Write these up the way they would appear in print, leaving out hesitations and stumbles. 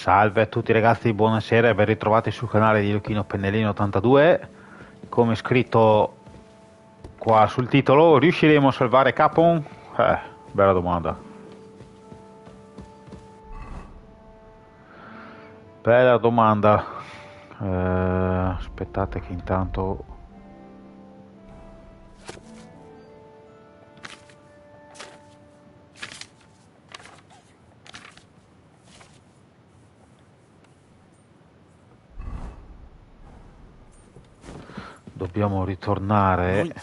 Salve a tutti ragazzi, buonasera e ben ritrovati sul canale di Luchino Pennellino 82. Come scritto qua sul titolo, riusciremo a salvare Capon? Bella domanda. Bella domanda. Aspettate che intanto... Dobbiamo ritornare...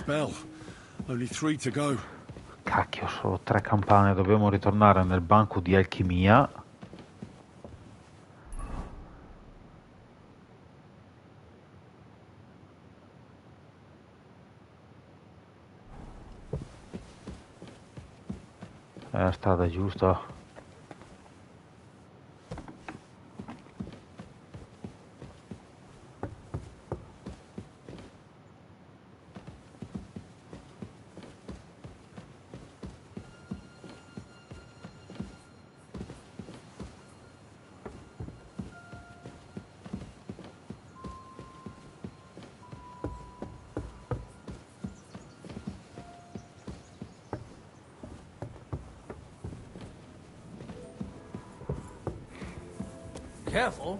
Cacchio, solo 3 campane. Dobbiamo ritornare nel banco di alchimia. È la strada giusta. Careful.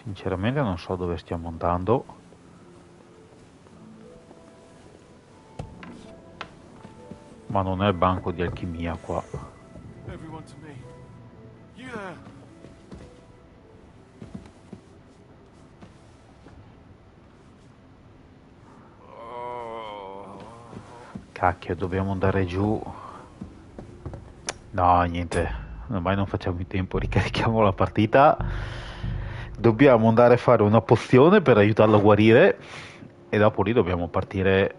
Sinceramente non so dove stiamo andando. Ma non è il banco di alchimia qua. Everyone to me. You there? Cacchio, dobbiamo andare giù. No, niente. Ormai non facciamo in tempo, ricarichiamo la partita. Dobbiamo andare a fare una pozione per aiutarlo a guarire. E dopo lì dobbiamo partire.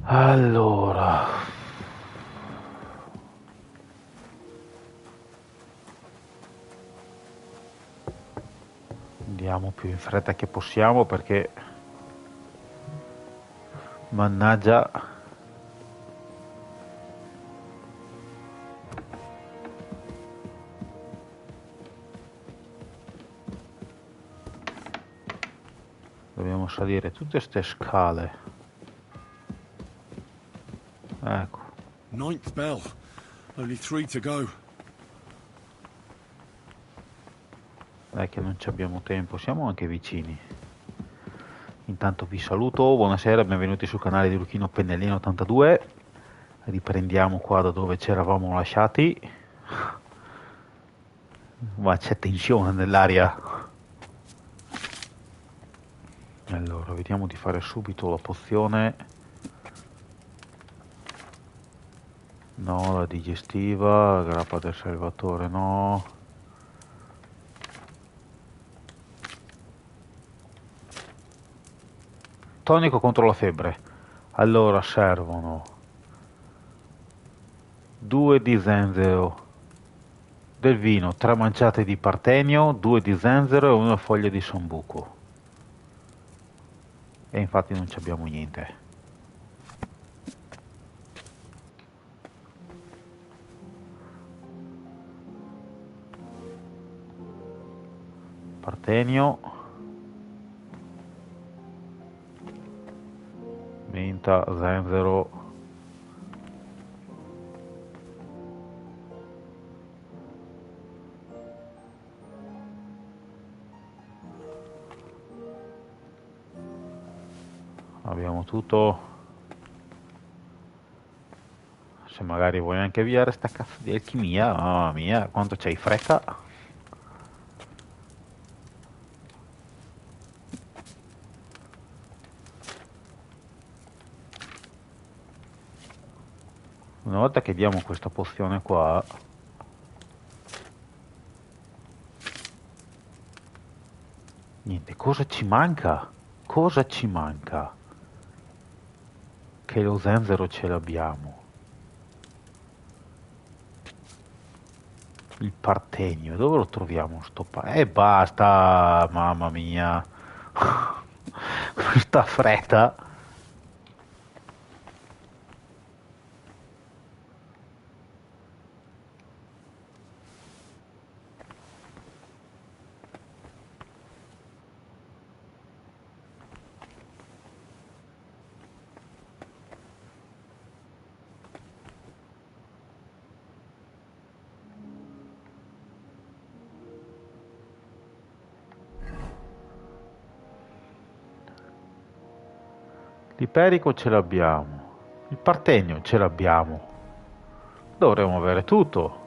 Allora, andiamo più in fretta che possiamo perché mannaggia, dobbiamo salire tutte ste scale. Ecco. Ninth bell. Only 3 to go. Dai che non ci abbiamo tempo, siamo anche vicini. Intanto vi saluto, buonasera, benvenuti sul canale di Luchino Pennellino 82. Riprendiamo qua da dove ci eravamo lasciati. Ma c'è tensione nell'aria. Allora, vediamo di fare subito la pozione. No, la digestiva, la grappa del salvatore no. Tonico contro la febbre. Allora servono 2 di zenzero del vino, 3 manciate di partenio, 2 di zenzero e una foglia di sambuco. E infatti non ci abbiamo niente. Partenio, menta, zenzero, abbiamo tutto. Se magari vuoi anche avviare sta cazzo di alchimia, mamma mia, quanto c'hai fretta. Una volta che diamo questa pozione qua, niente, cosa ci manca? Cosa ci manca? Che lo zenzero ce l'abbiamo. Il partenio, dove lo troviamo sto basta, mamma mia. Questa fretta. L'iperico ce l'abbiamo. Il partenio ce l'abbiamo. Dovremmo avere tutto.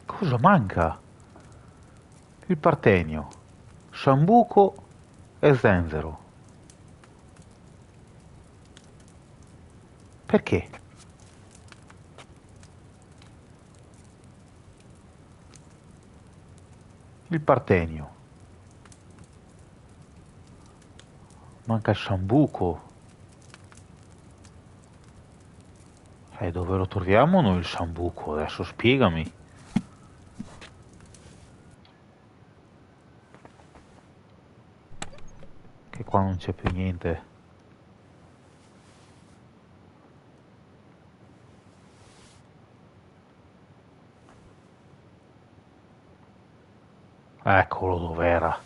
Cosa manca? Il partenio, sambuco e zenzero. Perché? Il partenio. Manca il sambuco. E dove lo troviamo noi il sambuco? Adesso spiegami. Che qua non c'è più niente. Eccolo dov'era.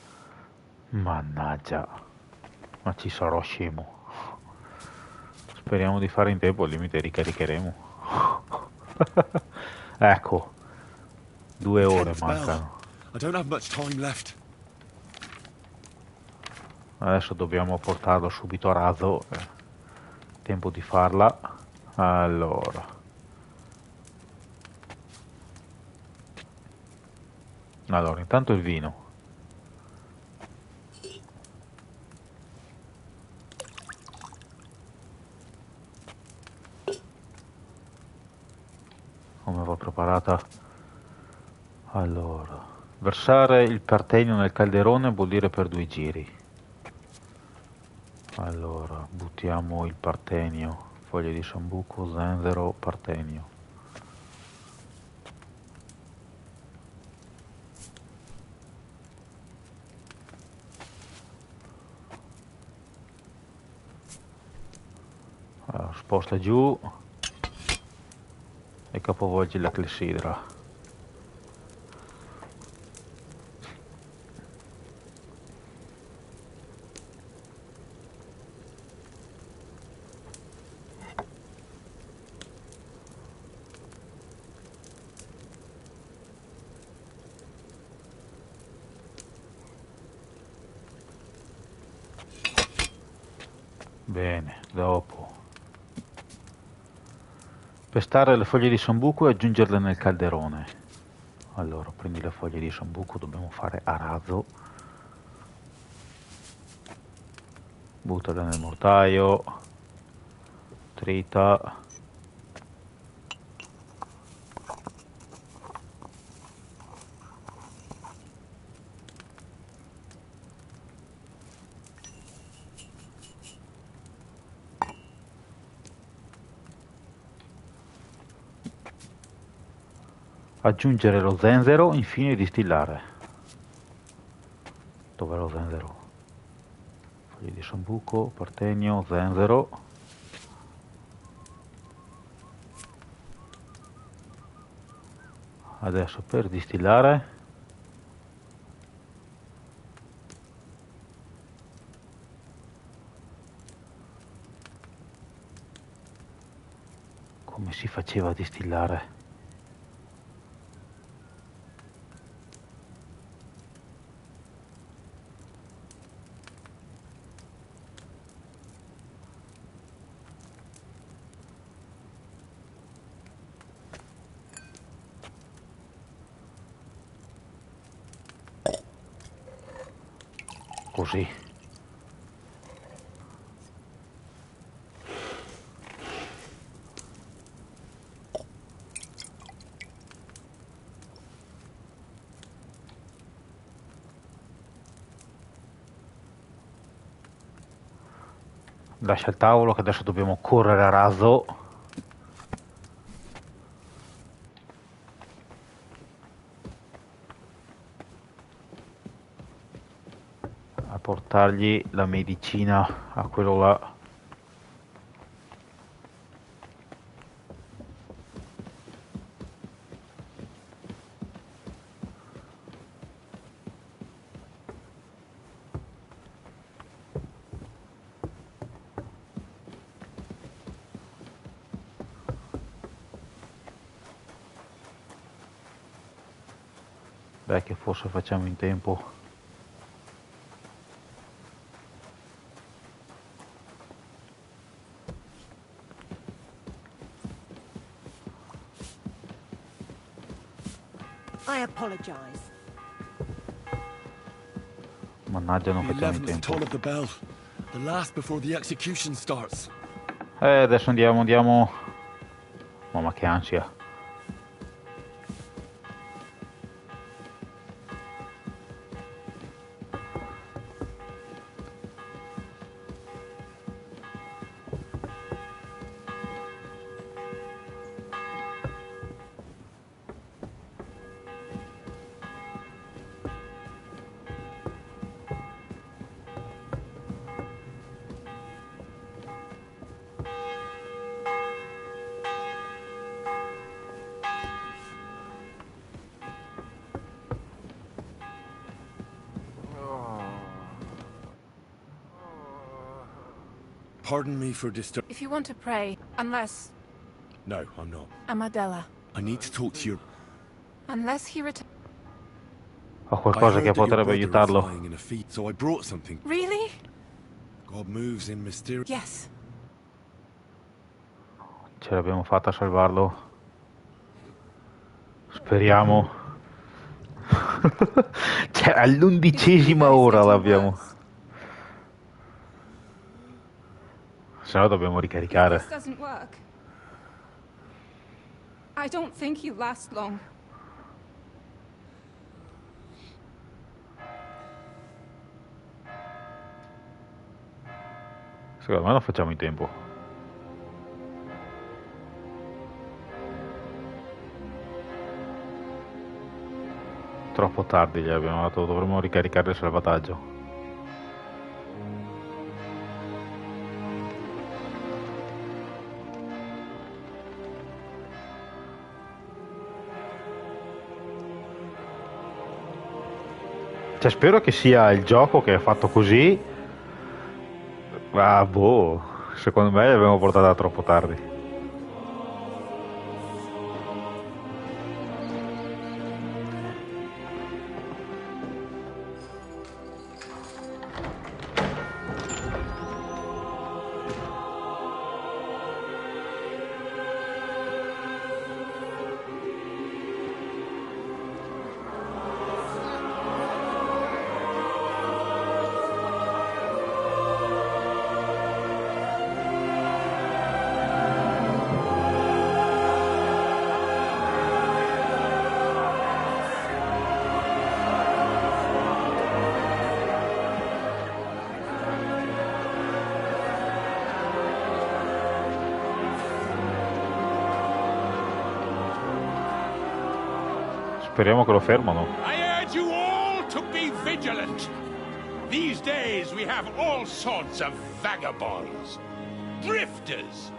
Mannaggia. Ma ci sarò scemo. Speriamo di fare in tempo, al limite ricaricheremo. Ecco, 2 ore 10th bell. mancano. I don't have much time left. Adesso dobbiamo portarlo subito a raso. Tempo di farla. Allora. Allora, intanto il vino. Come va preparata? Allora, versare il partenio nel calderone vuol dire per 2 giri. Allora, buttiamo il partenio, foglie di sambuco, zenzero, partenio. Allora, sposta giù e capovolgi la clessidra. Bene, dopo pestare le foglie di sambuco e aggiungerle nel calderone. Allora, prendi le foglie di sambuco, dobbiamo fare a raso. Buttale nel mortaio, trita. Aggiungere lo zenzero, infine distillare. Dov'è lo zenzero? Foglie di sambuco, partenio, zenzero. Adesso per distillare come si faceva a distillare? Così. Lascia il tavolo che adesso dobbiamo correre a raso. A portargli la medicina a quello là. Beh, che forse facciamo in tempo. I apologize. Mannaggia, non The facciamo in 11th tempo. toll of the bell. The last before the execution starts. Adesso andiamo. Mamma che ansia. Pardon me for disturbing. If you want to pray, unless No, I'm not. Amadella, I need to talk to your. unless he returns. Ho I qualcosa heard che that your potrebbe brother is aiutarlo. lying in a feat, so I brought something. Really? God moves in mysterious. Yes. Ce l'abbiamo fatta a salvarlo. Speriamo. Cioè, all'11ª ora l'abbiamo. Se no dobbiamo ricaricare. This doesn't work. I don't think he'll last long. Secondo me non facciamo in tempo. Troppo tardi gli abbiamo dato, dovremmo ricaricare il salvataggio. Cioè, spero che sia il gioco che è fatto così. Ma boh, secondo me l'abbiamo portata troppo tardi. Speriamo che lo fermano. I urge you all to be vigilant. These days we have all sorts of vagabonds, drifters,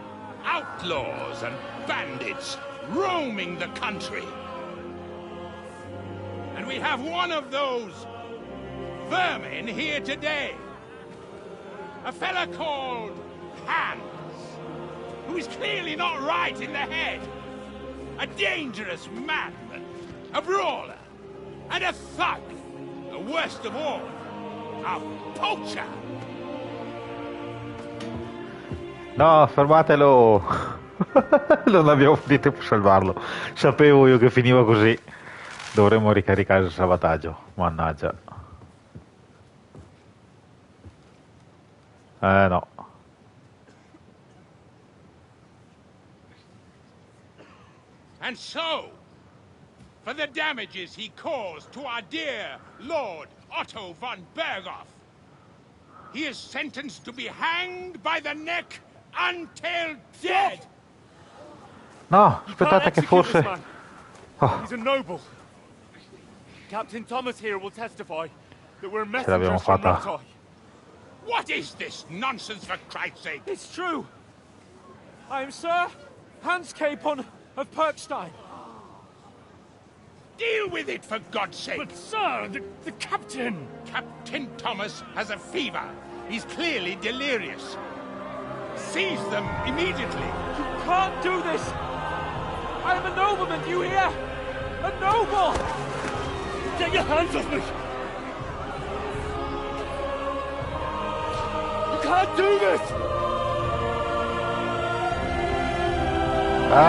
outlaws and bandits roaming the country. And we have one of those vermin here today. A fella called Hans, who is clearly not right in the head. A dangerous madman, a brawler, and a thug. The worst of all, a poacher. No, fermatelo! Non abbiamo finito per salvarlo. Sapevo io che finiva così. Dovremmo ricaricare il salvataggio. Mannaggia. No. And so, for the damages he caused to our dear Lord Otto von Berghoff, he is sentenced to be hanged by the neck until dead. No, aspettate che forse... Oh, He's a noble. Captain Thomas here will testify that we're l'abbiamo messengers from fatta. Rattay. What is this nonsense, for Christ's sake? It's true. I am Sir Hans Capon of Perkstein. Deal with it, for God's sake. But sir, the captain... Captain Thomas has a fever. He's clearly delirious. Seize them immediately. You can't do this! I am a nobleman, do you hear? A noble! Get your hands off me! You can't do this!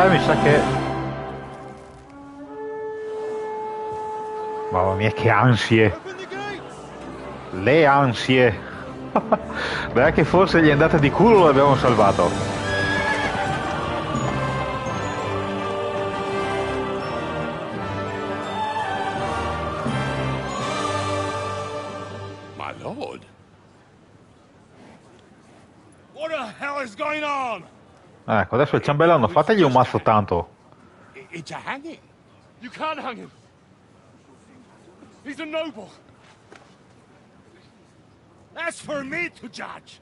Mi sa che... Mamma mia, che ansie! Le ansie! Beh, che forse gli è andata di culo, l'abbiamo salvato. My lord? What the hell is going on? Ecco, adesso il ciambellano, fategli un mazzo tanto. It's a hanging. You can't hang him! He's a noble! That's for me to judge.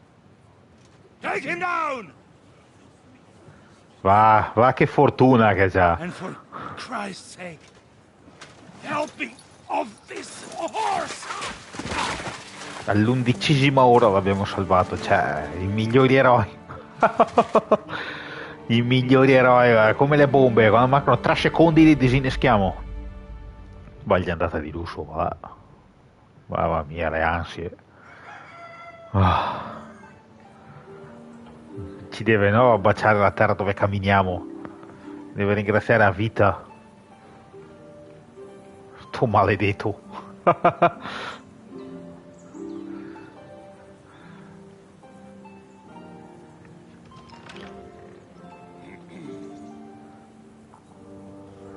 Take him down! Va che fortuna che c'ha. And for Christ's sake, help me off this horse! All'11ª ora l'abbiamo salvato, cioè, i migliori eroi. I migliori eroi, come le bombe, quando mancano 3 secondi li disinneschiamo. Ma gli è andata di lusso, va. Mamma mia, le ansie. Ci deve, no, baciare la terra dove camminiamo. Deve ringraziare a vita. Sto maledetto.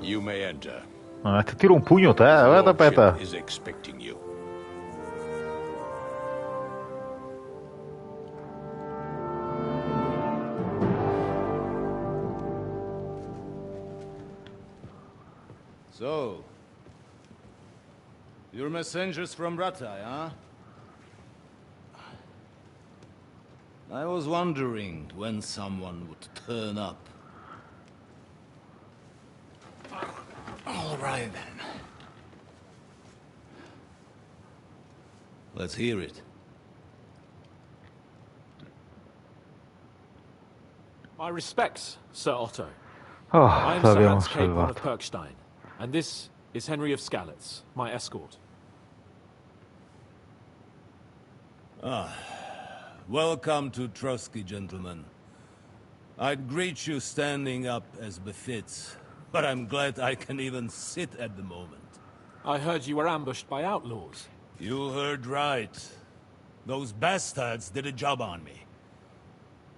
You may enter. Ti tiro un pugno te, guarda, aspetta. Lordship is expecting you. So, you're messengers from Ratai, huh? I was wondering when someone would turn up. All right, then. Let's hear it. My respects, Sir Otto. Oh, I am Sir l'abbiamo Hans Capon of salvato. Kirkstein, and this is Henry of Skalitz, my escort. Welcome to Trotsky, gentlemen. I'd greet you standing up as befits, but I'm glad I can even sit at the moment. I heard you were ambushed by outlaws. You heard right. Those bastards did a job on me.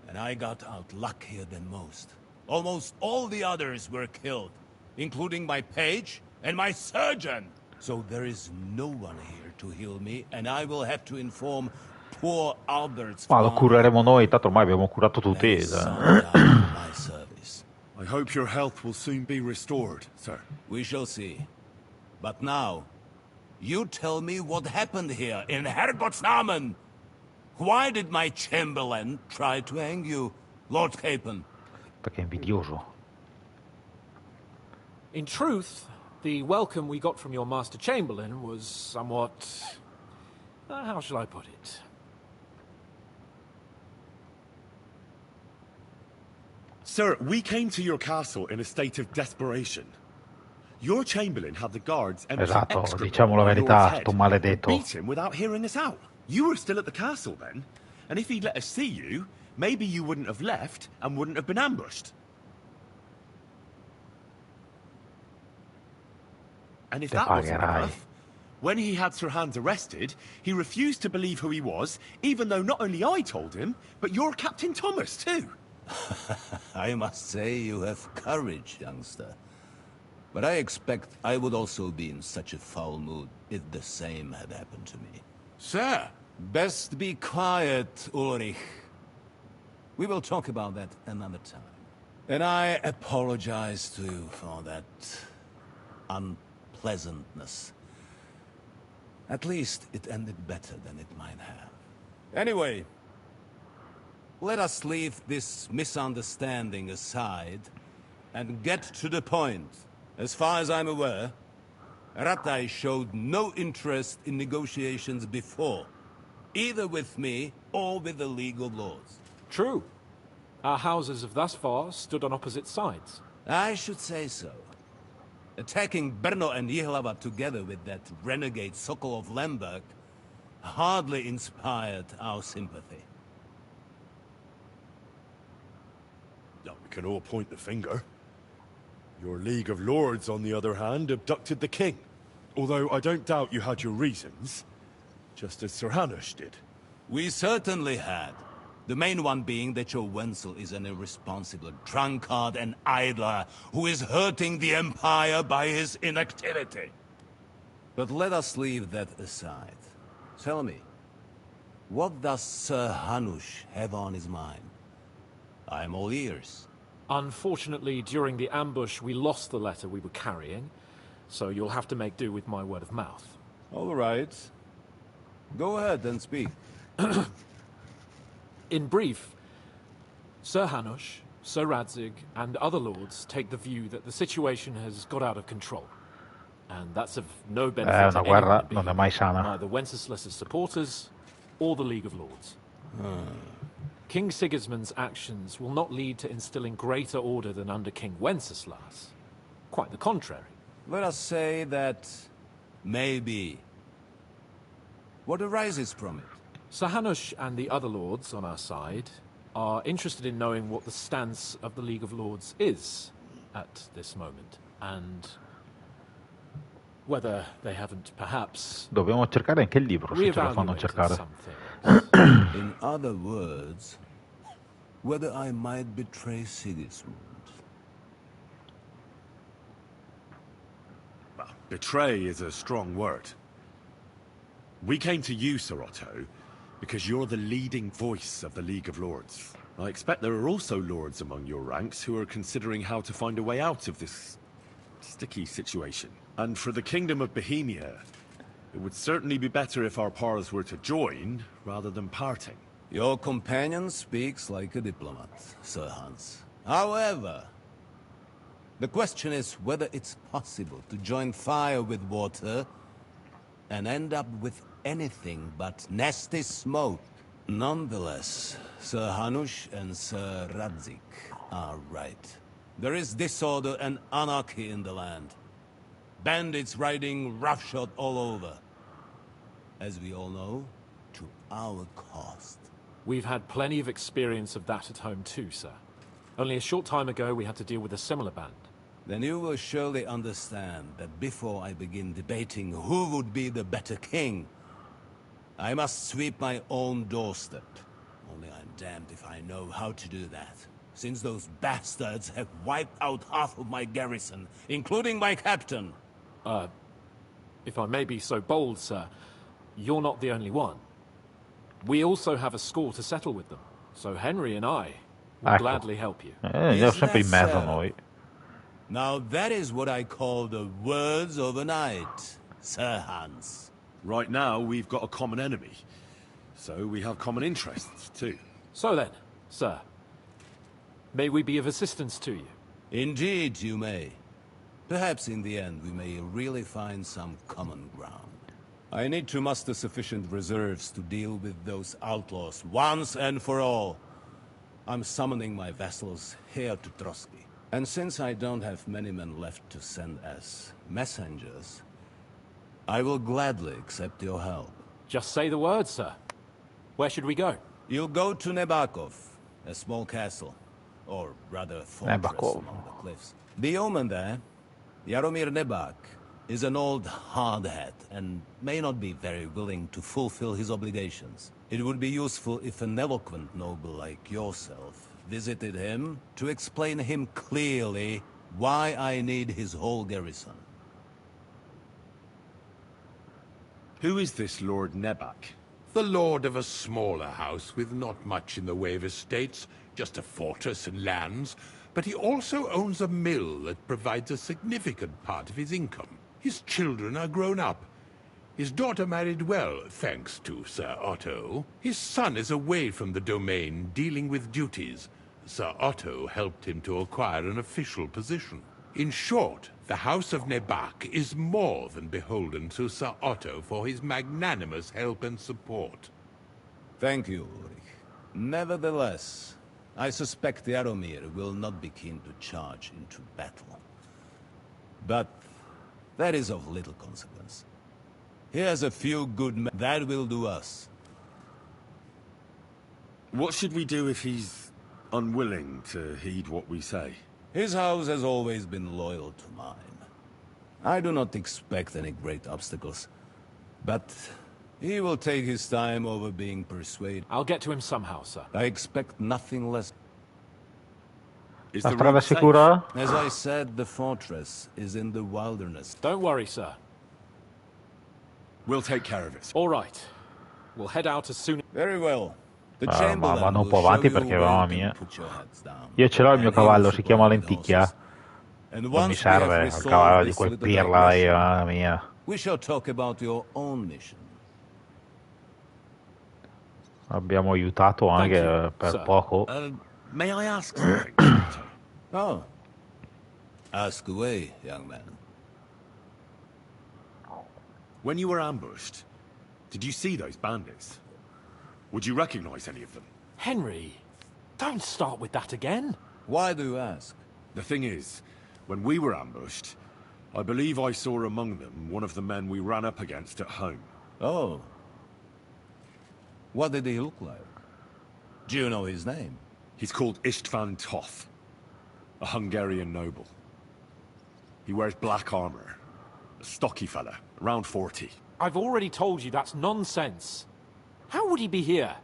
And I got out luckier than most. Almost all the others were killed, including my page and my surgeon. So there is no one here to heal me, and I will have to inform poor Albert's Ma lo father cureremo noi, tanto ormai abbiamo curato that tutti. he's signed out of my service. I hope your health will soon be restored, sir. We shall see. But now, you tell me what happened here in Herrgottsnamen. Why did my chamberlain try to hang you, Lord Capon? Perché è invidioso. In truth, the welcome we got from your Master Chamberlain was somewhat... how shall I put it? Sir, we came to your castle in a state of desperation. Your chamberlain had the guards empty Esatto, excrement diciamo la on verità, Lord's head sto and maledetto. beat him without hearing us out. You were still at the castle then, and if he'd let us see you, maybe you wouldn't have left and wouldn't have been ambushed. And if that wasn't pagherai. enough, when he had Sir Hans arrested, he refused to believe who he was, even though not only I told him, but your Captain Thomas too. I must say you have courage, youngster. But I expect I would also be in such a foul mood if the same had happened to me. Sir! Best be quiet, Ulrich. We will talk about that another time. And I apologize to you for that unpleasantness. At least it ended better than it might have. Anyway, let us leave this misunderstanding aside and get to the point. As far as I'm aware, Ratai showed no interest in negotiations before, either with me or with the League of Lords. True. Our houses have thus far stood on opposite sides. I should say so. Attacking Brno and Jihlava together with that renegade Sokol of Lemberg hardly inspired our sympathy. Now, we can all point the finger. Your League of Lords, on the other hand, abducted the king. Although I don't doubt you had your reasons, just as Sir Hanush did. We certainly had. The main one being that your Wenzel is an irresponsible drunkard and idler who is hurting the Empire by his inactivity. But let us leave that aside. Tell me, what does Sir Hanush have on his mind? I am all ears. Unfortunately, during the ambush, we lost the letter we were carrying, so you'll have to make do with my word of mouth. All right. Go ahead and speak. In brief, Sir Hanush, Sir Radzig, and other lords take the view that the situation has got out of control. And that's of no benefit to una guerra anyone, non è mai sana. neither Wenceslas' supporters or the League of Lords. King Sigismund's actions will not lead to instilling greater order than under King Wenceslas. Quite the contrary. Let us say that maybe. What arises from it? Sir Hanush and the other lords on our side are interested in knowing what the stance of the League of Lords is at this moment, and whether they haven't perhaps Dobbiamo cercare anche il libro, se ce lo fanno reevaluated cercare. some things. In other words, whether I might betray Sigismund. Well, betray is a strong word. We came to you, Sir Otto, because you're the leading voice of the League of Lords. I expect there are also lords among your ranks who are considering how to find a way out of this sticky situation. And for the Kingdom of Bohemia, it would certainly be better if our paths were to join, rather than parting. Your companion speaks like a diplomat, Sir Hans. However, the question is whether it's possible to join fire with water and end up with anything but nasty smoke. Nonetheless, Sir Hanush and Sir Radzig are right. There is disorder and anarchy in the land. Bandits riding roughshod all over. As we all know, to our cost. We've had plenty of experience of that at home too, sir. Only a short time ago we had to deal with a similar band. Then you will surely understand that before I begin debating who would be the better king, I must sweep my own doorstep. Only I'm damned if I know how to do that, since those bastards have wiped out half of my garrison, including my captain. If I may be so bold, sir, you're not the only one. We also have a score to settle with them, so Henry and I will Ecco. gladly help you. Io sempre in mezzo a so? noi. Now that is what I call the words of a knight, Sir Hans. Right now, we've got a common enemy. So we have common interests, too. So then, sir, may we be of assistance to you? Indeed, you may. Perhaps in the end we may really find some common ground. I need to muster sufficient reserves to deal with those outlaws once and for all. I'm summoning my vassals here to Trotsky. And since I don't have many men left to send as messengers, I will gladly accept your help. Just say the word, sir. Where should we go? You'll go to Nebakov, a small castle, or rather fortress Nebakov. among the cliffs. The yeoman there, Jaromir Nebak, is an old hardhead and may not be very willing to fulfill his obligations. It would be useful if an eloquent noble like yourself visited him to explain him clearly why I need his whole garrison. Who is this Lord Nebak? The lord of a smaller house with not much in the way of estates, just a fortress and lands, but he also owns a mill that provides a significant part of his income. His children are grown up. His daughter married well, thanks to Sir Otto. His son is away from the domain, dealing with duties. Sir Otto helped him to acquire an official position. In short, the House of Nebak is more than beholden to Sir Otto for his magnanimous help and support. Thank you, Ulrich. Nevertheless, I suspect Jaromir will not be keen to charge into battle. But That is of little consequence. He has a few good men. That will do us. What should we do if he's unwilling to heed what we say? His house has always been loyal to mine. I do not expect any great obstacles, but he will take his time over being persuaded. I'll get to him somehow, sir. I expect nothing less. Is La the strada è route safe? sicura? As I said, the fortress is in the wilderness. Don't worry, sir. We'll take care of it. All right. We'll head out as soon. Very well. The Ma Chamberlain vado un will po' show avanti you perché where mamma you mia. can put your heads down. Io ce l'ho il mio And he will cavallo, si chiama supply the Lenticchia. horses. And Non mi once we have serve il resolved cavallo di this quel little pirla lì, digression, mamma mia. we shall talk about your own mission. Abbiamo aiutato Thank anche you, per sir. poco. May I ask something, Otto? Oh. Ask away, young man. When you were ambushed, did you see those bandits? Would you recognize any of them? Henry, don't start with that again. Why do you ask? The thing is, when we were ambushed, I believe I saw among them one of the men we ran up against at home. Oh. What did he look like? Do you know his name? He's called Istvan Toth, a Hungarian noble. He wears black armor. A stocky fella, around 40. I've already told you that's nonsense. How would he be here?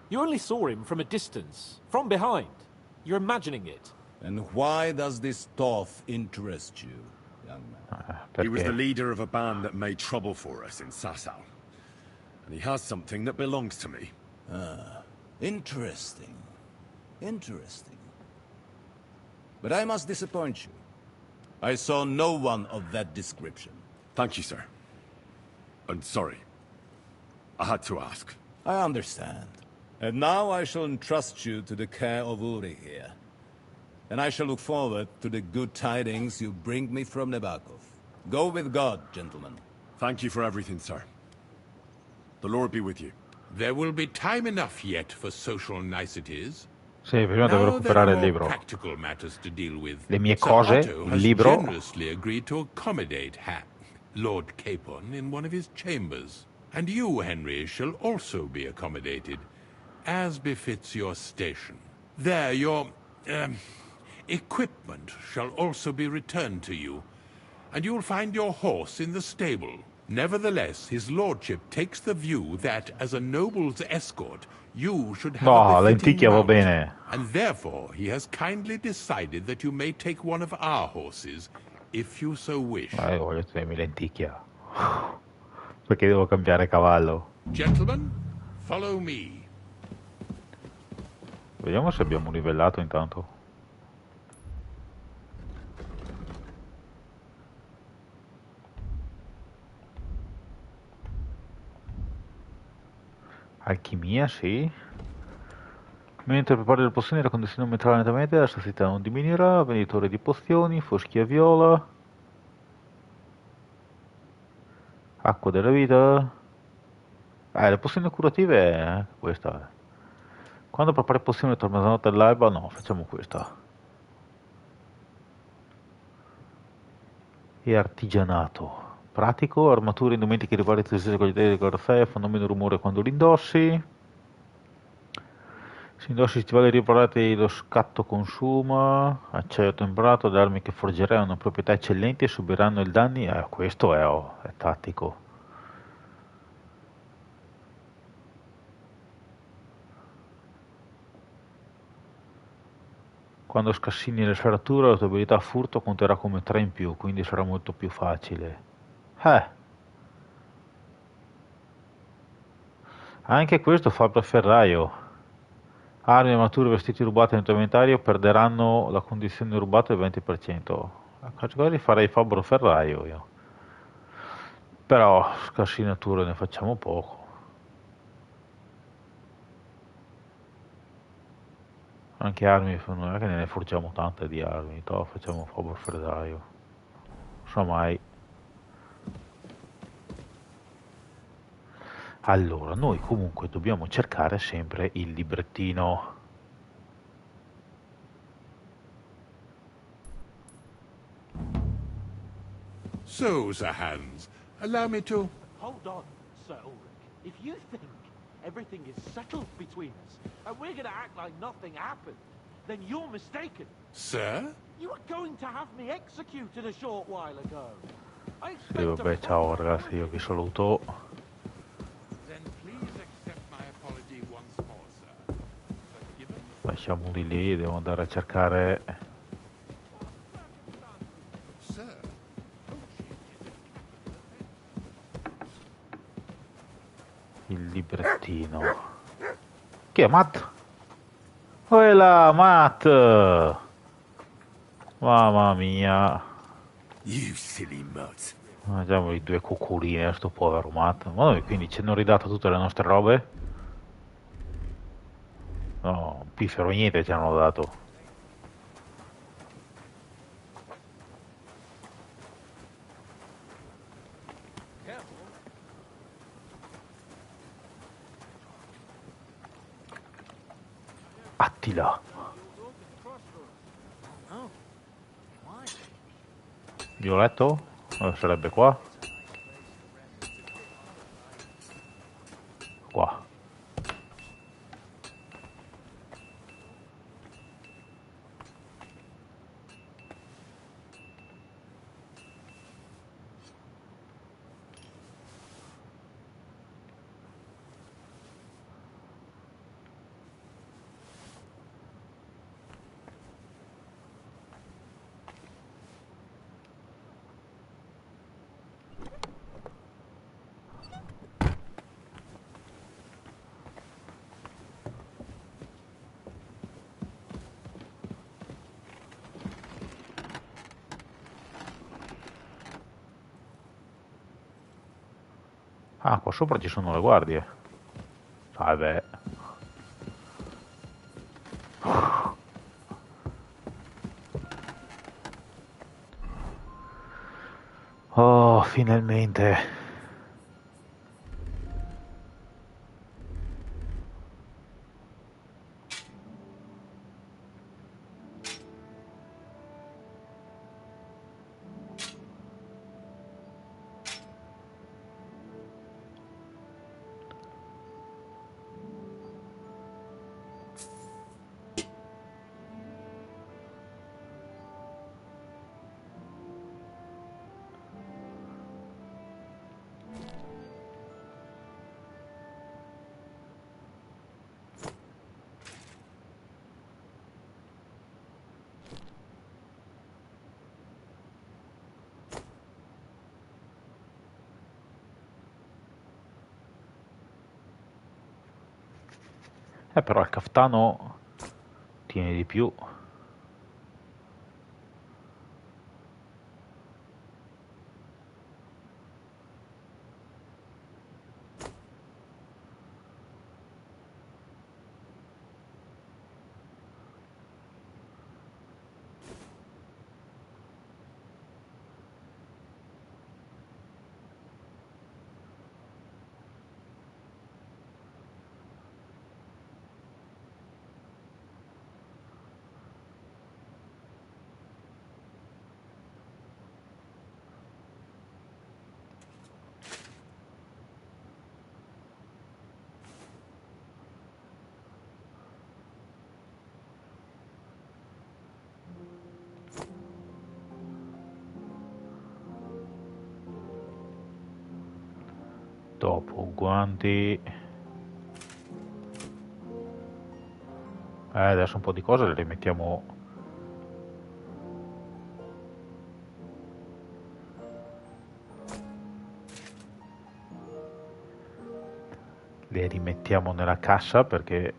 You only saw him from a distance, from behind. You're imagining it. And why does this Toth interest you, young man? He was the Perché? leader of a band that made trouble for us in Sasau. And he has something that belongs to me. Interesting. Interesting. But I must disappoint you. I saw no one of that description. Thank you, sir. And sorry. I had to ask. I understand. And now I shall entrust you to the care of Uri here. And I shall look forward to the good tidings you bring me from Nebakov. Go with God, gentlemen. Thank you for everything, sir. The Lord be with you. There will be time enough yet for social niceties. Sì, prima devo Now there recuperare are il more libro. practical matters to deal with. Le mie Sir cose, Otto il has libro. generously agreed to accommodate Lord Capon in one of his chambers. And you, Henry, shall also be accommodated, as befits your station. There, your equipment shall also be returned to you, and you'll find your horse in the stable. Nevertheless, his lordship takes the view that, as a noble's escort, you should have No, a befitting Lenticchia va mount, bene. and therefore he has kindly decided that you may take one of our horses, if you so wish. Voglio tenermi Lenticchia. Perché devo cambiare cavallo. Gentlemen, follow me. Vediamo se abbiamo livellato intanto. Alchimia, sì. Mentre prepari le pozioni la condizione aumenterà lentamente, la sazietà non diminuirà. Venditore di pozioni, foschia viola. Acqua della vita. Le pozioni curative, questa. Quando prepari pozioni torna la notte all'alba, no, facciamo questa. E artigianato. Pratico, armature, indumenti che ripari le stesse qualità di corfea, fanno meno rumore quando li indossi. Se indossi stivali riparati lo scatto consuma. Acciaio temperato, le armi che forgerai hanno proprietà eccellenti e subiranno il danni. Questo è tattico. Quando scassini le serrature la tua abilità furto conterà come 3 in più, quindi sarà molto più facile. Anche questo fa per ferraio. Armi, armature, vestiti rubati nel tuo inventario perderanno la condizione rubata del 20%. Quasi farei fabbro ferraio io. Però scassinature ne facciamo poco. Anche armi, non è che ne forgiamo tante di armi, facciamo fabbro ferraio. Non so mai. Allora, noi comunque dobbiamo cercare sempre il librettino. So, Sir Hans, allow me to... Hold on, Sir Ulrich. If you think everything is settled between us, and we're going to act like nothing happened, then you're mistaken. Sir? You were going to have me executed a short while ago. I Sì, expect a vabbè, ciao proper ragazzi, io vi saluto. Then please accept my apology once more, sir. Forgiven? Lasciamoli lì, devo andare a cercare Sir? il librettino. Chi è, Matt? Quella, Matt! Mamma mia. You silly mutt. Mangiamo i due cuculine a sto povero Matt. Ma noi quindi ci hanno ridato tutte le nostre robe? No, un piffero niente ci hanno dato. Attila. Violetto? Sarebbe qua? Qua. Ah, qua sopra ci sono le guardie. Vabbè. Oh, finalmente. Però il caftano tiene di più. Dopo guanti. Adesso un po' di cose le rimettiamo. Le rimettiamo nella cassa perché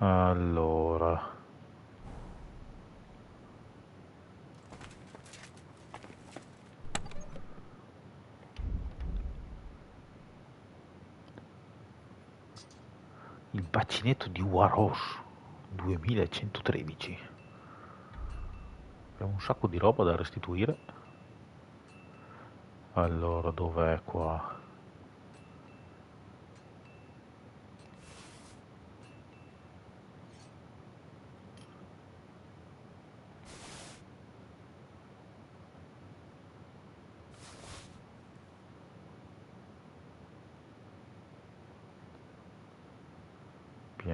allora il baccinetto di Waros 2113. Abbiamo un sacco di roba da restituire. Allora, dov'è qua?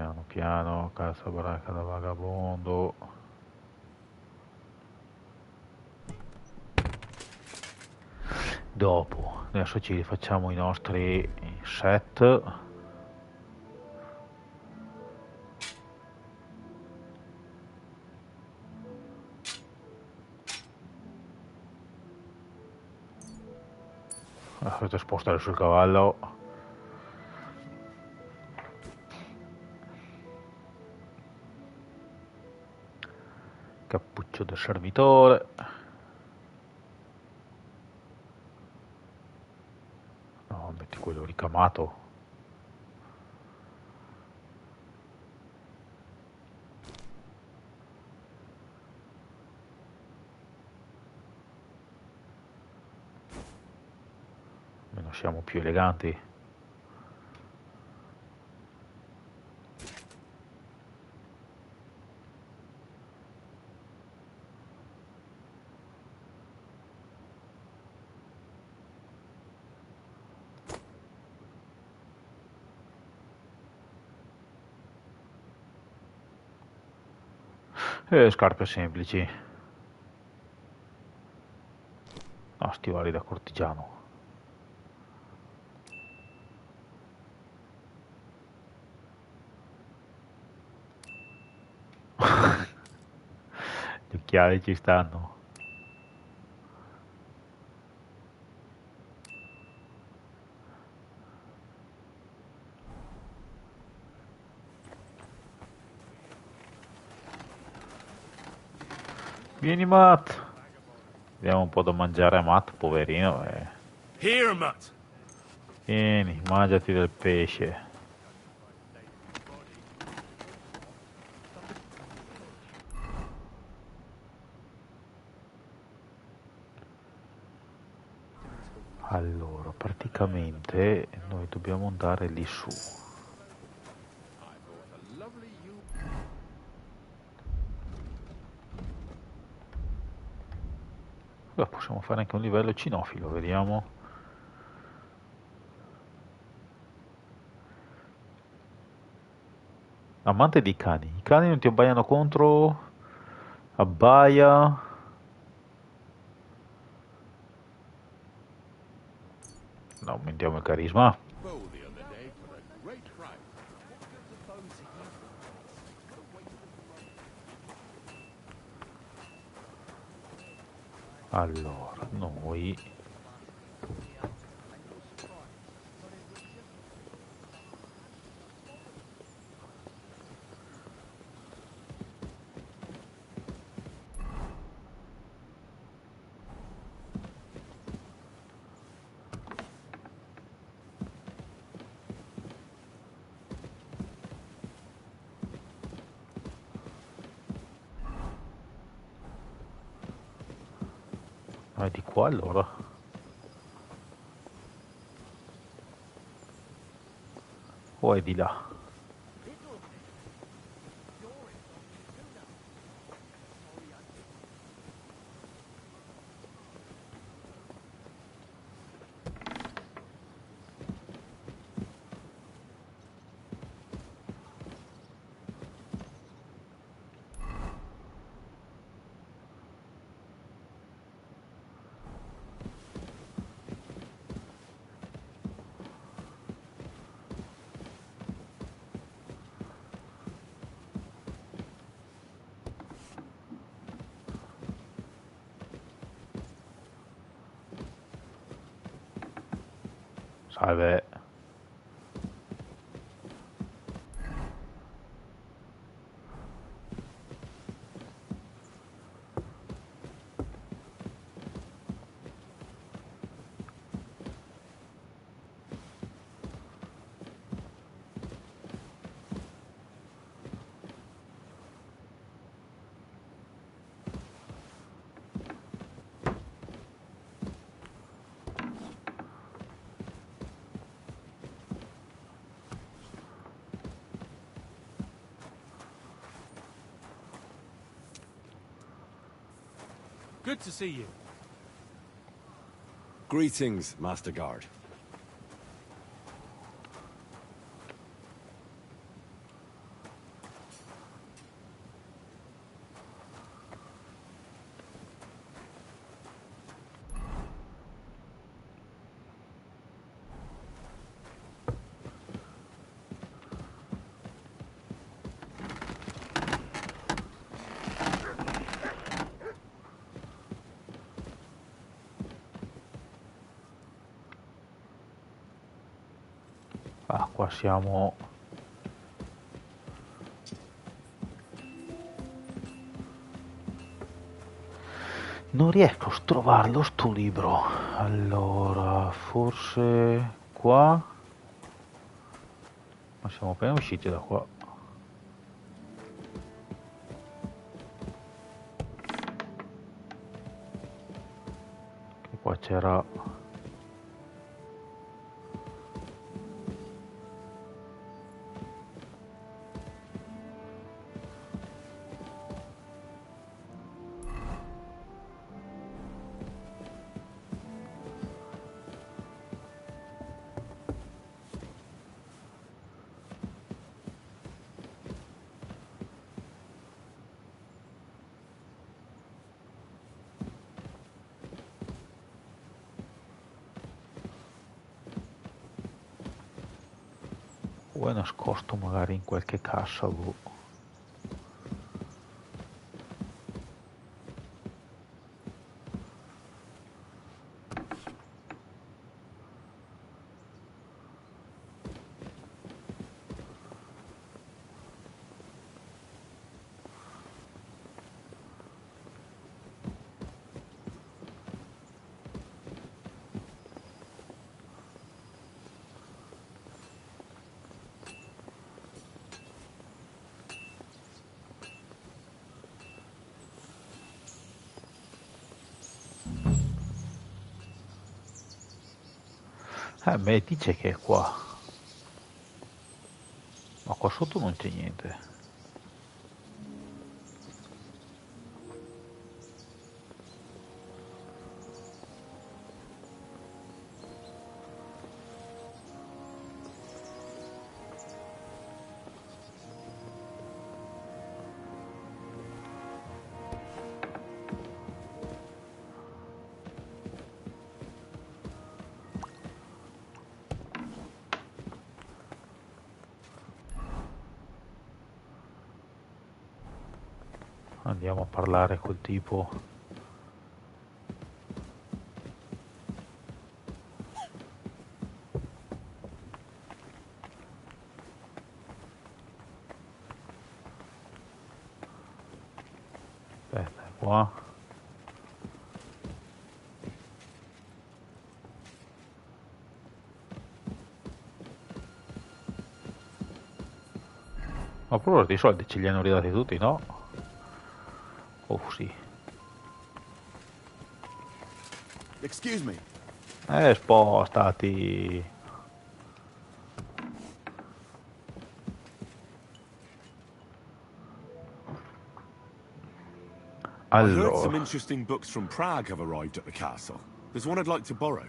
Piano piano, cazzo baracca da vagabondo. Dopo, adesso ci rifacciamo i nostri set. Potete spostare sul cavallo. Cappuccio del servitore. No, metti quello ricamato. Almeno siamo più eleganti. Scarpe semplici. No, stivali da cortigiano. Gli occhiali ci stanno. Vieni Matt. Diamo un po' da mangiare a Matt, poverino. Here, Mutt. Vieni, mangiati del pesce. Allora, praticamente noi dobbiamo andare lì su. Beh, possiamo fare anche un livello cinofilo, vediamo. Amante dei cani. I cani non ti abbaiano contro? Abbaia. No, aumentiamo il carisma. Allora, noi è di qua allora. O è di là? Salve. Good to see you. Greetings, Master Guard. Ah, qua siamo... Non riesco a trovarlo sto libro. Allora, forse qua... Ma siamo appena usciti da qua. Che qua c'era... O è nascosto magari in qualche cassa, boh. Beh, dice che è qua. Ma qua sotto non c'è niente. Andiamo a parlare col tipo. Aspetta, è qua. Ma per ora i soldi ce li hanno ridati tutti, no? Oh sì. Excuse me. Spostati. I heard some Allora, interesting books from Prague have arrived at the castle. There's one I'd like to borrow.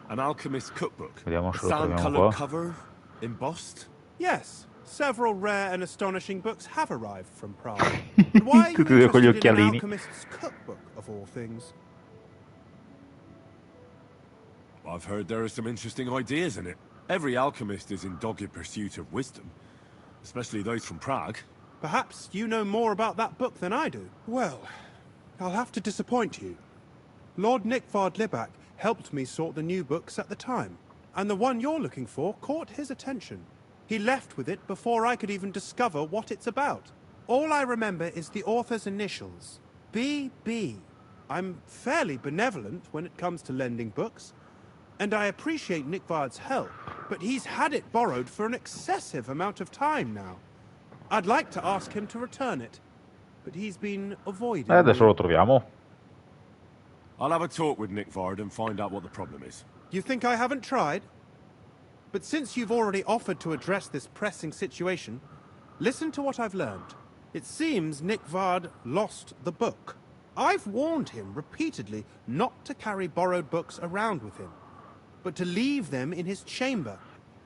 An alchemist's cookbook. vediamo A se lo troviamo sand-colored qua. cover, embossed. Yes, several rare and astonishing books have arrived from Prague. But why are you Tutti e due con gli interested in an occhialini. alchemist's cookbook, of all things? I've heard there are some interesting ideas in it. Every alchemist is in dogged pursuit of wisdom, especially those from Prague. Perhaps you know more about that book than I do. Well, I'll have to disappoint you. Lord Nickvard Libak helped me sort the new books at the time, and the one you're looking for caught his attention. He left with it before I could even discover what it's about. All I remember is the author's initials, B.B. I'm fairly benevolent when it comes to lending books, and I appreciate Nickvard's help, but he's had it borrowed for an excessive amount of time now. I'd like to ask him to return it, but he's been avoiding Adesso me. lo troviamo. I'll have a talk with Nickvard and find out what the problem is. You think I haven't tried? But since you've already offered to address this pressing situation, listen to what I've learned. It seems Nickvard lost the book. I've warned him repeatedly not to carry borrowed books around with him, but to leave them in his chamber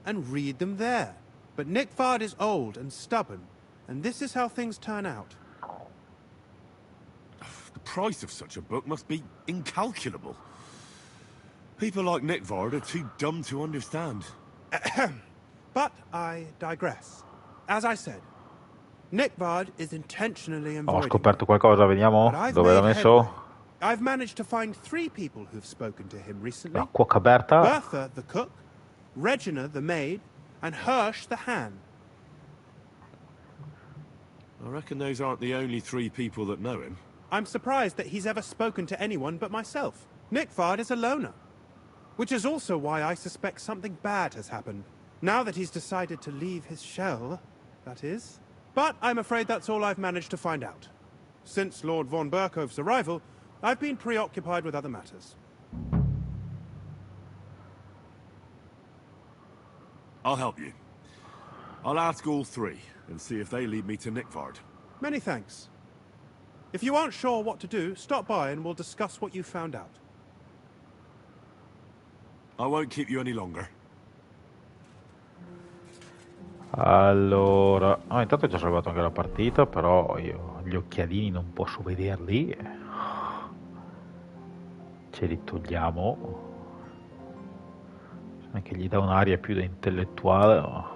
and read them there. But Nickvard is old and stubborn, and this is how things turn out. The price of such a book must be incalculable. People like Nickvard are too dumb to understand. But I digress. As I said, Nickvard is intentionally Ho avoiding scoperto qualcosa, vediamo But I've dove l'ha made messo. headway. I've managed to find 3 people who've spoken to him recently. La cuoca aperta. Bertha, the cook, Regina, the maid, and Hirsch the Han. I reckon those aren't the only 3 people that know him. I'm surprised that he's ever spoken to anyone but myself. Nickvard is a loner. Which is also why I suspect something bad has happened. Now that he's decided to leave his shell, that is. But I'm afraid that's all I've managed to find out. Since Lord von Berkove's arrival, I've been preoccupied with other matters. I'll help you. I'll ask all 3 and see if they lead me to Nickvard. Many thanks. If you aren't sure what to do, stop by and we'll discuss what you found out. I won't keep you any longer. Allora, intanto ho già salvato anche la partita, però io gli occhialini non posso vederli. Ce li togliamo. Anche gli dà un'aria più da intellettuale.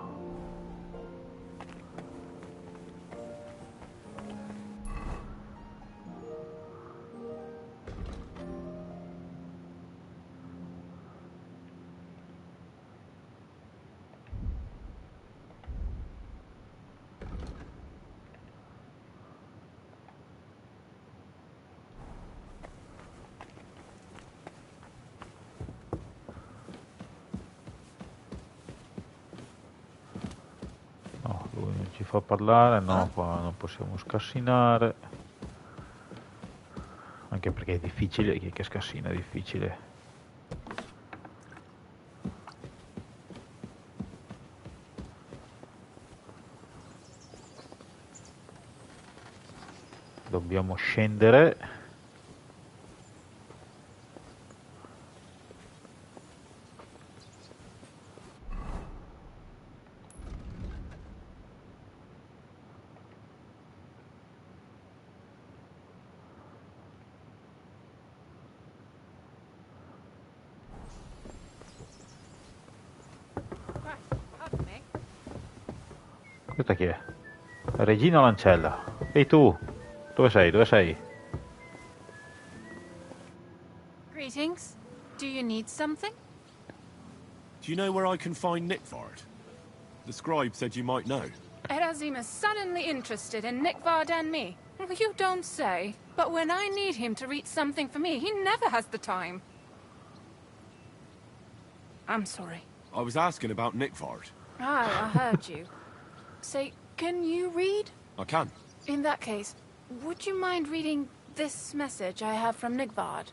Lui non ci fa parlare, no, qua non possiamo scassinare. Anche perché è difficile, chi che scassina è difficile. Dobbiamo scendere. Questa chi è? Regina Lancella. Ehi tu, dove sei? Dove sei? Greetings. Do you need something? Do you know where I can find Nickvard? The scribe said you might know. Erazim is suddenly interested in Nickvard and me. You don't say. But when I need him to read something for me, he never has the time. I'm sorry. I was asking about Nickvard. I heard you. Say, can you read? I can. In that case, would you mind reading this message I have from Nickvard?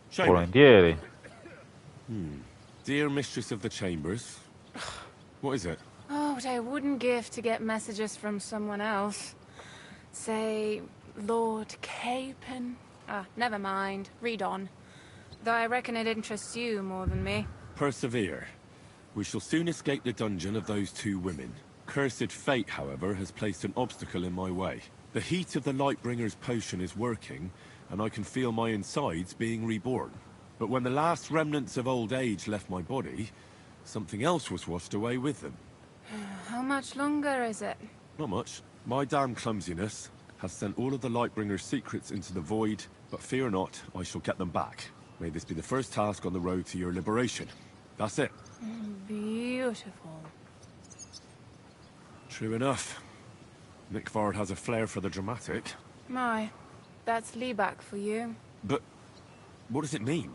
Shame. Volentieri. Dear Mistress of the Chambers. What is it? Oh, what I wouldn't give to get messages from someone else. Say, Lord Capon. Never mind. Read on. Though I reckon it interests you more than me. Persevere. We shall soon escape the dungeon of those 2 women. Cursed fate, however, has placed an obstacle in my way. The heat of the Lightbringer's potion is working, and I can feel my insides being reborn. But when the last remnants of old age left my body, something else was washed away with them. How much longer is it? Not much. My damn clumsiness has sent all of the Lightbringer's secrets into the void, but fear not, I shall get them back. May this be the first task on the road to your liberation. That's it. Beautiful. True enough. Nickvard has a flair for the dramatic. My, that's Liebach for you. But what does it mean?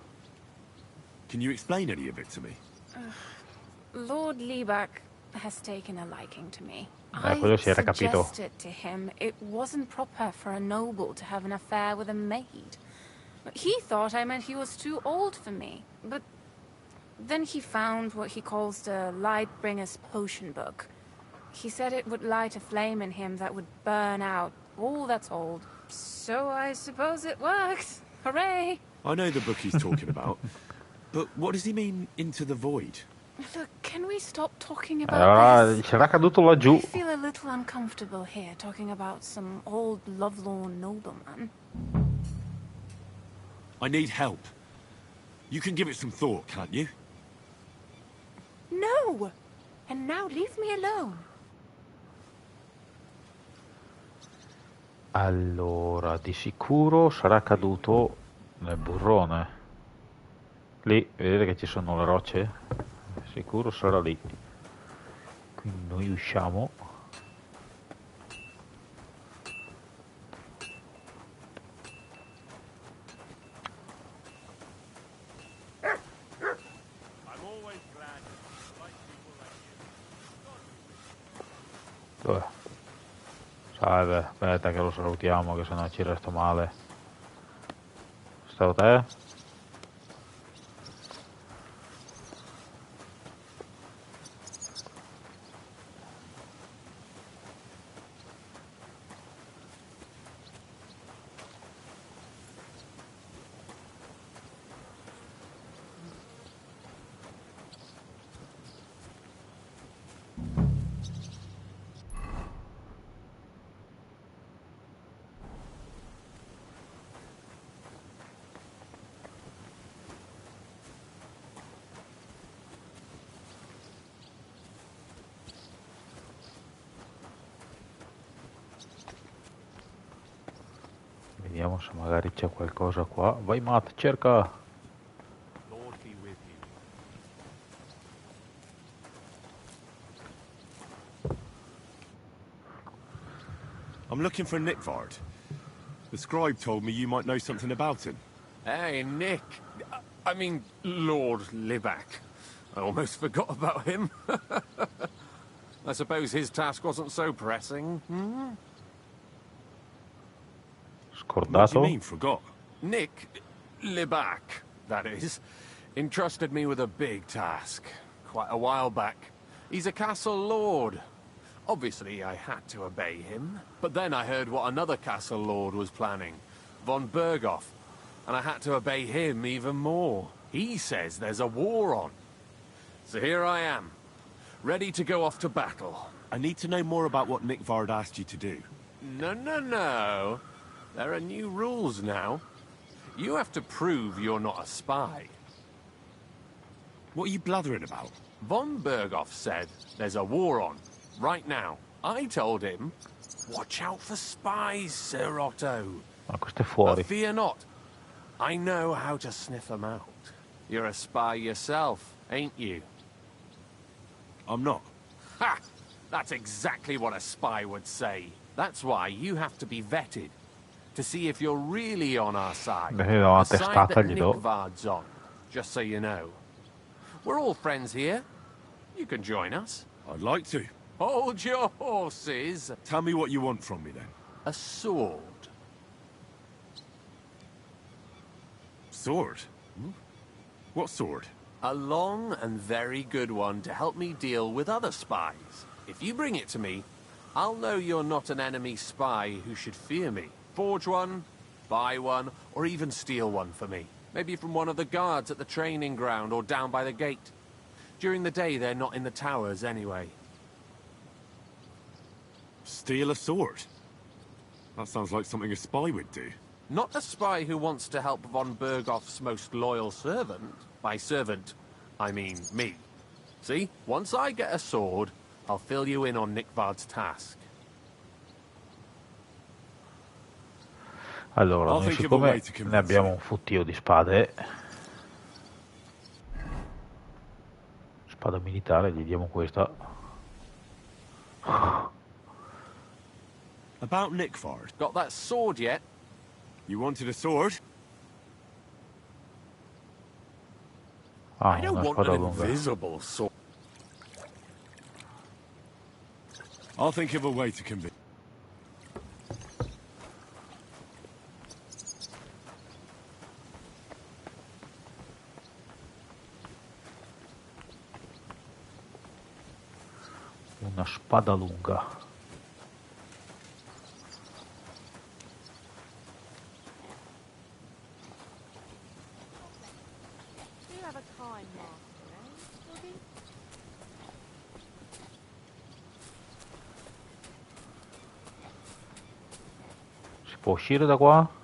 Can you explain any of it to me? Lord Liebach has taken a liking to me. quello si era capito. Suggested to him it wasn't proper for a noble to have an affair with a maid. He thought I meant he was too old for me, but then he found what he calls the Lightbringer's potion book. He said it would light a flame in him that would burn out all that's old. So I suppose it worked. Hooray! I know the book he's talking about, but what does he mean, into the void? Look, can we stop talking about Allora, this? sarà caduto laggiù. I feel a little uncomfortable here, talking about some old lovelorn nobleman. I need help. You can give it some thought, can't you? No! And now leave me alone. Allora, di sicuro sarà caduto nel burrone. Lì, vedete che ci sono le rocce? Sicuro sarà lì. Quindi noi usciamo. Dov'è? Salve, aspetta che lo salutiamo che sennò ci resta male. Stato te? Vediamo se magari c'è qualcosa qua. Vai Matt, cerca. Lord be with you. I'm looking for Nickvard. The scribe told me you might know something about him. Hey, Nick. I mean, Lord Libac. I almost forgot about him. I suppose his task wasn't so pressing, hmm? What do you Scordato. mean, forgot? Nick Libac, that is, entrusted me with a big task quite a while back. He's a castle lord. Obviously, I had to obey him. But then I heard what another castle lord was planning, von Berghoff, and I had to obey him even more. He says there's a war on. So here I am, ready to go off to battle. I need to know more about what Nickvard asked you to do. No. There are new rules now. You have to prove you're not a spy. What are you blathering about? Von Berghoff said there's a war on, right now. I told him, watch out for spies, Sir Otto. Ma questo è fuori. But fear not. I know how to sniff them out. You're a spy yourself, ain't you? I'm not. Ha! That's exactly what a spy would say. That's why you have to be vetted. To see if you're really on our side. Beh, io una The side testata that gli do. Nickvard's on. Just so you know. We're all friends here. You can join us. I'd like to. Hold your horses. Tell me what you want from me, then. A sword. Sword? What sword? A long and very good one to help me deal with other spies. If you bring it to me, I'll know you're not an enemy spy who should fear me. Forge one, buy one, or even steal one for me. Maybe from one of the guards at the training ground or down by the gate. During the day, they're not in the towers anyway. Steal a sword? That sounds like something a spy would do. Not a spy who wants to help von Berghoff's most loyal servant. By servant, I mean me. See, once I get a sword, I'll fill you in on Nickvard's task. Allora, I'll noi think of a way siccome to ne convince abbiamo you. un fottio di spade, spada militare, gli diamo questa. About Nickvard. Got that sword yet? You wanted a sword? Ah, I don't una want spada an lunga. invisible sword. I'll think of a way to convince. Una spada lunga. Do you have a time master, eh, Woody? Si può uscire da qua?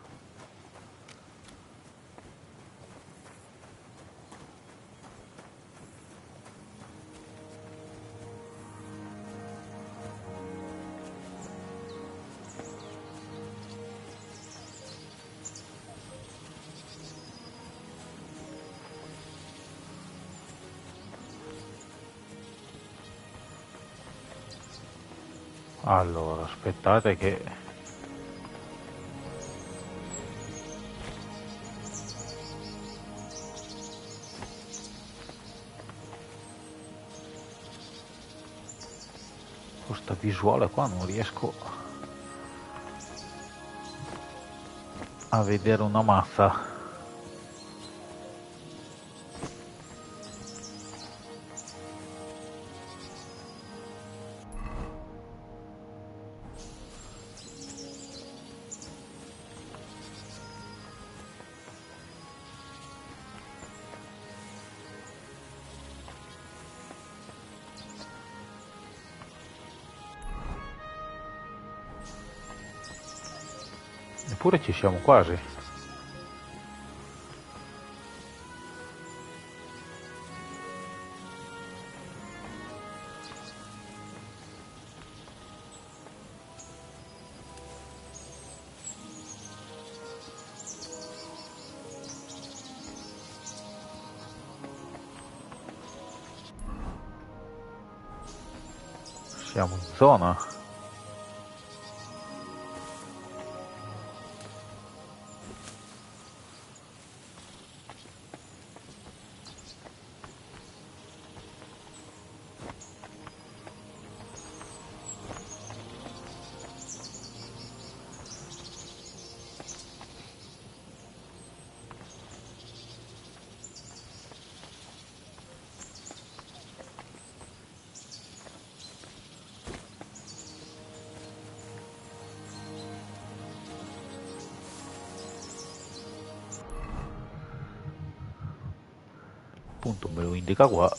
Allora, aspettate che... Questa visuale qua non riesco a vedere una mazza. Eppure ci siamo quasi. Siamo in zona. Appunto me lo indica qua.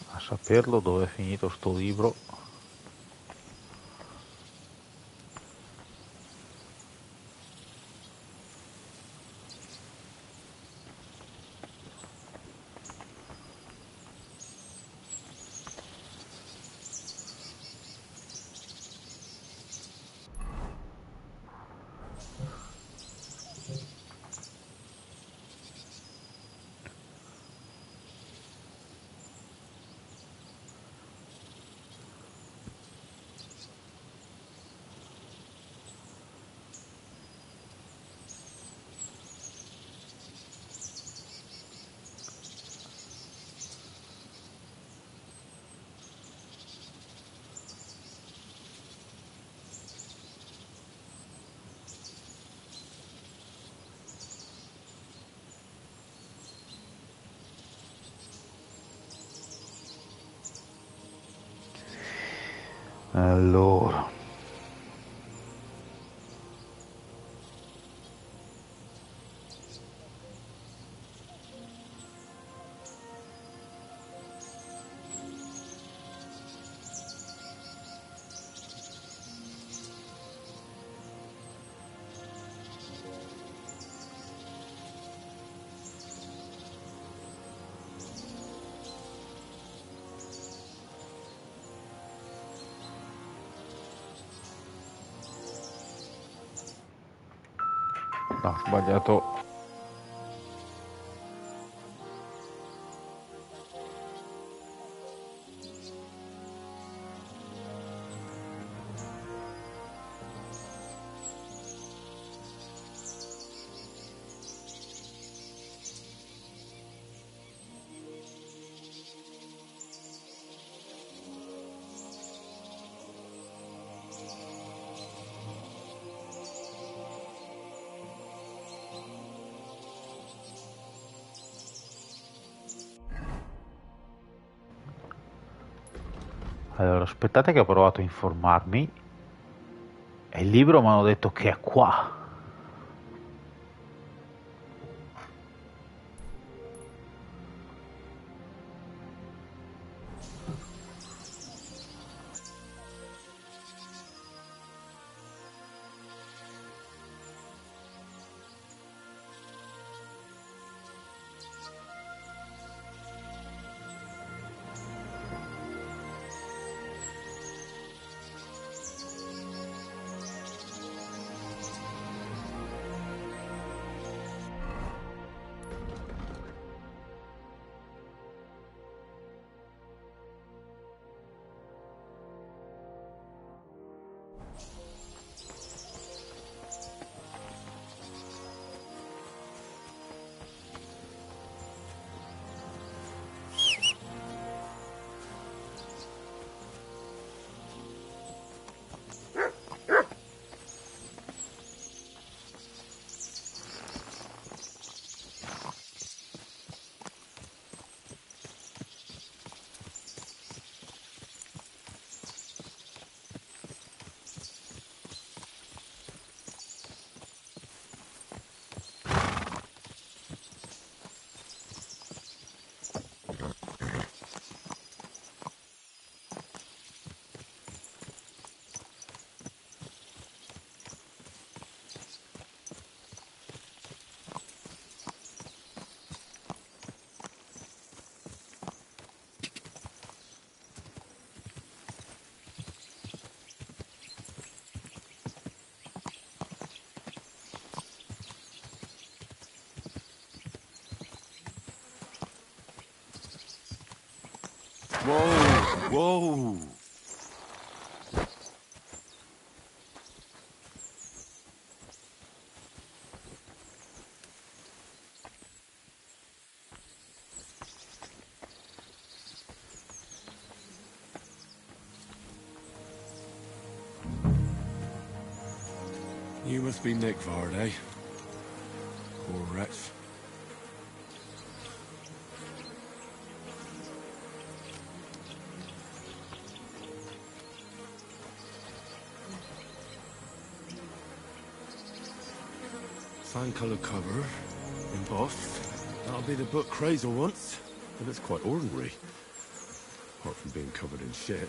A saperlo dove è finito sto libro. Allora, no, ho sbagliato. Allora, aspettate che ho provato a informarmi. E il libro mi hanno detto che è qua. Whoa! Whoa! You must be Nickvard, eh? Poor wretch. Sand-colour cover, embossed. That'll be the book Crazel wants, but it's quite ordinary. Apart from being covered in shit.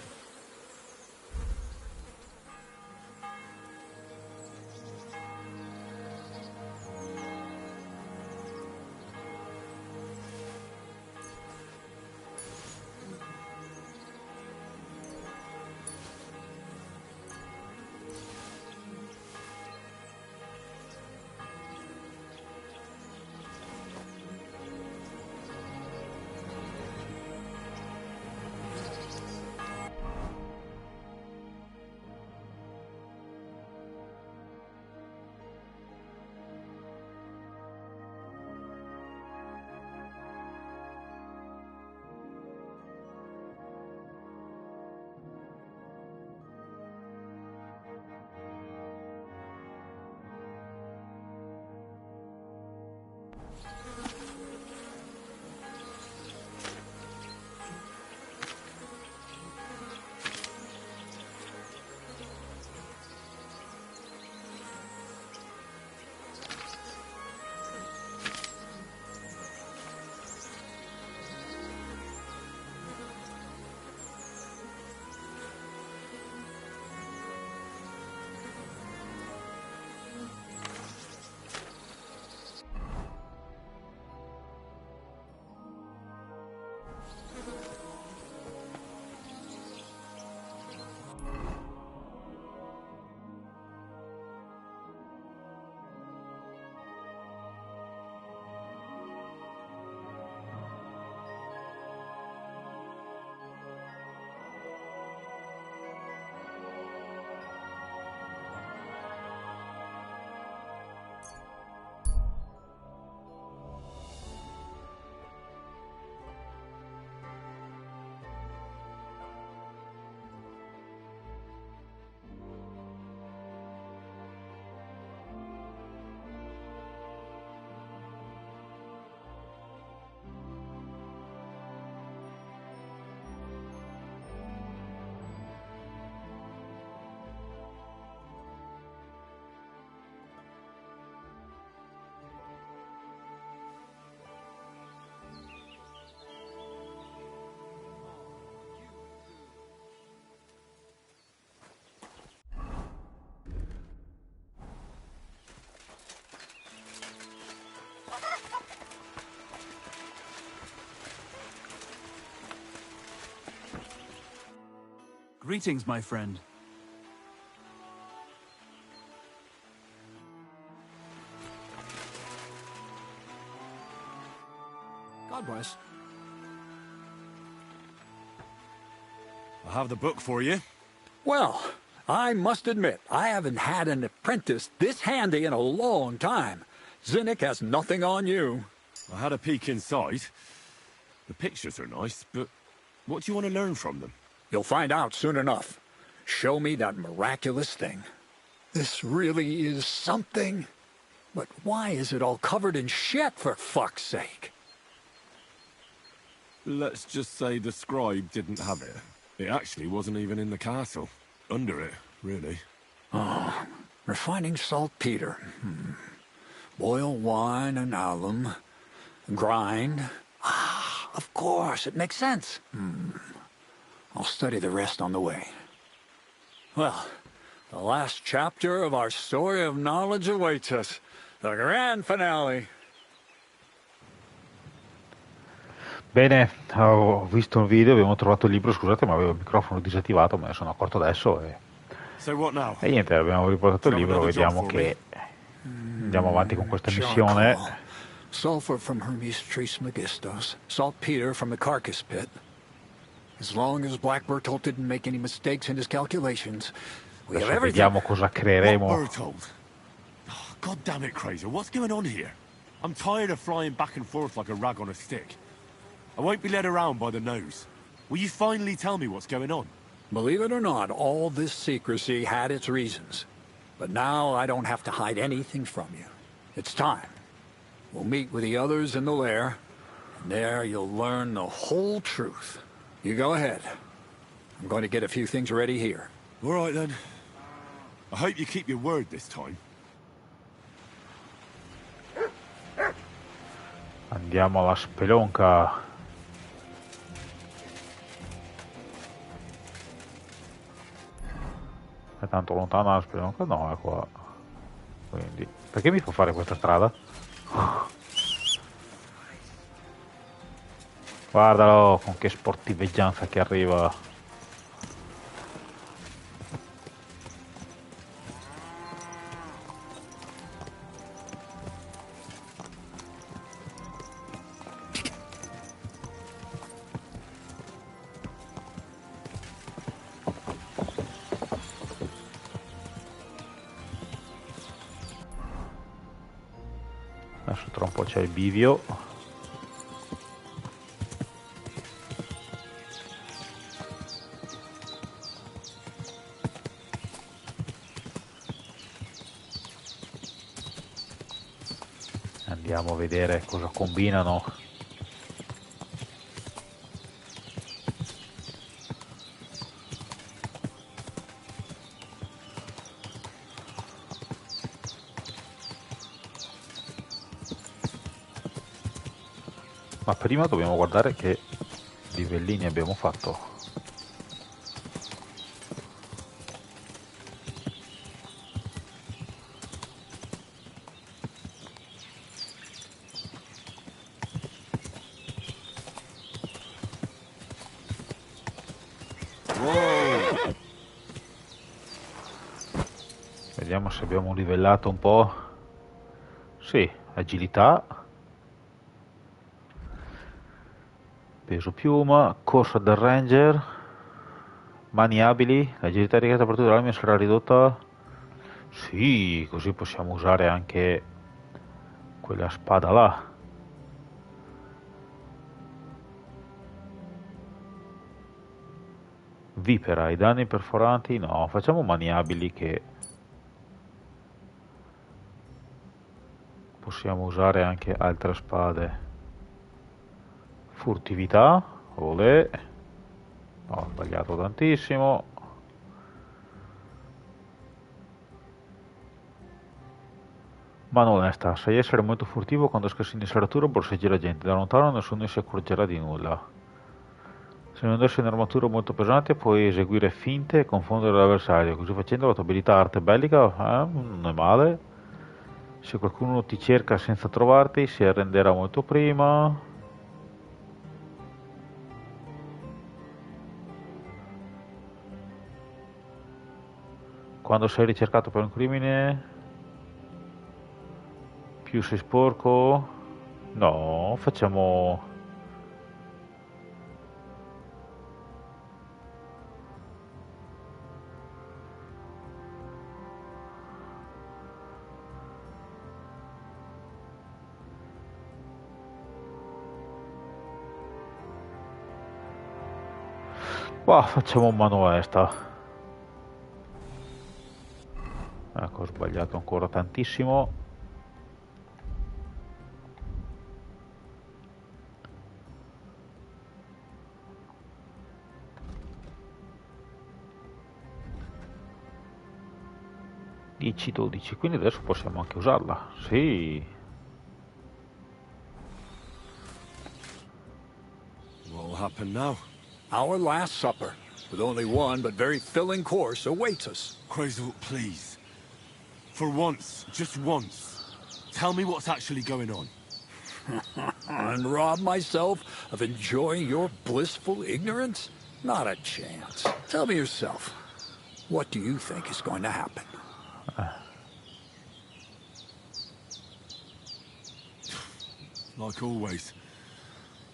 Greetings, my friend. God bless. I have the book for you. Well, I must admit, I haven't had an apprentice this handy in a long time. Zinnik has nothing on you. I had a peek inside. The pictures are nice, but what do you want to learn from them? You'll find out soon enough. Show me that miraculous thing. This really is something. But why is it all covered in shit, for fuck's sake? Let's just say the scribe didn't have it. It actually wasn't even in the castle. Under it, really. Oh, refining saltpeter. Boil wine and alum. Grind. Ah, of course, it makes sense. I'll study the rest on the way. Well, the last chapter of our story of knowledge awaits us. The grand finale. Bene, ho visto il video, abbiamo trovato il libro, scusate ma avevo il microfono disattivato, me ne sono accorto adesso e niente, abbiamo riportato il libro, vediamo che andiamo avanti con questa missione. Sulfur from Hermes Trismegistos, saltpeter from the carcass pit. As long as Black Bertolt didn't make any mistakes in his calculations, we have Adesso everything. vediamo cosa creeremo. Bertold? Oh, God damn it, Crazer, what's going on here? I'm tired of flying back and forth like a rag on a stick. I won't be led around by the nose. Will you finally tell me what's going on? Believe it or not, all this secrecy had its reasons. But now I don't have to hide anything from you. It's time. We'll meet with the others in the lair, and there you'll learn the whole truth. You go ahead. I'm going to get a few things ready here. All right, then. I hope you keep your word this time. Andiamo alla spelonca. È tanto lontana la spelonca? No, è qua. Quindi, perché mi fa fare questa strada? Guardalo con che sportiveggianza che arriva. Adesso tra un po' c'è il bivio. Andiamo a vedere cosa combinano. Ma prima dobbiamo guardare che livellini abbiamo fatto. Vediamo se abbiamo livellato un po'. Sì, agilità, peso piuma, corsa del ranger, mani abili, l'agilità richiesta per tutte le armi sarà ridotta. Sì, così possiamo usare anche quella spada là. Vipera, i danni perforanti no, facciamo mani abili che possiamo usare anche altre spade. Furtività, olè, ho sbagliato tantissimo. Mano onesta, sai essere molto furtivo quando scassi in serratura o borseggi la gente, da lontano nessuno si accorgerà di nulla. Se non indossi un'armatura molto pesante puoi eseguire finte e confondere l'avversario, così facendo la tua abilità arte bellica non è male. Se qualcuno ti cerca senza trovarti si arrenderà molto prima. quando sei ricercato per un crimine, più sei sporco. No, facciamo... Bah, facciamo mano esta. Ecco, ho sbagliato ancora tantissimo. Dieci, 12, quindi adesso possiamo anche usarla. Sì. What will happen now? Our last supper, with only one but very filling course, awaits us. Quasel, please. For once, just once, tell me what's actually going on. And rob myself of enjoying your blissful ignorance? Not a chance. Tell me yourself, what do you think is going to happen? Like always.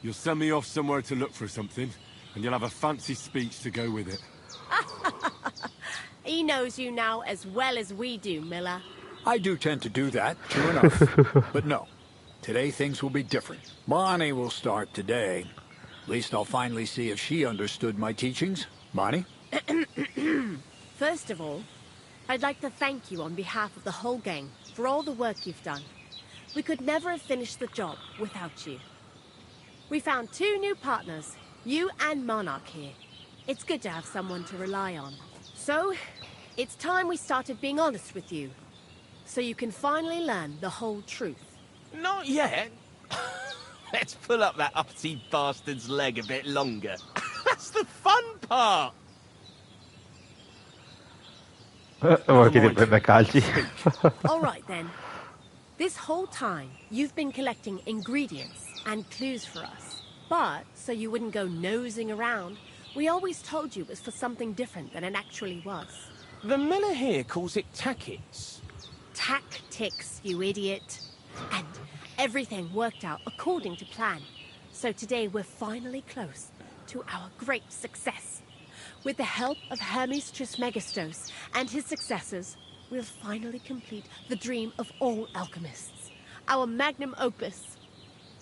You'll send me off somewhere to look for something, and you'll have a fancy speech to go with it. He knows you now as well as we do, Miller. I do tend to do that, true enough. But no, today things will be different. Bonnie will start today. At least I'll finally see if she understood my teachings. Bonnie? First of all, I'd like to thank you on behalf of the whole gang for all the work you've done. We could never have finished the job without you. We found 2 new partners, you and Monarch here. It's good to have someone to rely on. So, it's time we started being honest with you, so you can finally learn the whole truth. Not yet. Let's pull up that uppity bastard's leg a bit longer. That's the fun part! Vuoi che ti prenda calci? All right then. This whole time, you've been collecting ingredients and clues for us. But, so you wouldn't go nosing around, we always told you it was for something different than it actually was. The miller here calls it tackets. Tactics, you idiot. And everything worked out according to plan. So today we're finally close to our great success. With the help of Hermes Trismegistos and his successors, we'll finally complete the dream of all alchemists. Our magnum opus.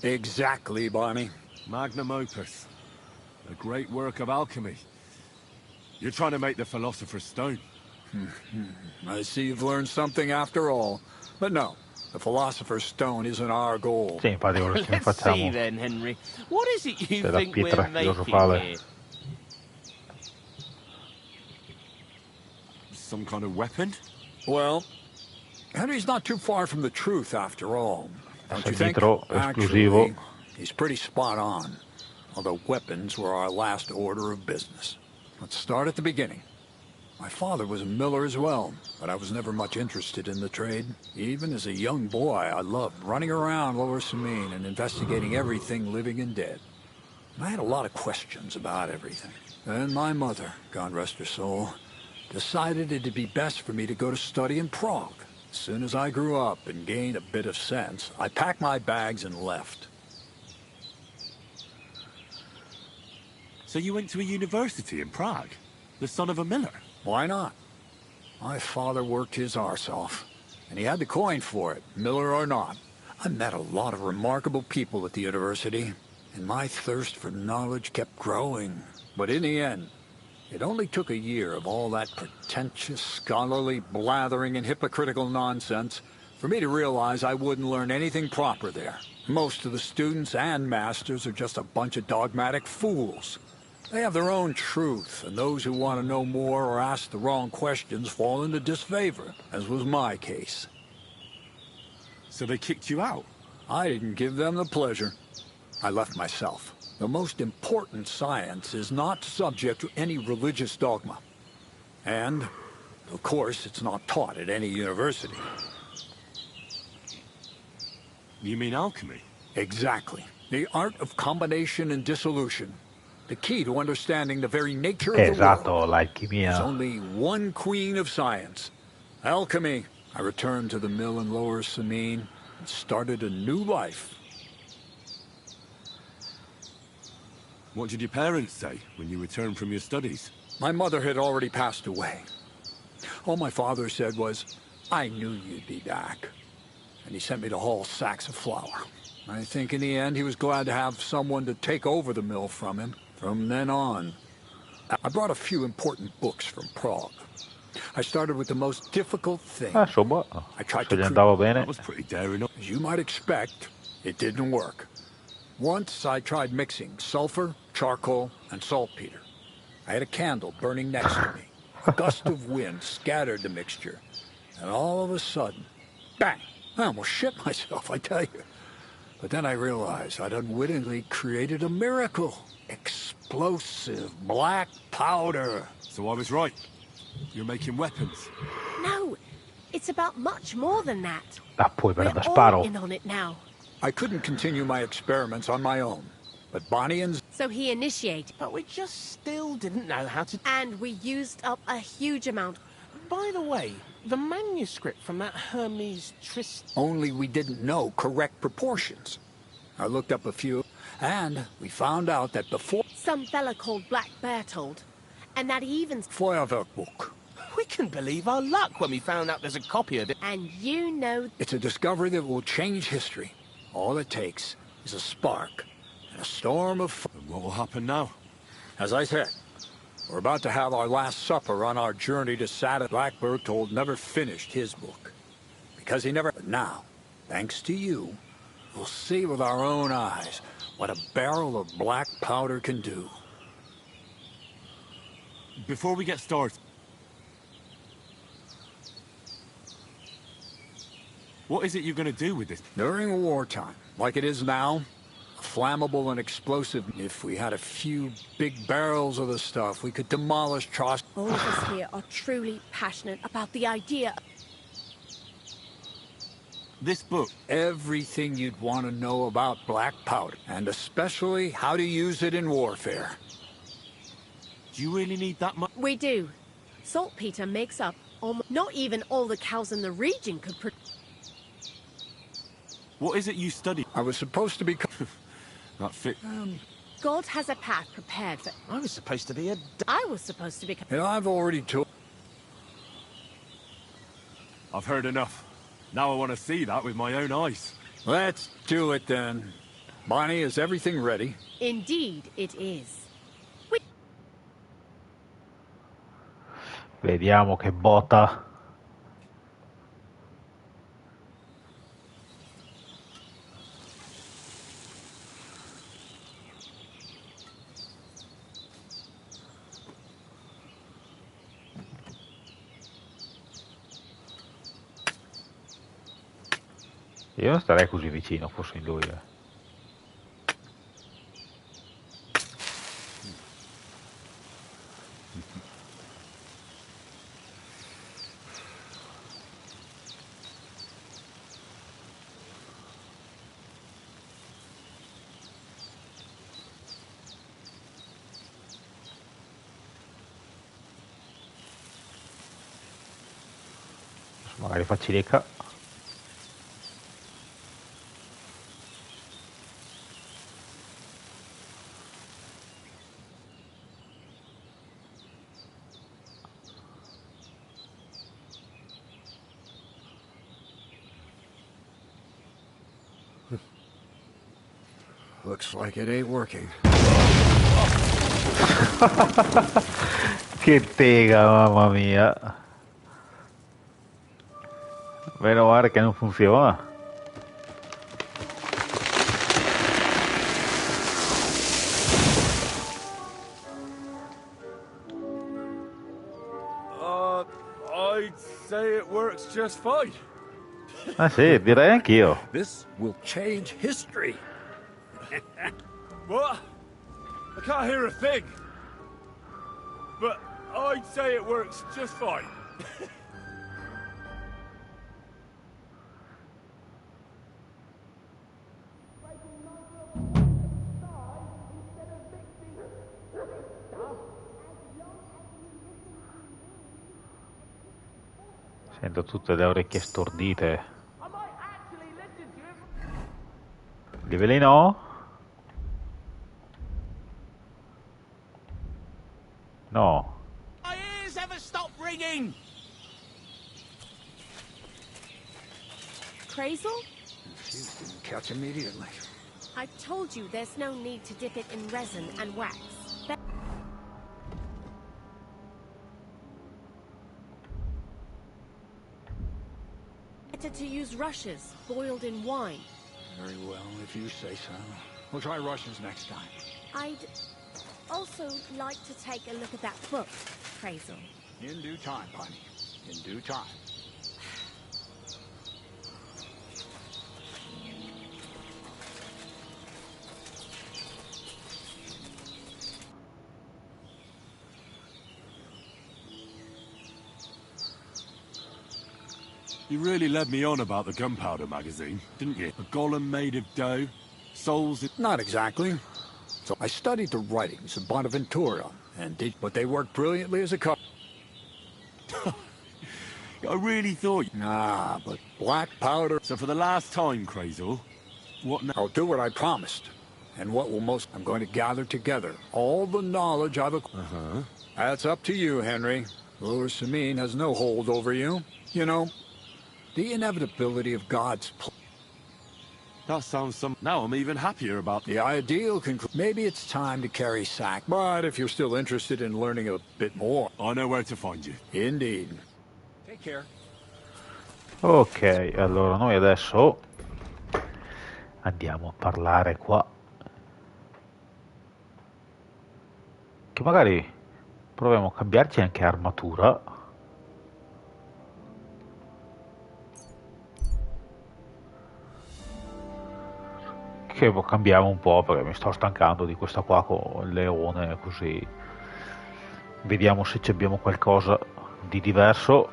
Exactly, Bonnie. Magnum opus. A great work of alchemy. You're trying to make the Philosopher's Stone. I see you've learned something after all. But no, the Philosopher's Stone isn't our goal. Sì, infatti quello che Let's facciamo see then, Henry. What is it you della think pietra we're making filosofale. here? Some kind of weapon? Well, Henry's not too far from the truth after all. Don't you think? Nitro esclusivo. Actually, he's pretty spot on. Although weapons were our last order of business. Let's start at the beginning. My father was a miller as well, but I was never much interested in the trade. Even as a young boy, I loved running around Lower Samine and investigating everything living and dead. I had a lot of questions about everything. Then my mother, God rest her soul, decided it'd be best for me to go to study in Prague. As soon as I grew up and gained a bit of sense, I packed my bags and left. So you went to a university in Prague? The son of a miller? Why not? My father worked his arse off, and he had the coin for it, miller or not. I met a lot of remarkable people at the university, and my thirst for knowledge kept growing. But in the end, it only took a year of all that pretentious, scholarly blathering and hypocritical nonsense for me to realize I wouldn't learn anything proper there. Most of the students and masters are just a bunch of dogmatic fools. They have their own truth, and those who want to know more or ask the wrong questions fall into disfavor, as was my case. So they kicked you out? I didn't give them the pleasure. I left myself. The most important science is not subject to any religious dogma. And, of course, it's not taught at any university. You mean alchemy? Exactly. The art of combination and dissolution. The key to understanding the very nature of the world. Esatto, There's l'alchimia. only one queen of science. Alchemy. I returned to the mill in Lower Samine and started a new life. What did your parents say when you returned from your studies? My mother had already passed away. All my father said was, I knew you'd be back. And he sent me to haul sacks of flour. I think in the end he was glad to have someone to take over the mill from him. From then on, I brought a few important books from Prague. I started with the most difficult thing. Insomma, I tried se to gli andava bene. That was pretty daring. As you might expect, it didn't work. Once I tried mixing sulfur, charcoal, and saltpeter. I had a candle burning next to me. A gust of wind scattered the mixture. And all of a sudden, bang! I almost shit myself, I tell you. But then I realized I'd unwittingly created a miracle. Explosive black powder. So I was right. You're making weapons. No, it's about much more than that. Ah, poi per We're da all sparo. in on it now. I couldn't continue my experiments on my own. But Bonnie and... So he initiated. But we just still didn't know how to... And we used up a huge amount. By the way, the manuscript from that Hermes Tristan... Only we didn't know correct proportions. I looked up a few, and we found out that before... Some fella called Black Bear told. And that he even... Feuerwerkbuch. We can believe our luck when we found out there's a copy of it. And you know... It's a discovery that will change history. All it takes is a spark and a storm of... And what will happen now? As I said, we're about to have our last supper on our journey to Saturn. Blackbird told never finished his book. Because he never... But now, thanks to you, we'll see with our own eyes what a barrel of black powder can do. Before we get started... What is it you're going to do with this? During wartime, like it is now, flammable and explosive. If we had a few big barrels of the stuff, we could demolish Trost. All of us here are truly passionate about the idea. This book. Everything you'd want to know about black powder, and especially how to use it in warfare. Do you really need that much? We do. Saltpeter makes up almost... Not even all the cows in the region could produce. What is it you study? I was supposed to be... That fit. God has a path prepared for... I was supposed to be a... I was supposed to be... Yeah, I've already told... I've heard enough. Now I want to see that with my own eyes. Let's do it then. Bonnie, is everything ready? Indeed, it is. Vediamo che botta. Io non starei così vicino, fossi in lui. Magari fa cilecca. Looks like it ain't working. Che tega, mamma mia. Meno male che non funziona. I'd say it works just fine. Ah sì, direi anch'io. This will change history. What? I can't hear a thing. But I'd say it works just fine. Sento tutte le orecchie stordite. Livellino? No. My ears ever stop ringing? Crazel? Didn't catch immediately. I told you there's no need to dip it in resin and wax. Better to use rushes boiled in wine. Very well, if you say so. We'll try Russians next time. I'd also like to take a look at that book, Crazel. In due time, honey. In due time. You really led me on about the gunpowder magazine, didn't you? A golem made of dough, souls... Not exactly. So I studied the writings of Bonaventura, and did, but they worked brilliantly as a couple. I really thought... Ah, but black powder... So for the last time, Crazel, what now? I'll do what I promised. And what will most... I'm going to gather together all the knowledge I've acquired. Uh-huh. That's up to you, Henry. Ruler Samin has no hold over you. You know, the inevitability of God's... That sounds some... Now I'm even happier about... The ideal maybe it's time to carry sack, but if you're still interested in learning a bit more... I know where to find you. Indeed. Take care. Ok, allora noi adesso andiamo a parlare qua. Che magari proviamo a cambiarci anche armatura. Che cambiamo un po' perché mi sto stancando di questa qua con il leone, così vediamo se abbiamo qualcosa di diverso.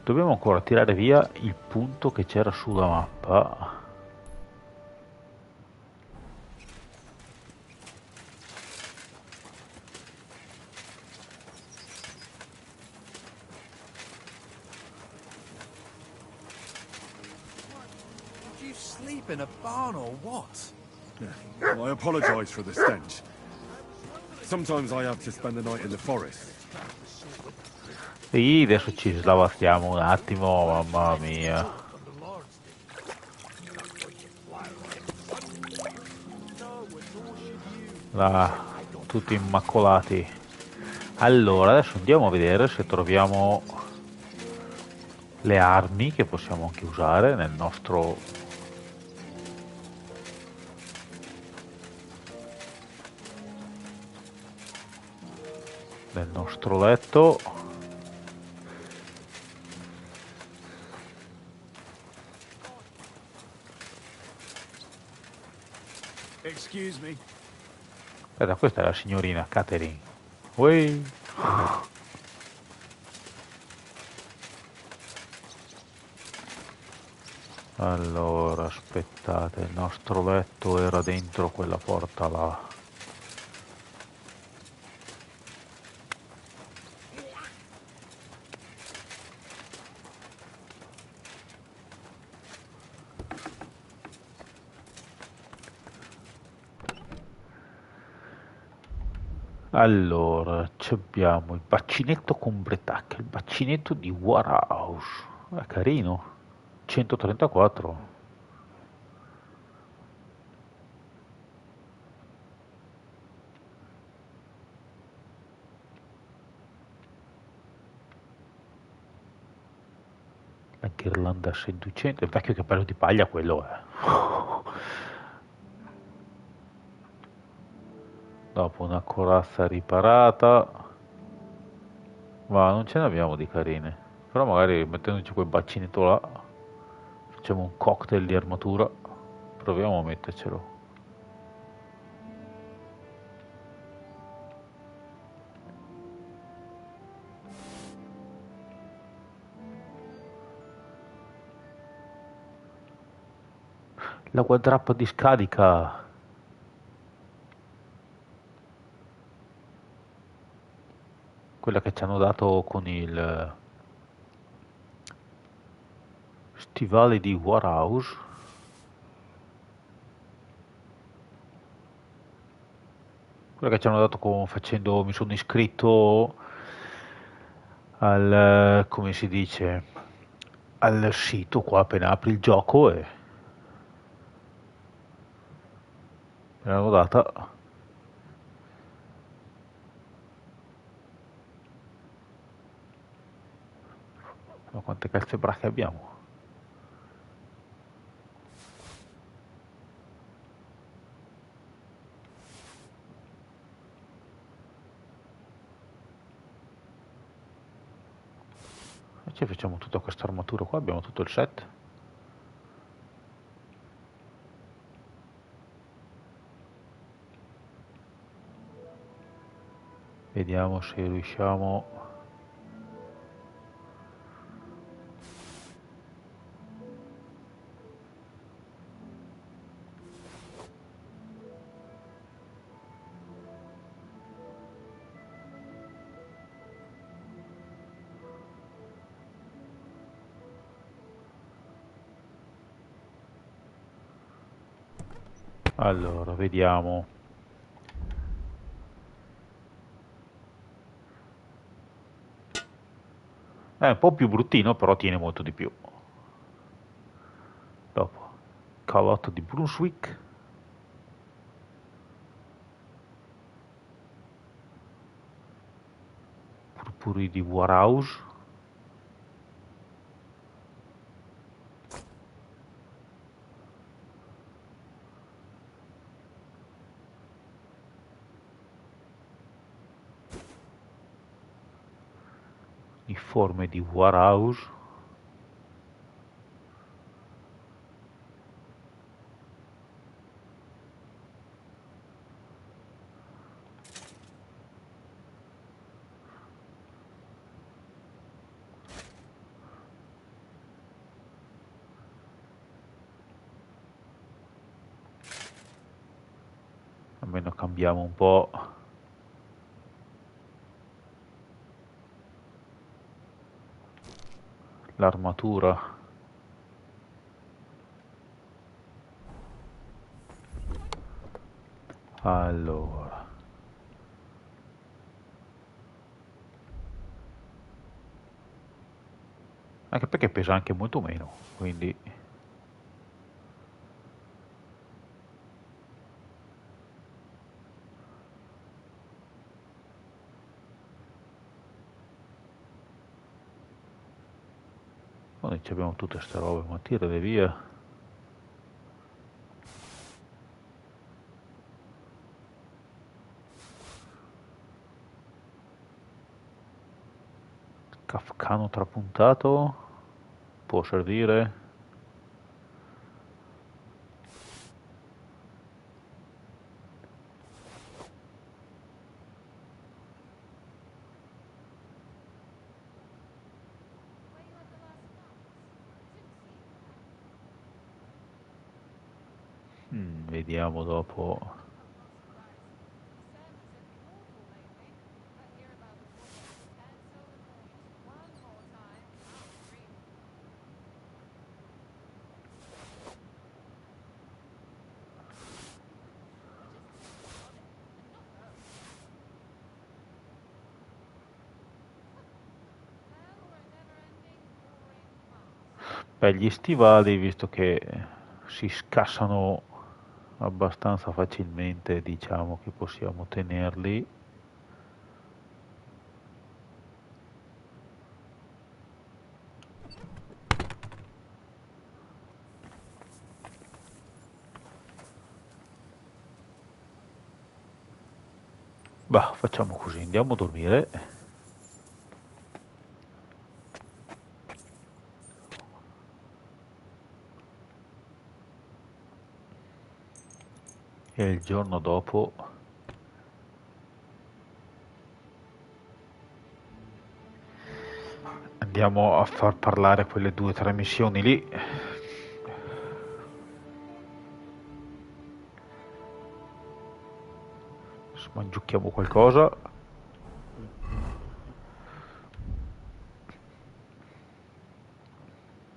Dobbiamo ancora tirare via il punto che c'era sulla mappa. In a barn or what? I apologize for the stench. Sometimes I have to spend the night in the forest. Sì, adesso ci slavastiamo un attimo, mamma mia. Là, tutti immacolati. Allora, adesso andiamo a vedere se troviamo le armi che possiamo anche usare nel nostro letto. Excuse me. Aspetta, questa è la signorina Catherine. Ui. Allora, aspettate, il nostro letto era dentro quella porta là. Allora, abbiamo il baccinetto con Bretac, il baccinetto di Warhouse, è carino, 134. La ghirlanda seducente, il vecchio cappello di paglia quello è. Dopo una corazza riparata, ma non ce ne abbiamo di carine, però magari mettendoci quel baccinetto là facciamo un cocktail di armatura, proviamo a mettercelo. La guadrappa di scarica. Quella che ci hanno dato con il stivale di Warhouse. Quella che ci hanno dato mi sono iscritto al, come si dice, al sito qua appena apri il gioco e me l'hanno data. Ma quante calze bracche abbiamo? E ci facciamo tutta questa armatura qua, abbiamo tutto il set. Vediamo se riusciamo. Allora, vediamo. È un po' più bruttino, però tiene molto di più. Dopo, calotto di Brunswick. Purpuri di Warhouse. Uniforme di Warhouse. Almeno cambiamo un po'. L'armatura. Allora, anche perché pesa anche molto meno, quindi noi ci abbiamo tutte queste robe, ma tirale via. Kafkano trapuntato può servire. Vediamo dopo. Beh, gli stivali, visto che si scassano abbastanza facilmente, diciamo che possiamo tenerli. Bah, facciamo così, andiamo a dormire. E il giorno dopo andiamo a far parlare quelle 2 o 3 missioni lì. cerchiamo qualcosa.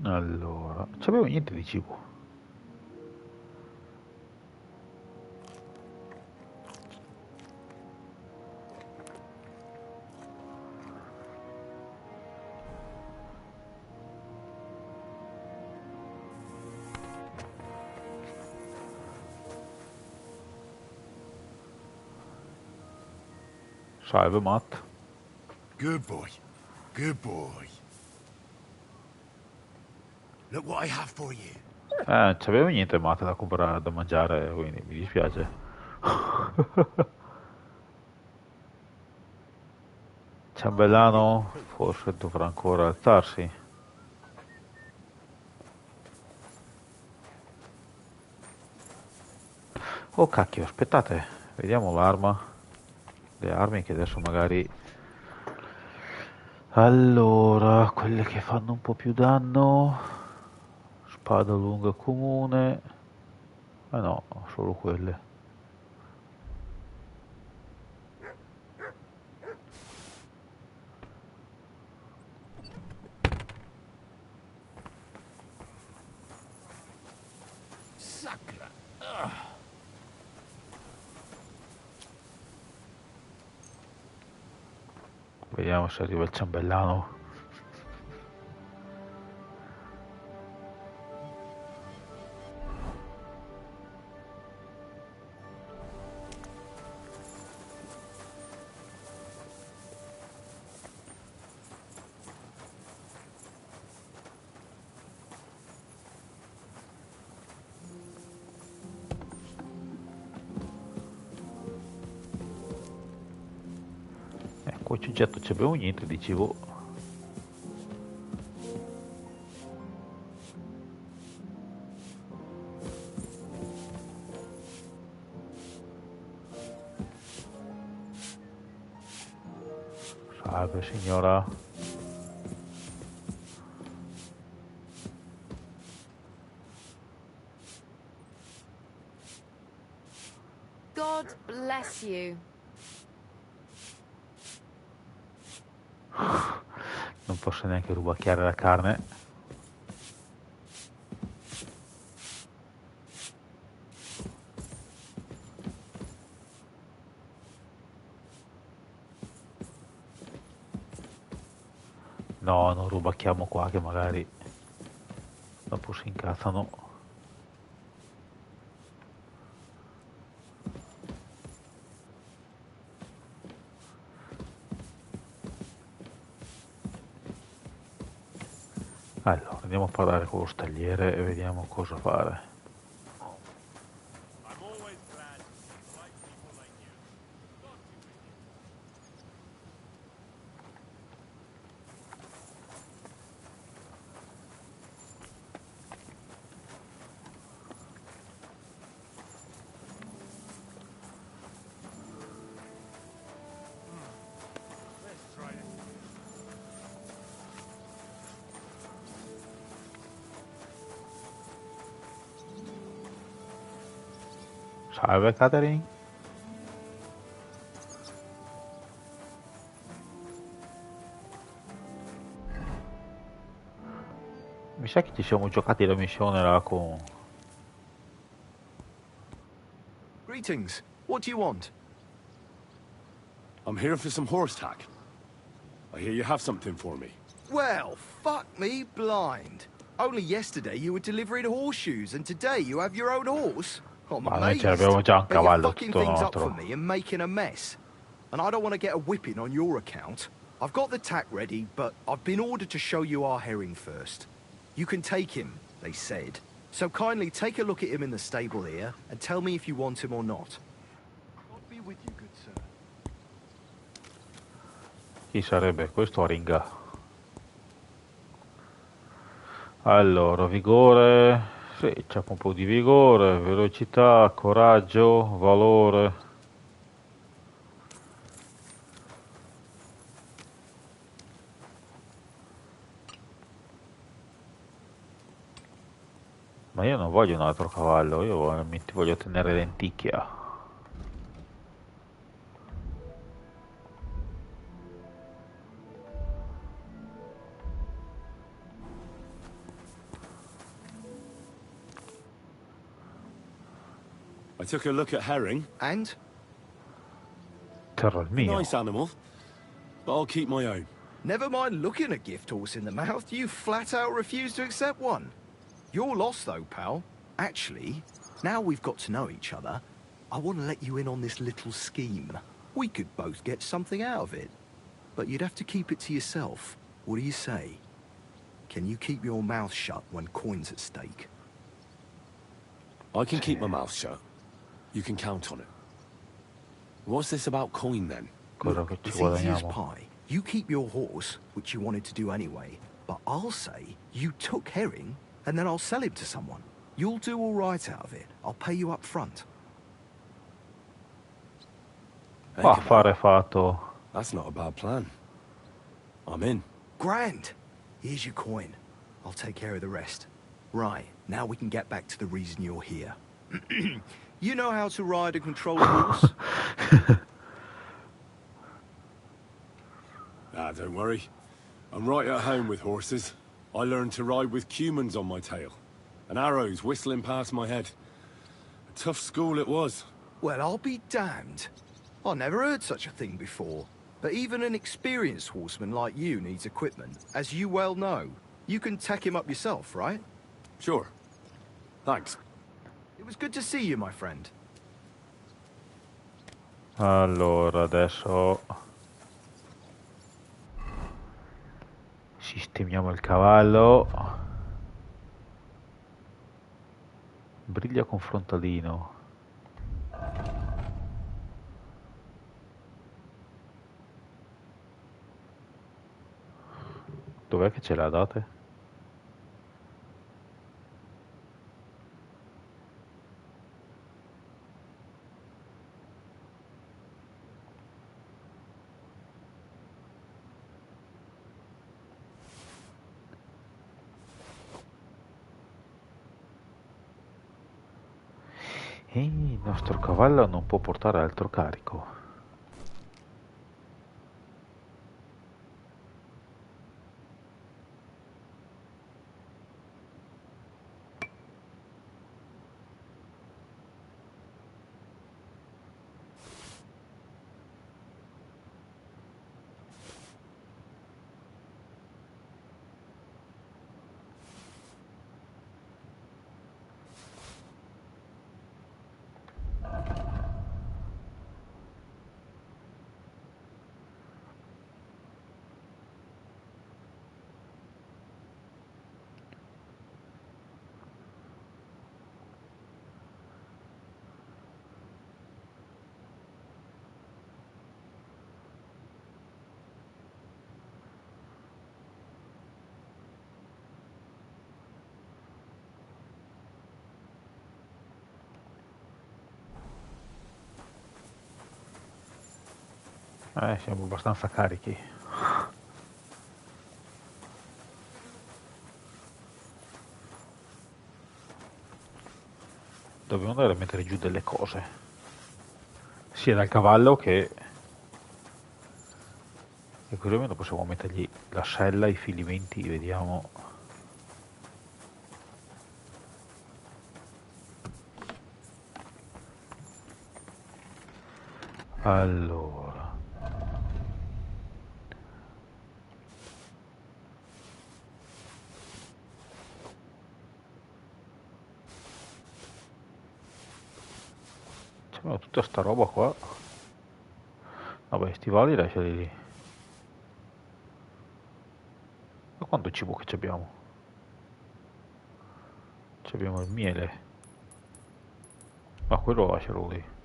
Allora, non c'avevo niente di cibo. Salve, Matt. Good boy. Good boy. Look what I have for you. Non c'avevo niente, Matt, da comprare, da mangiare, quindi mi dispiace. Ciambellano forse dovrà ancora alzarsi. Oh cacchio, aspettate, vediamo l'arma. Le armi che adesso magari... Allora, quelle che fanno un po' più danno. Spada lunga comune. Ah no, solo quelle. Sacra. Vediamo se arriva il ciambellano. Qua ci getto, ci abbiamo niente di cibo. Salve signora. God bless you. Non posso neanche rubacchiare la carne. No, non rubacchiamo qua che magari dopo si incazzano. Allora, andiamo a parlare con lo stagliere e vediamo cosa fare. Salve Catherine. Mi sa che ci siamo giocati la missione là con... Greetings. What do you want? I'm here for some horse tack. I hear you have something for me. Well, fuck me blind. Only yesterday you were delivering horseshoes, and today you have your own horse? I'm Ma noi amazed. ce l'abbiamo già un But you're cavallo fucking tutto things up nostro. for me and making a mess. And I don't want to get a whipping on your account. I've got the tack ready, but I've been ordered to show you our herring first. You can take him, they said. So kindly take a look at him in the stable here and tell me if you want him or not. God be with you, good sir. Chi sarebbe questo Aringa? Allora, vigore... Sì, c'è un po' di vigore, velocità, coraggio, valore. Ma io non voglio un altro cavallo, io mi voglio tenere lenticchia. took a look at herring. And? Terra il mio. Nice animal, but I'll keep my own. Never mind looking a gift horse in the mouth, you flat out refuse to accept one. You're lost though, pal. Actually, now we've got to know each other, I want to let you in on this little scheme. We could both get something out of it. But you'd have to keep it to yourself. What do you say? Can you keep your mouth shut when coin's at stake? I can keep my mouth shut. You can count on it. What's this about coin then? Look, it's easy as pie. You keep your horse, which you wanted to do anyway, but I'll say you took herring, and then I'll sell him to someone. You'll do all right out of it. I'll pay you up front. Affare fatto. That's not a bad plan. I'm in. Grand. Here's your coin. I'll take care of the rest. Right, now we can get back to the reason you're here. You know how to ride and control a horse? Don't worry. I'm right at home with horses. I learned to ride with cumans on my tail, and arrows whistling past my head. A tough school it was. Well, I'll be damned. I never heard such a thing before. But even an experienced horseman like you needs equipment, as you well know. You can tack him up yourself, right? Sure. Thanks. It was good to see you, my friend. Allora, adesso sistemiamo il cavallo. Briglia con frontalino. Dov'è che ce la date? E il nostro cavallo non può portare altro carico. Siamo abbastanza carichi. Dobbiamo andare a mettere giù delle cose, sia dal cavallo che così almeno possiamo mettergli la sella, i filimenti, vediamo. Allora, c'è tutta sta roba qua. Vabbè, stivali lasciali lì. Ma quanto cibo che abbiamo? Abbiamo il miele. Ma quello lascialo lì.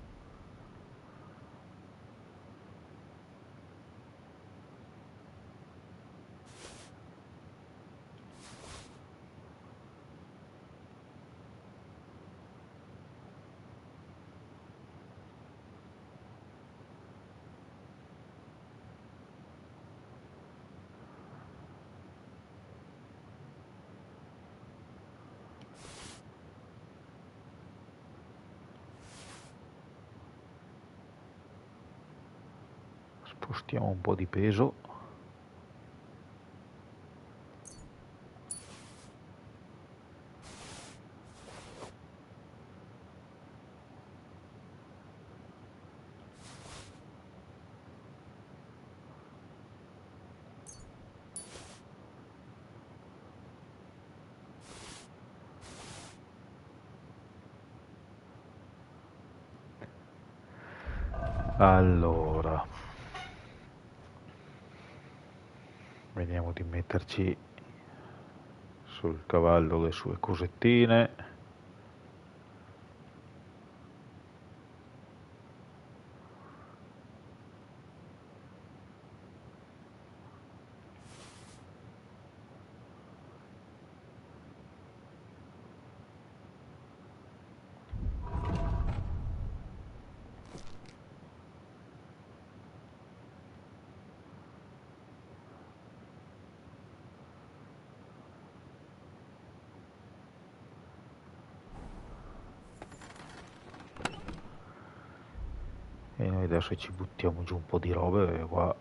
Spostiamo un po' di peso. Allora, vediamo di metterci sul cavallo le sue cosettine. E noi adesso ci buttiamo giù un po' di robe perché qua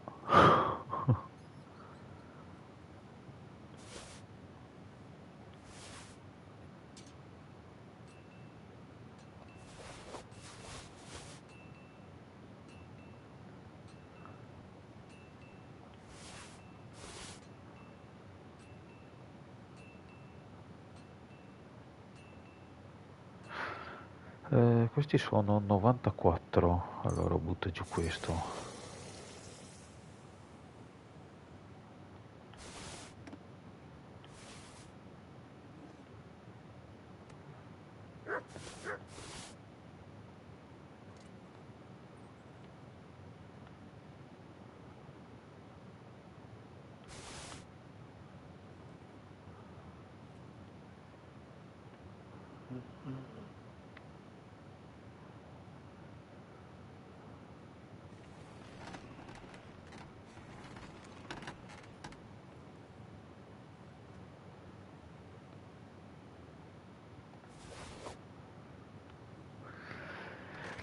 questi sono 94, allora butto giù questo.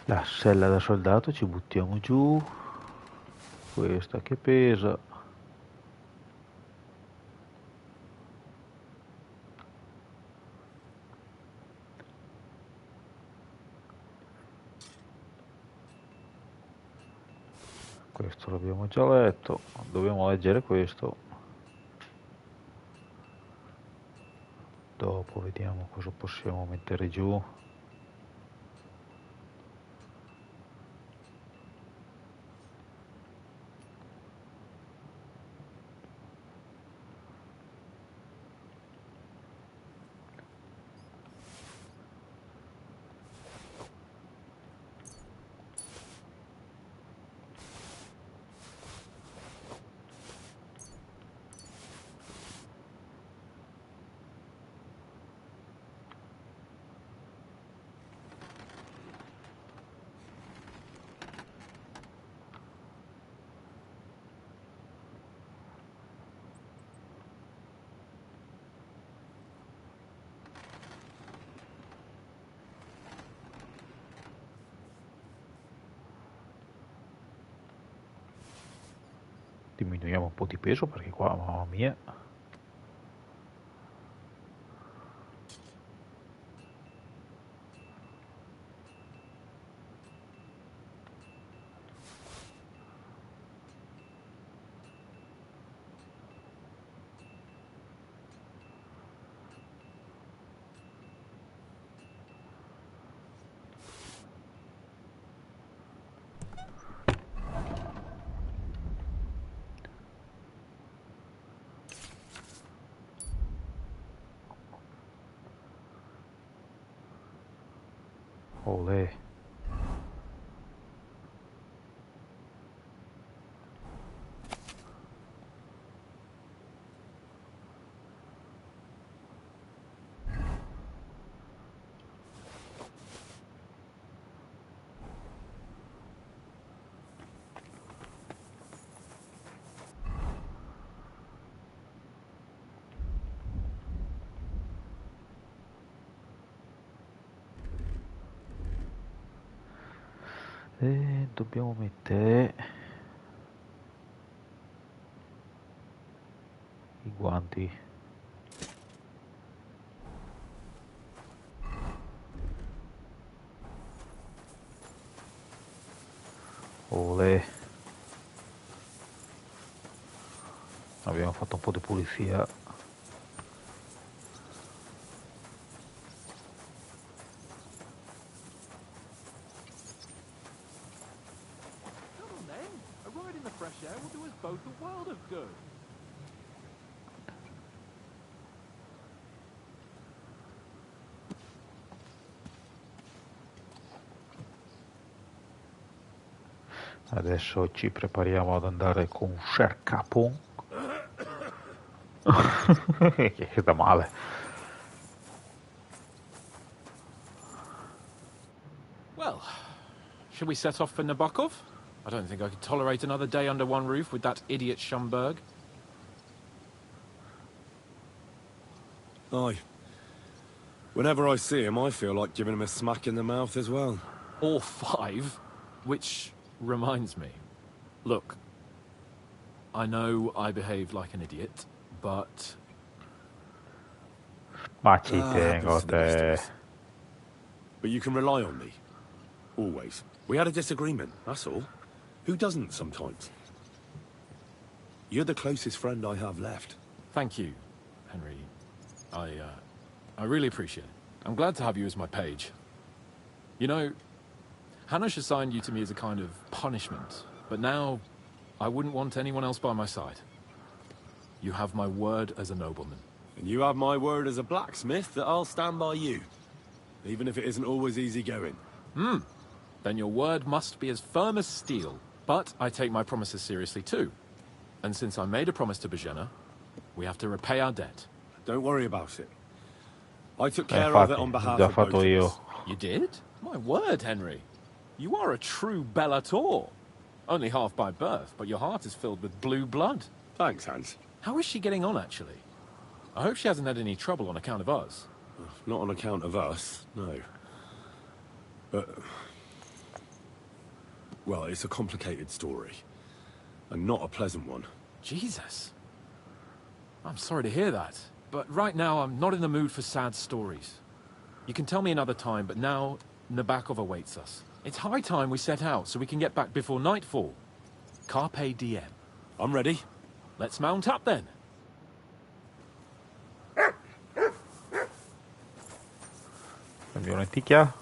La sella da soldato ci buttiamo giù, questa che pesa. Questo l'abbiamo già letto, dobbiamo leggere questo. Dopo vediamo cosa possiamo mettere giù. Diminuiamo un po' di peso perché qua, mamma mia. Olè. E dobbiamo mettere i guanti. Olè. Abbiamo fatto un po' di pulizia. a world of good. Adesso ci prepariamo ad andare con Sir Capon. Che sta male. Well, should we set off for Nabokov? I don't think I could tolerate another day under one roof with that idiot Schumberg. Aye. Whenever I see him, I feel like giving him a smack in the mouth as well. Or 5, which reminds me. Look, I know I behaved like an idiot, but... Ma ci tengo te. But you can rely on me. Always. We had a disagreement, that's all. Who doesn't sometimes? You're the closest friend I have left. Thank you, Henry. I really appreciate it. I'm glad to have you as my page. You know, Hanush assigned you to me as a kind of punishment, but now I wouldn't want anyone else by my side. You have my word as a nobleman. And you have my word as a blacksmith that I'll stand by you. Even if it isn't always easy going. Then your word must be as firm as steel. But I take my promises seriously too. And since I made a promise to Bajena, we have to repay our debt. Don't worry about it. I took care of it on behalf of both of us. You did? My word, Henry. You are a true Bellator. Only half by birth, but your heart is filled with blue blood. Thanks, Hans. How is she getting on, actually? I hope she hasn't had any trouble on account of us. Not on account of us, no. But... well, it's a complicated story. And not a pleasant one. Jesus. I'm sorry to hear that. But right now, I'm not in the mood for sad stories. You can tell me another time, but now Nabokov awaits us. It's high time we set out so we can get back before nightfall. Carpe diem. I'm ready. Let's mount up then. Abbiamo lenticchia.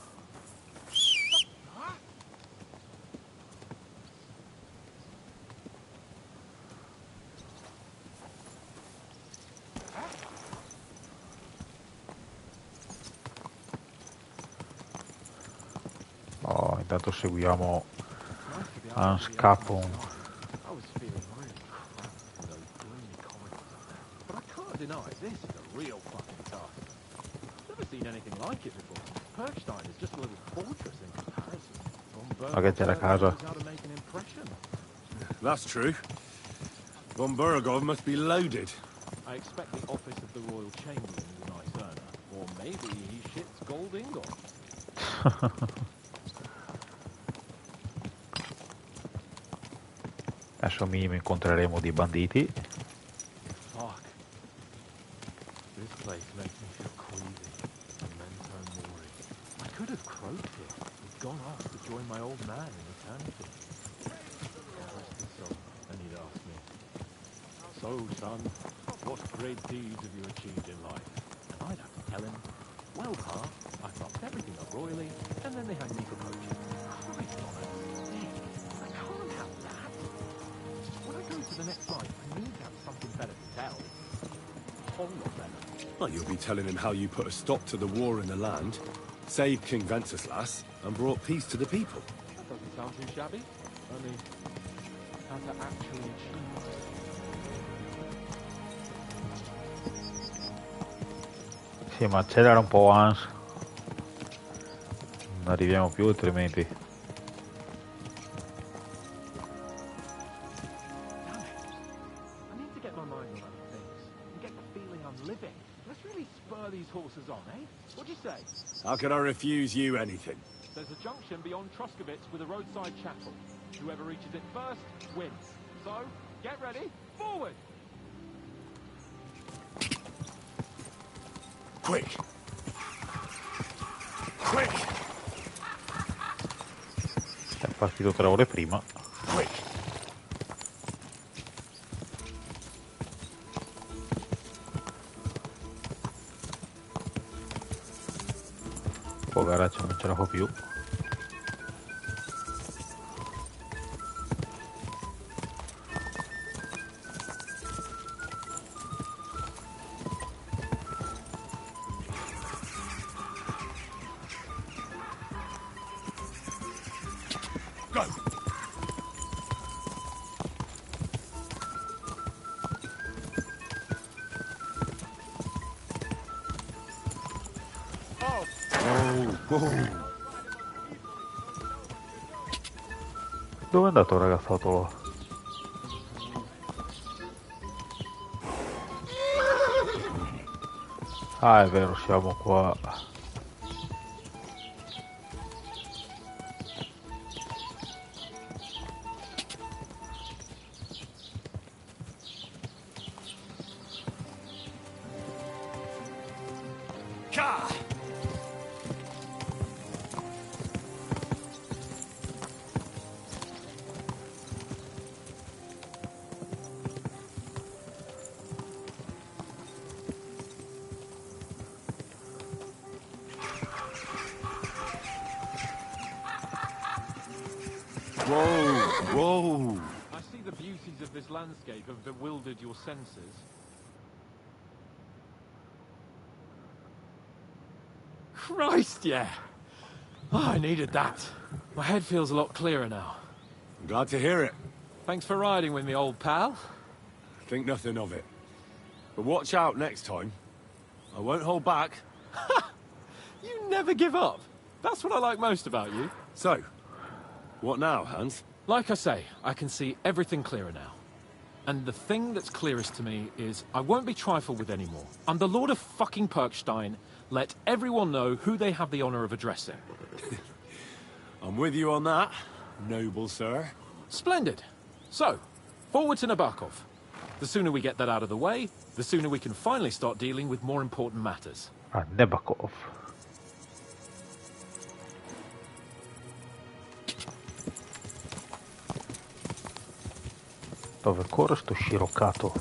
Oh, intanto seguiamo Hans Capon. Deny this is a real fucking task. Never seen anything like it before. Perkstein is just a little fortress in comparison. Ma che c'è la casa? That's true. Von Burgov must be loaded. I expect the office of the Royal Chamberlain is a nice earner. Or maybe he shits gold ingots. Adesso minimo incontreremo dei banditi. This place makes me feel queasy. Memento mori. I could have croaked here. He'd gone off to join my old man in eternity. God rest his soul. And he'd ask me, "So, son, what great deeds have you achieved in life?" And I'd have to tell him, "Well, Pa, I fucked everything up royally, and then they hanged me for poaching." Christ on a stick. I can't have that. When I go to the next life, I need to have something better to tell. A whole lot better. Well, you'll be telling him how you put a stop to the war in the land, saved King Wenceslas, and brought peace to the people. That doesn't sound too shabby. Only, how to actually achieve it. Sì, ma accelera un po', Hans. Non arriviamo più altrimenti. These horses on, eh? What'd you say? How can I refuse you anything? There's a junction beyond Truskovitz with a roadside chapel. Whoever reaches it first wins. So, get ready, forward! Quick! Quick! È partito 3 ore prima. Quick! Poveraccio non ce la fa più. Dove è andato il ragazzotto? Ah, è vero, siamo qua. Whoa! I see the beauties of this landscape have bewildered your senses. Christ, yeah! Oh, I needed that. My head feels a lot clearer now. I'm glad to hear it. Thanks for riding with me, old pal. Think nothing of it. But watch out next time. I won't hold back. You never give up. That's what I like most about you. So, what now, Hans? Like I say, I can see everything clearer now. And the thing that's clearest to me is I won't be trifled with anymore. I'm the Lord of fucking Perkstein. Let everyone know who they have the honor of addressing. I'm with you on that, noble sir. Splendid. So, forward to Nabokov. The sooner we get that out of the way, the sooner we can finally start dealing with more important matters. Ah, Nabokov. Dove corre sto sciroccato?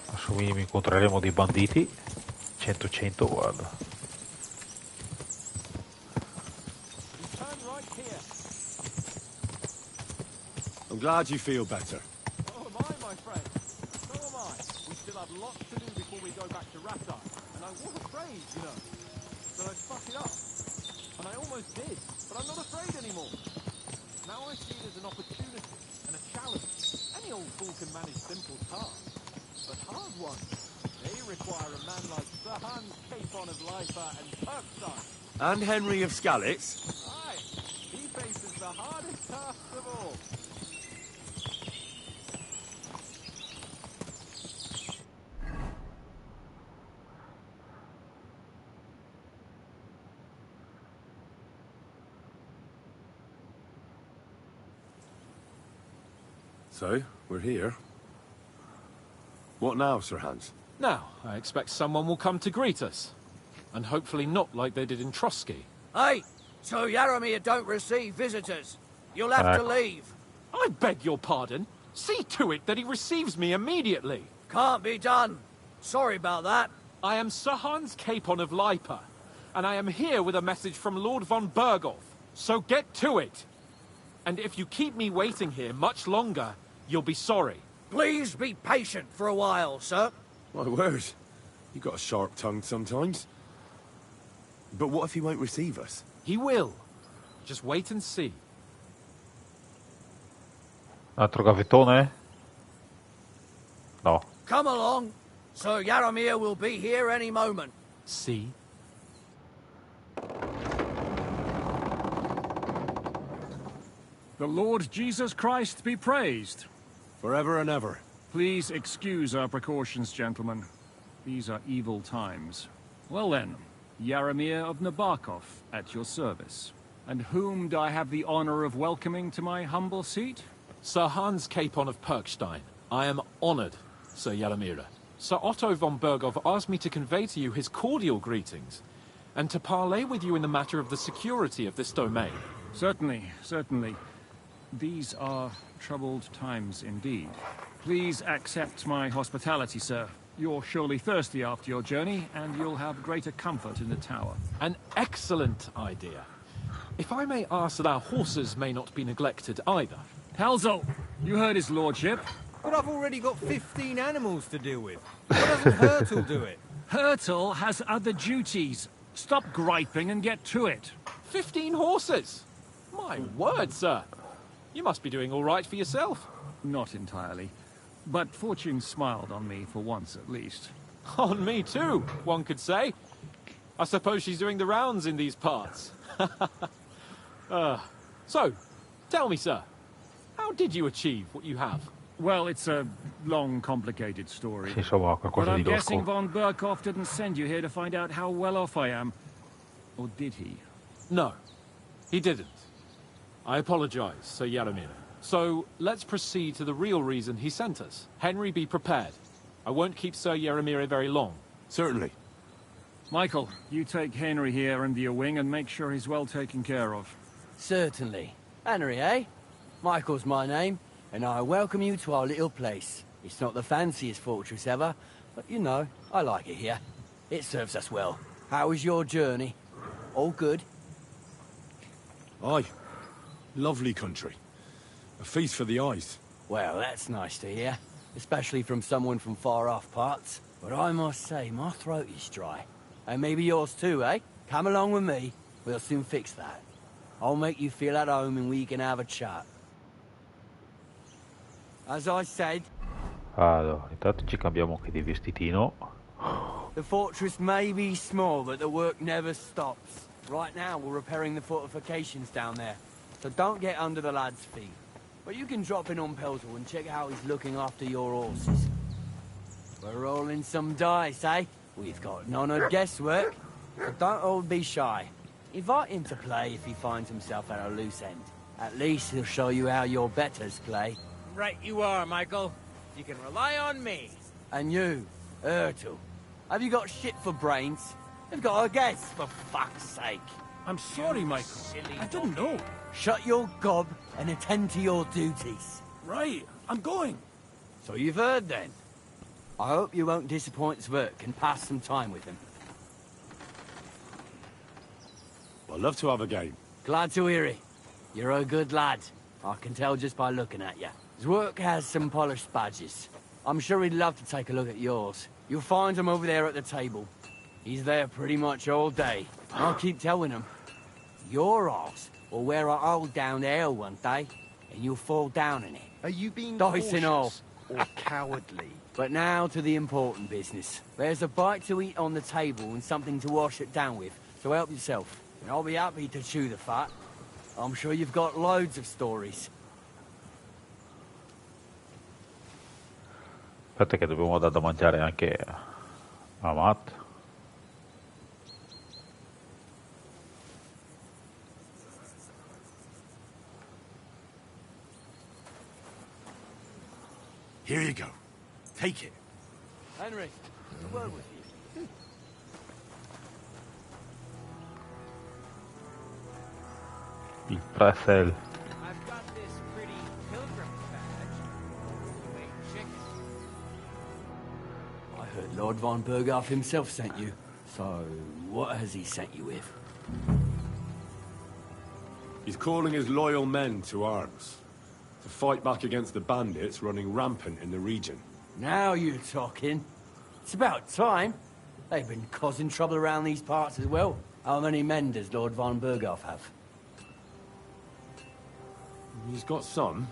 Adesso mi incontreremo dei banditi. 100-100, guarda. I'm glad you feel better. Oh, am I, my friend? So am I. We still have lots to do before we go back to Rathar. And I was afraid, you know, that I'd fuck it up. And I almost did. But I'm not afraid anymore. Now I see it as an opportunity and a challenge. Any old fool can manage simple tasks. But hard ones, they require a man like Sir Hans Capon of Leipa and Perkstein. And Henry of Skalitz. Aye, he faces the hardest tasks of all. So, we're here. What now, Sir Hans? Now, I expect someone will come to greet us. And hopefully not like they did in Trotsky. Hey, so Yaramir don't receive visitors. You'll have to leave. I beg your pardon. See to it that he receives me immediately. Can't be done. Sorry about that. I am Sir Hans Capon of Leipa, and I am here with a message from Lord von Berghoff. So get to it. And if you keep me waiting here much longer, you'll be sorry. Please be patient for a while, sir. My word. You got a sharp tongue sometimes. But what if he won't receive us? He will. Just wait and see. Altro gavettone? No. Come along. Sir Yaramir will be here any moment. See? The Lord Jesus Christ be praised. Forever and ever. Please excuse our precautions, gentlemen. These are evil times. Well then, Yaramir of Nabokov, at your service. And whom do I have the honor of welcoming to my humble seat? Sir Hans Capon of Perkstein. I am honored, Sir Yaramir. Sir Otto von Berghoff asked me to convey to you his cordial greetings, and to parley with you in the matter of the security of this domain. Certainly, certainly. These are troubled times indeed. Please accept my hospitality, sir. You're surely thirsty after your journey, and you'll have greater comfort in the tower. An excellent idea. If I may ask that our horses may not be neglected either. Helzel, you heard his lordship. But I've already got 15 animals to deal with. Why doesn't Hurtle do it? Hurtle has other duties. Stop griping and get to it. 15 horses? My word, sir. You must be doing all right for yourself. Not entirely. But fortune smiled on me for once at least. On me too, one could say. I suppose she's doing the rounds in these parts. So, tell me, sir, how did you achieve what you have? Well, it's a long, complicated story. Sì, insomma, But qualcosa I'm di guessing losco. von Burkhoff didn't send you here to find out how well off I am. Or did he? No, he didn't. I apologize, Sir Yaromir. So, let's proceed to the real reason he sent us. Henry, be prepared. I won't keep Sir Yaromir very long. Certainly. Michael, you take Henry here under your wing and make sure he's well taken care of. Certainly. Henry, eh? Michael's my name, and I welcome you to our little place. It's not the fanciest fortress ever, but you know, I like it here. It serves us well. How was your journey? All good? Aye. Lovely country. A feast for the eyes. Well, that's nice to hear, especially from someone from far-off parts. But I must say, my throat is dry. And maybe yours too, eh? Come along with me. We'll soon fix that. I'll make you feel at home and we can have a chat. As I said... Allora, intanto ci cambiamo anche di vestitino. The fortress may be small, but the work never stops. Right now, we're repairing the fortifications down there, so don't get under the lad's feet. But you can drop in on Peltor and check how he's looking after your horses. We're rolling some dice, eh? We've got none of guesswork, so don't all be shy. Invite him to play if he finds himself at a loose end. At least he'll show you how your betters play. Right you are, Michael. You can rely on me. And you, Ertul, have you got shit for brains? You've got a guess, for fuck's sake. I'm sorry, Michael. I didn't know. Shut your gob and attend to your duties. Right, I'm going. So you've heard then. I hope you won't disappoint Zwerk and pass some time with him. I'd love to have a game. Glad to hear it. You're a good lad. I can tell just by looking at you. Zwerk has some polished badges. I'm sure he'd love to take a look at yours. You'll find him over there at the table. He's there pretty much all day. I'll keep telling him. Your arse will wear a hole down the ale one day, and you'll fall down in it. Are you being Dice and all. cautious or cowardly? But now to the important business. There's a bite to eat on the table and something to wash it down with, so help yourself. And I'll be happy to chew the fat. I'm sure you've got loads of stories. Aspetta che dobbiamo dare da mangiare anche a Matt. Here you go. Take it. Henry, a word with you. Il pretzel. I've got this pretty pilgrim badge. Wait, chicken. I heard Lord von Burghoff himself sent you. So, what has he sent you with? He's calling his loyal men to arms. To fight back against the bandits running rampant in the region. Now you're talking. It's about time. They've been causing trouble around these parts as well. How many men does Lord von Burghoff have? He's got some,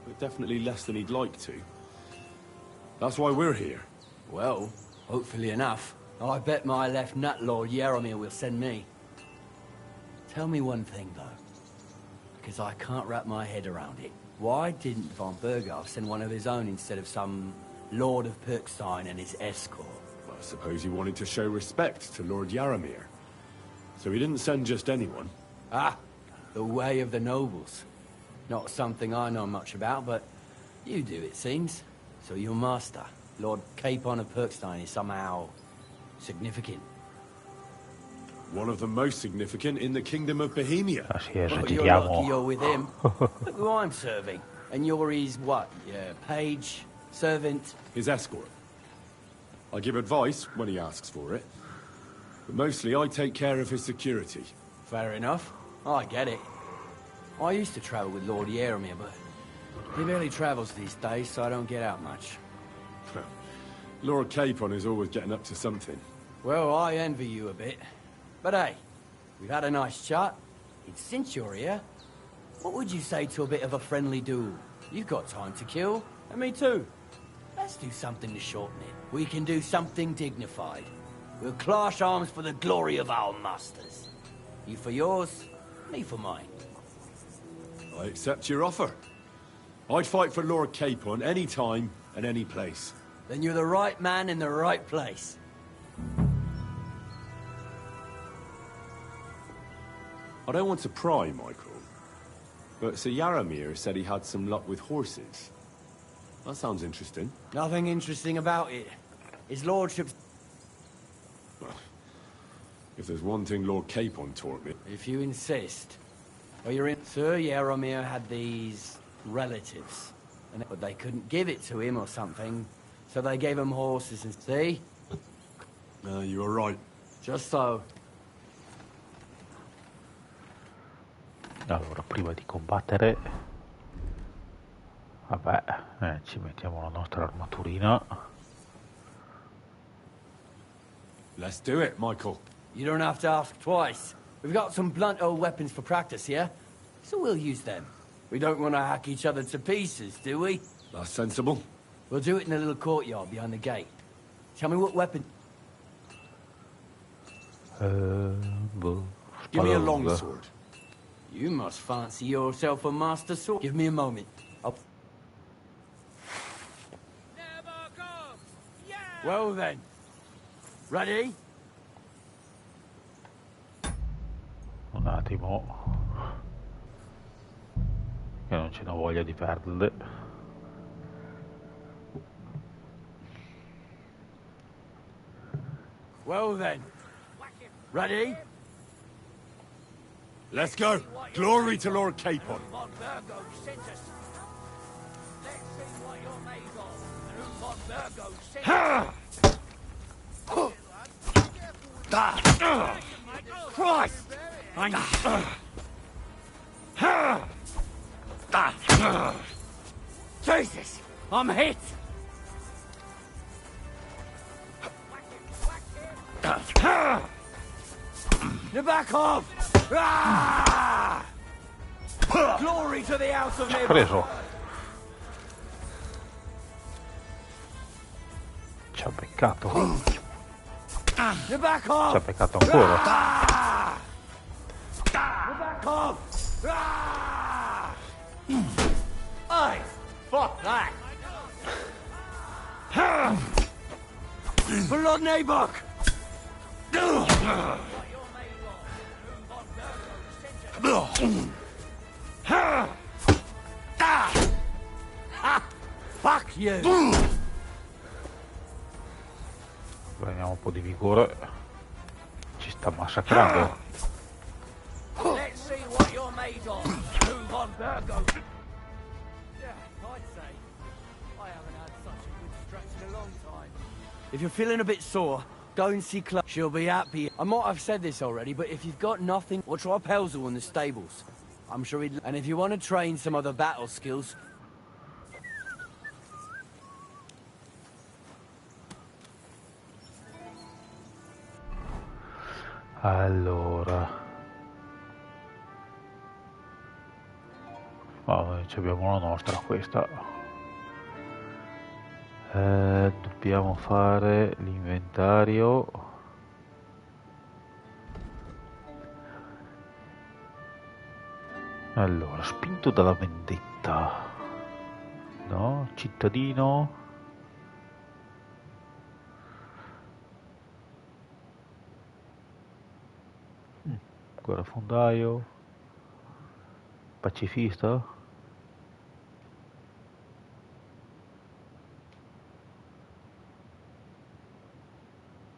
but definitely less than he'd like to. That's why we're here. Well, hopefully enough. I bet my left nut Lord Yaromir will send me. Tell me one thing, though. Because I can't wrap my head around it. Why didn't von Burghoff send one of his own instead of some Lord of Pirkstein and his escort? Well, I suppose he wanted to show respect to Lord Yaromir. So he didn't send just anyone. Ah, the way of the nobles. Not something I know much about, but you do, it seems. So your master, Lord Capon of Pirkstein, is somehow significant. One of the most significant in the Kingdom of Bohemia. Así es, Well, aquí you're llamo. lucky you're with him. Look who I'm serving. And you're his, what, page, servant? His escort. I give advice when he asks for it. But mostly I take care of his security. Fair enough. I get it. I used to travel with Lord Yaromir, but he barely travels these days, so I don't get out much. Lord Capon is always getting up to something. Well, I envy you a bit. But hey, we've had a nice chat. And since you're here, what would you say to a bit of a friendly duel? You've got time to kill, and me too. Let's do something to shorten it. we can do something dignified. We'll clash arms for the glory of our masters. You for yours, me for mine. I accept your offer. I'd fight for Lord Capon any time and any place. Then you're the right man in the right place. I don't want to pry, Michael, but Sir Yaramir said he had some luck with horses. That sounds interesting. Nothing interesting about it. His lordship's... If there's one thing Lord Capon taught me... If you insist. Well, you're in... Sir Yaramir had these... relatives. But they couldn't give it to him or something, so they gave him horses and... See? You were right. Just so. Allora, prima di combattere, vabbè, ci mettiamo la nostra armaturina. Let's do it, Michael. You don't have to ask twice. We've got some blunt old weapons for practice here, so we'll use them. We don't want to hack each other to pieces, do we? That's sensible. We'll do it in the little courtyard behind the gate. Tell me what weapon... Give me a longsword. You must fancy yourself a master sword. Give me a moment. Well then. Ready? Un attimo. Che non ce n'ho voglia di perderle. Well then. Ready? Let's go. Glory to Lord Capon. Christ! Jesus! I'm hit! You're back off! Ah! Glory to the house of Nib! Preso. Ci ha beccato. You're back off! Ci ha beccato ancora. Ah! You're back off! Ah! Hey! Fuck that! Blood Nabok! Fuck you! Prendiamo un po' di vigore. Ci sta massacrando. Let's see what you're made of. Move on, Virgo. Yeah, I'd say. I haven't had such a good stretch in a long time. If you're feeling a bit sore, go and see Chloe. She'll be happy. I might have said this already, but if you've got nothing, we'll try Pelzel in the stables. I'm sure he'd... And if you want to train some other battle skills... Allora. Abbiamo la nostra questa. Dobbiamo fare l'inventario. Allora, spinto dalla vendetta. No, cittadino. Guerrafondaio. Pacifista.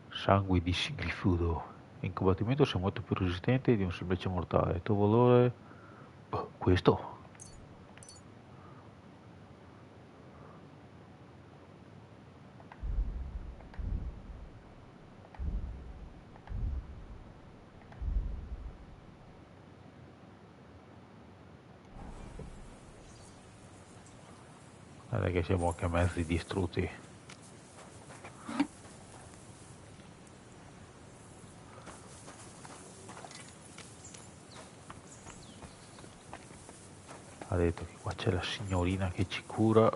Sangue di Sigrifudo. In combattimento sei molto più resistente di un semplice mortale. Il tuo valore... questo. Non è che siamo anche mezzi distrutti. Ha detto che qua c'è la signorina che ci cura.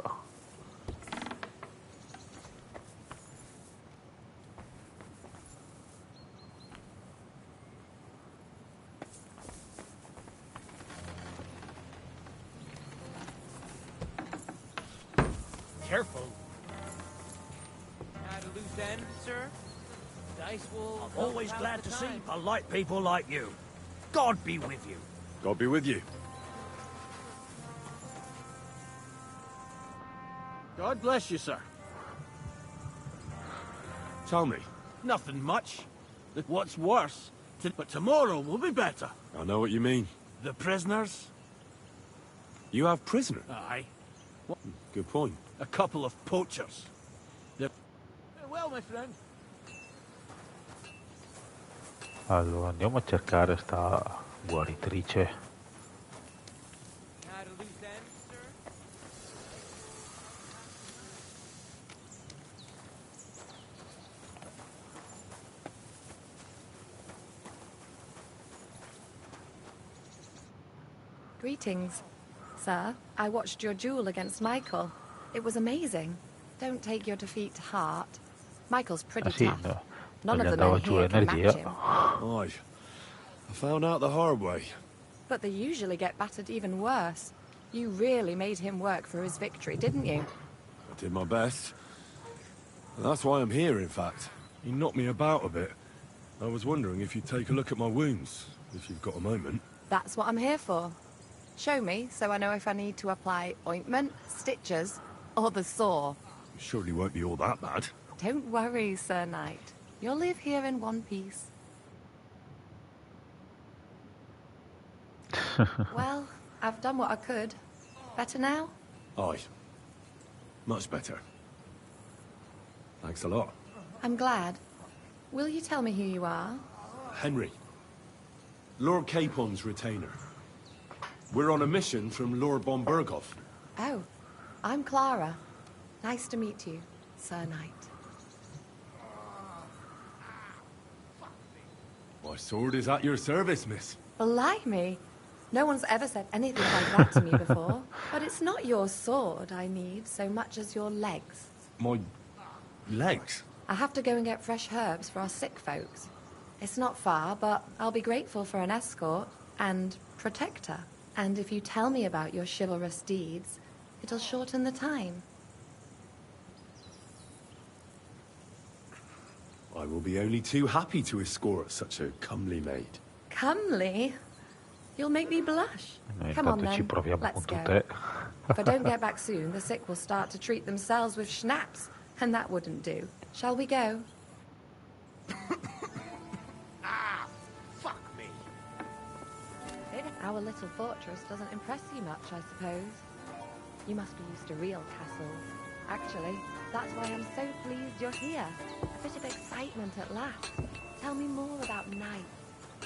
careful. Had a loose end, sir? Dice will... I'm always glad to see polite people like you. God be with you. God be with you. God bless you, sir. Tell me. Nothing much. What's worse, but tomorrow will be better. I know what you mean. The prisoners? You have prisoners? Aye. What? Good point. A couple of poachers. Well, my friend. Allora, andiamo a cercare sta guaritrice. Had a loose end, sir? Greetings, sir. I watched your duel against Michael. It was amazing. Don't take your defeat to heart. Michael's pretty sì, tough. no. None Non of gli the andava men giù here can match l'energia. him. Aye. I found out the hard way. But they usually get battered even worse. You really made him work for his victory, didn't you? I did my best. And that's why I'm here, in fact. He knocked me about a bit. I was wondering if you'd take a look at my wounds, if you've got a moment. That's what I'm here for. Show me, so I know if I need to apply ointment, stitches, or the saw. It surely won't be all that bad. Don't worry, Sir Knight. You'll live here in one piece. Well, I've done what I could. Better now? Aye. Much better. Thanks a lot. I'm glad. Will you tell me who you are? Henry. Lord Capon's retainer. We're on a mission from Lord von Berghoff. Oh, I'm Clara. Nice to meet you, Sir Knight. My sword is at your service, miss. Blimey! No one's ever said anything like that to me before. But it's not your sword I need so much as your legs. My legs? I have to go and get fresh herbs for our sick folks. It's not far, but I'll be grateful for an escort and protector. And if you tell me about your chivalrous deeds, it'll shorten the time. I will be only too happy to escort such a comely maid. Comely? You'll make me blush. Come on Intanto ci then, proviamo let's con go. tutte. If I don't get back soon, the sick will start to treat themselves with schnapps, and that wouldn't do. Shall we go? Fuck me. Our little fortress doesn't impress you much, I suppose. You must be used to real castles. Actually, that's why I'm so pleased you're here. A bit of excitement at last. Tell me more about knights.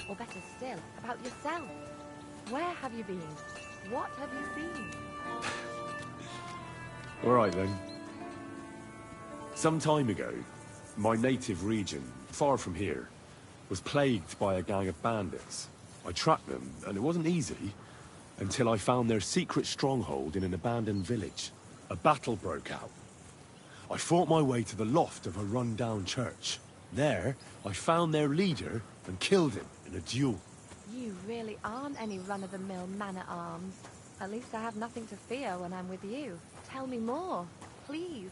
Or better still, about yourself. Where have you been? What have you seen? All right, then. Some time ago, my native region, far from here, was plagued by a gang of bandits. I tracked them, and it wasn't easy, until I found their secret stronghold in an abandoned village. A battle broke out. I fought my way to the loft of a run-down church. There, I found their leader and killed him in a duel. You really aren't any run-of-the-mill man-at-arms. At least I have nothing to fear when I'm with you. Tell me more, please.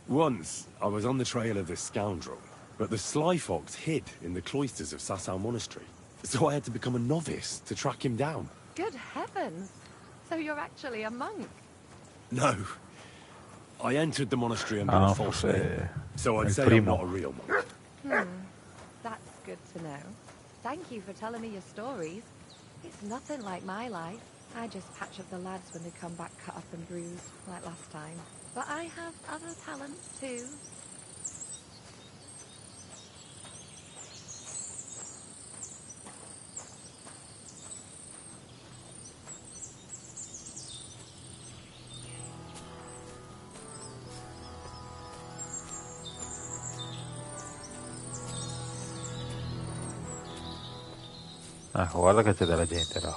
Once, I was on the trail of this scoundrel, but the sly fox hid in the cloisters of Sasau Monastery. So I had to become a novice to track him down. Good heavens! So you're actually a monk? No. I entered the monastery under a false name, so I'd say I'm not a real monk. That's good to know. Thank you for telling me your stories. It's nothing like my life. I just patch up the lads when they come back cut up and bruised, like last time. But I have other talents too. Ecco, guarda che c'è della gente là.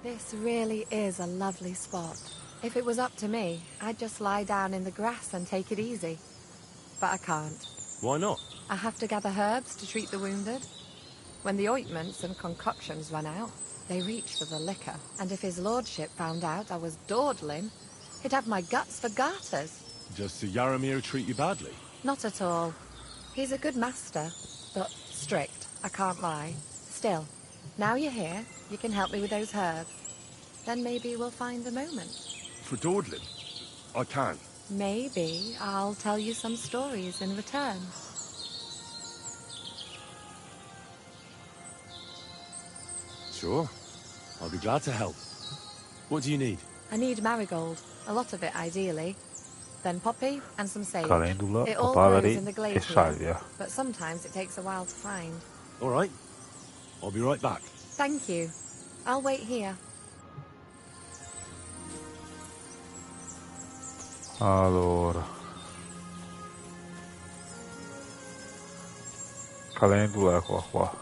This really is a lovely spot. If it was up to me, I'd just lie down in the grass and take it easy. But I can't. Why not? I have to gather herbs to treat the wounded. When the ointments and concoctions run out, they reach for the liquor. And if his lordship found out I was dawdling, he'd have my guts for garters. Does Sir Yaramir treat you badly? Not at all. He's a good master, but strict, I can't lie. Still, now you're here, you can help me with those herbs. Then maybe we'll find a moment. For dawdling? I can. Maybe I'll tell you some stories in return. Sure. I'll be glad to help. What do you need? I need marigold, a lot of it ideally. Then poppy and some sage. Calendula, It all grows papaveri in the e glade here, salvia. but sometimes it takes a while to find. All right. I'll be right back. Thank you. I'll wait here. Allora. Calendula, eccola qua.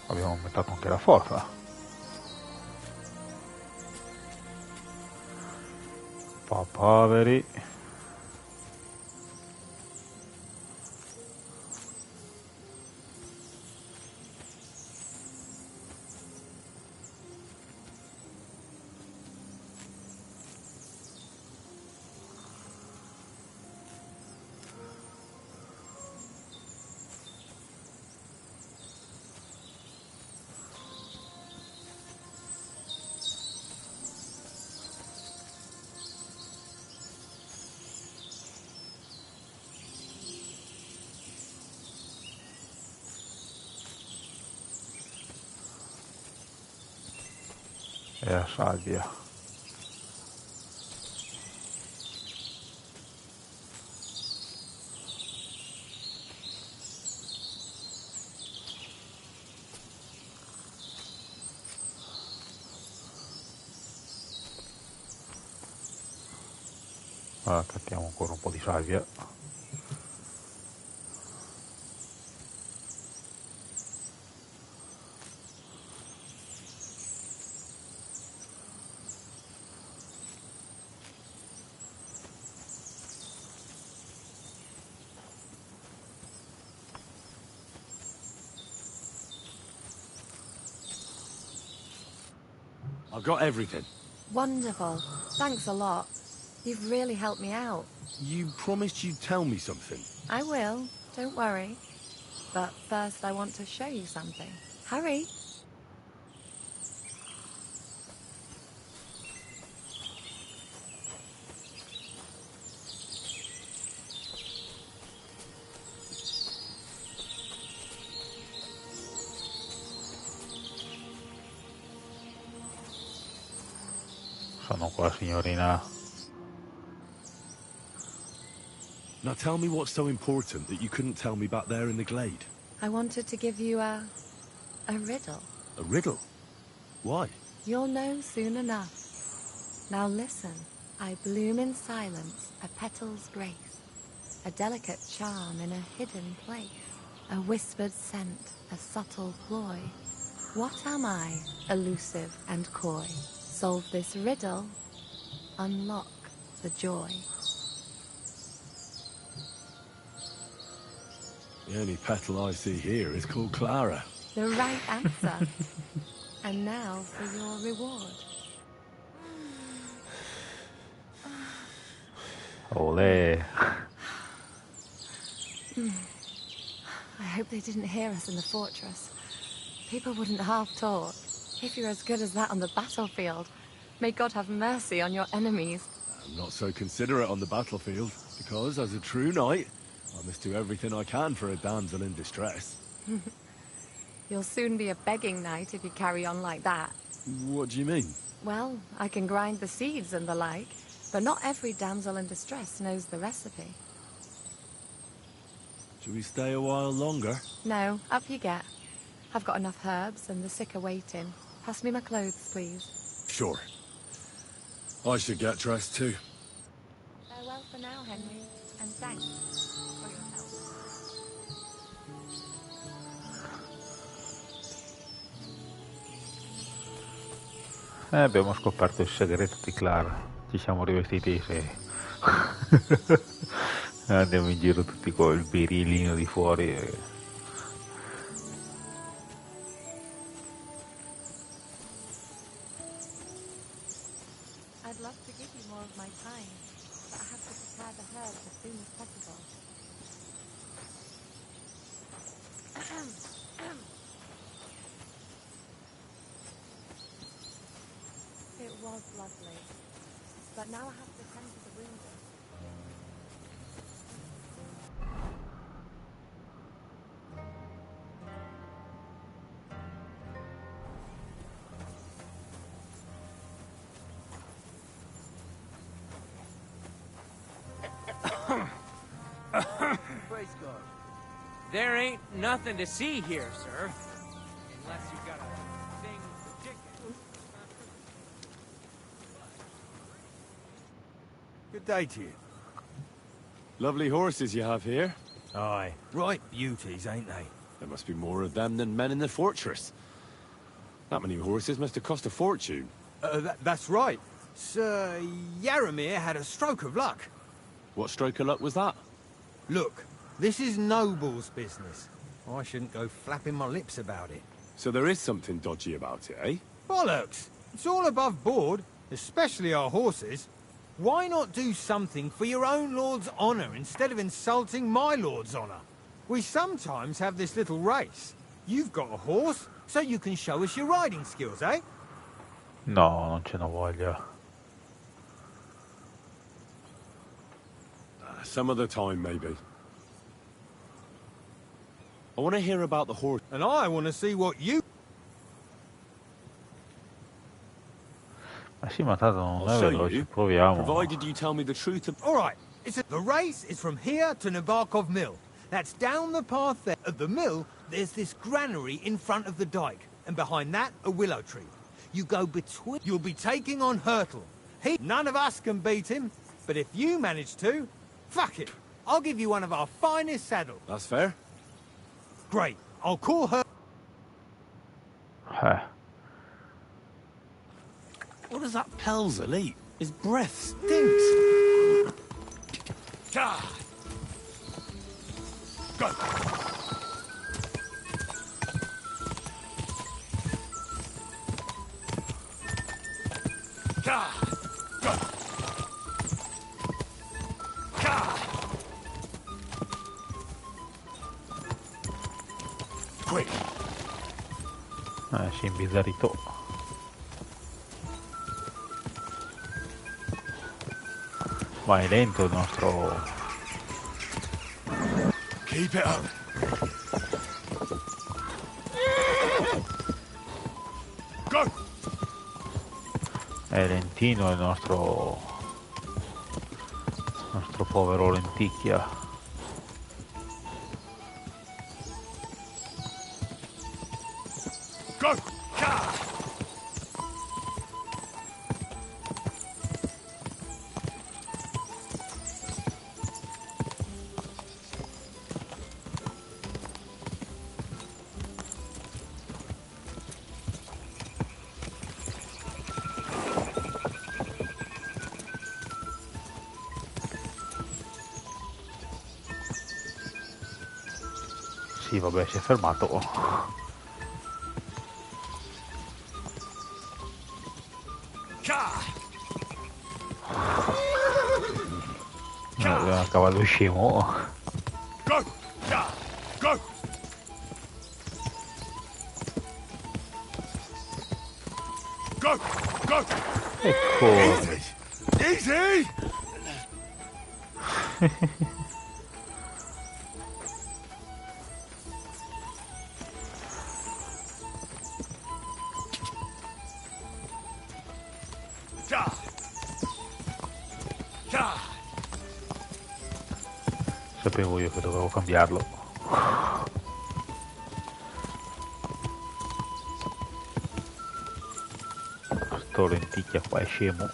Abbiamo aumentato anche la forza. Papaveri. E la salvia. Allora cattiamo ancora un po' di salvia. I've got everything. Wonderful. Thanks a lot. You've really helped me out. You promised you'd tell me something. I will. Don't worry. But first I want to show you something. Hurry. Sono qua, signorina. Now tell me what's so important that you couldn't tell me back there in the glade. I wanted to give you a riddle. A riddle? Why? You'll know soon enough. Now listen. I bloom in silence, a petal's grace, a delicate charm in a hidden place, a whispered scent, a subtle ploy. What am I, elusive and coy? Solve this riddle, unlock the joy. The only petal I see here is called Clara. The right answer. And now for your reward. Ole. I hope they didn't hear us in the fortress. People wouldn't half talk. If you're as good as that on the battlefield, may God have mercy on your enemies. I'm not so considerate on the battlefield, because as a true knight, I must do everything I can for a damsel in distress. You'll soon be a begging knight if you carry on like that. What do you mean? Well, I can grind the seeds and the like, but not every damsel in distress knows the recipe. Should we stay a while longer? No, up you get. I've got enough herbs and the sick are waiting. Pass me my clothes, please. Sure. I should get dressed too. Farewell for now, Henry, and thanks for your help. Abbiamo scoperto il segreto di Clara. Ci siamo rivestiti e andiamo in giro tutti con il virilino di fuori. I'd love to give you more of my time, but I have to prepare the herbs as soon as possible. It was lovely, but now I have to tend to the wounded. Praise God. There ain't nothing to see here, sir. Unless you got a thing for chicken. Good day to you. Lovely horses you have here. Aye. Right beauties, ain't they? There must be more of them than men in the fortress. That many horses must have cost a fortune. That's right. Sir Yaramir had a stroke of luck. What stroke of luck was that? Look, this is Noble's business. I shouldn't go flapping my lips about it. So there is something dodgy about it, eh? Bollocks! It's all above board, especially our horses. Why not do something for your own lord's honour instead of insulting my lord's honour? We sometimes have this little race. You've got a horse, so you can show us your riding skills, eh? No, non ce ne voglia. Some other time, maybe. I want to hear about the horse. And I want to see what you... Ma sì, ma tanto non I'll è show veloce, you, proviamo. provided you tell me the truth of... All right, the race is from here to Nabokov Mill. That's down the path there. At the mill, there's this granary in front of the dike, and behind that, a willow tree. You go between... You'll be taking on Hurtle. None of us can beat him, but if you manage to, fuck it. I'll give you one of our finest saddles. That's fair. Great. I'll call her... What does that Pelzer eat? His breath stinks. God. Go. God. Go. God. Quick. Si è imbizzarrito. Ma è lento il nostro... Keep it up. Go. È lentino il nostro povero lenticchia. Go. Sì, vabbè, si è fermato. Cavallo scemo. Go. Go. Go. Go. Ecco. Easy. Sapevo io che dovevo cambiarlo. Sto lenticchia qua è scemo.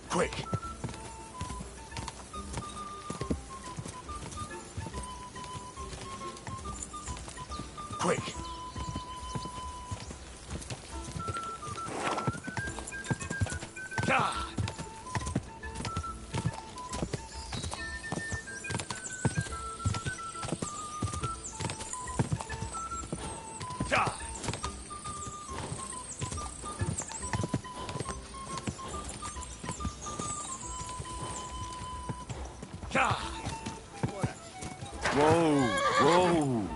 Quick! Quick! Whoa! Whoa!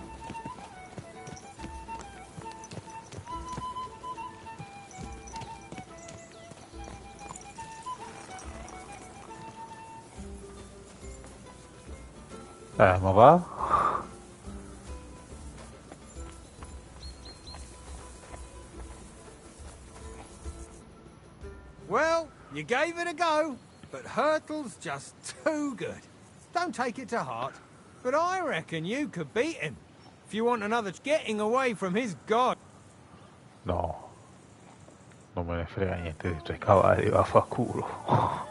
Ma va? Well, you gave it a go, but Hurtle's just too good. Don't take it to heart, but I reckon you could beat him. If you want another getting away from his god. No. Non me ne frega niente dei tuoi cavalli, vaffanculo.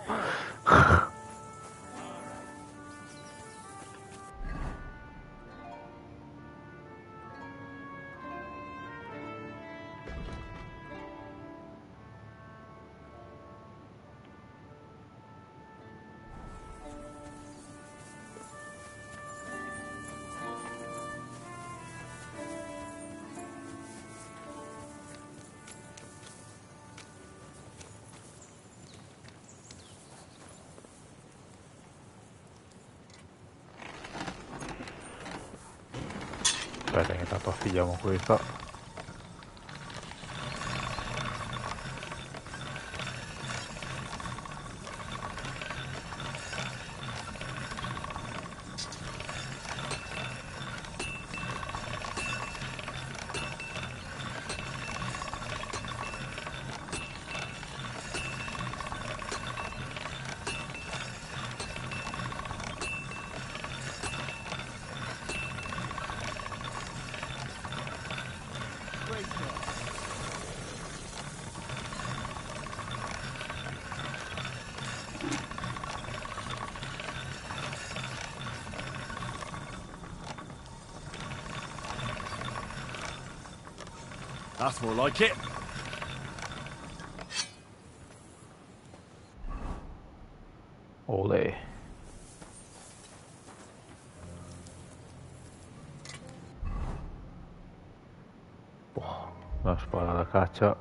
Aspetta che intanto affiliamo questa. That's more like it. Olè. La spada da caccia.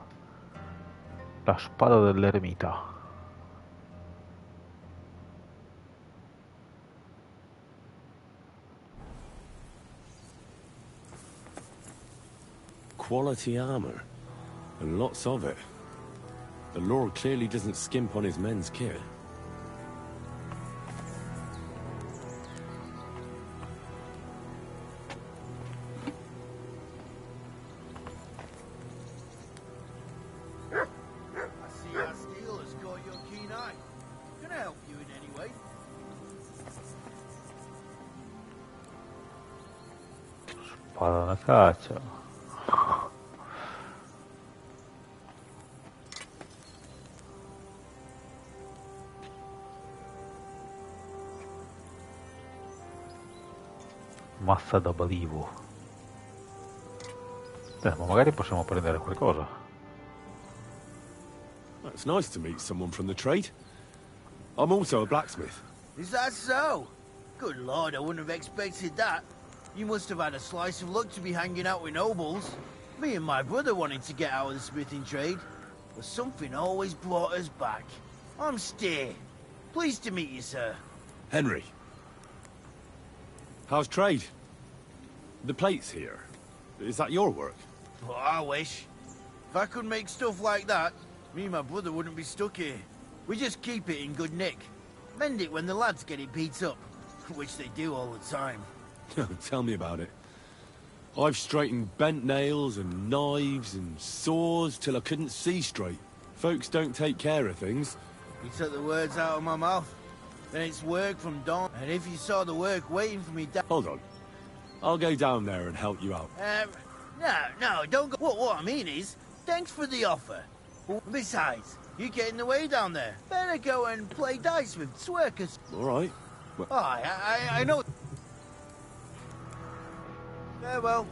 La spada dell'eremita. Quality armor. And lots of it. The Lord clearly doesn't skimp on his men's kit. I see our steel has caught your keen eye. Can I help you in any way? Spada da caccia. Mazza da balivo. Ma magari possiamo prendere qualcosa. It's nice to meet someone from the trade. I'm also a blacksmith. Is that so? Good lord, I wouldn't have expected that. You must have had a slice of luck to be hanging out with nobles. Me and my brother wanted to get out of the smithing trade, but something always brought us back. I'm Steer. Pleased to meet you, sir. Henry. How's trade? The plates here. Is that your work? Well, I wish. If I could make stuff like that, me and my brother wouldn't be stuck here. We just keep it in good nick. Mend it when the lads get it beat up, which they do all the time. Tell me about it. I've straightened bent nails and knives and saws till I couldn't see straight. Folks don't take care of things. You took the words out of my mouth. Then it's work from dawn. And if you saw the work waiting for me down... Hold on. I'll go down there and help you out. No, don't go... What I mean is, thanks for the offer. Besides, you get in the way down there. Better go and play dice with Swerkers. All right. Well... Oh, I know... Farewell.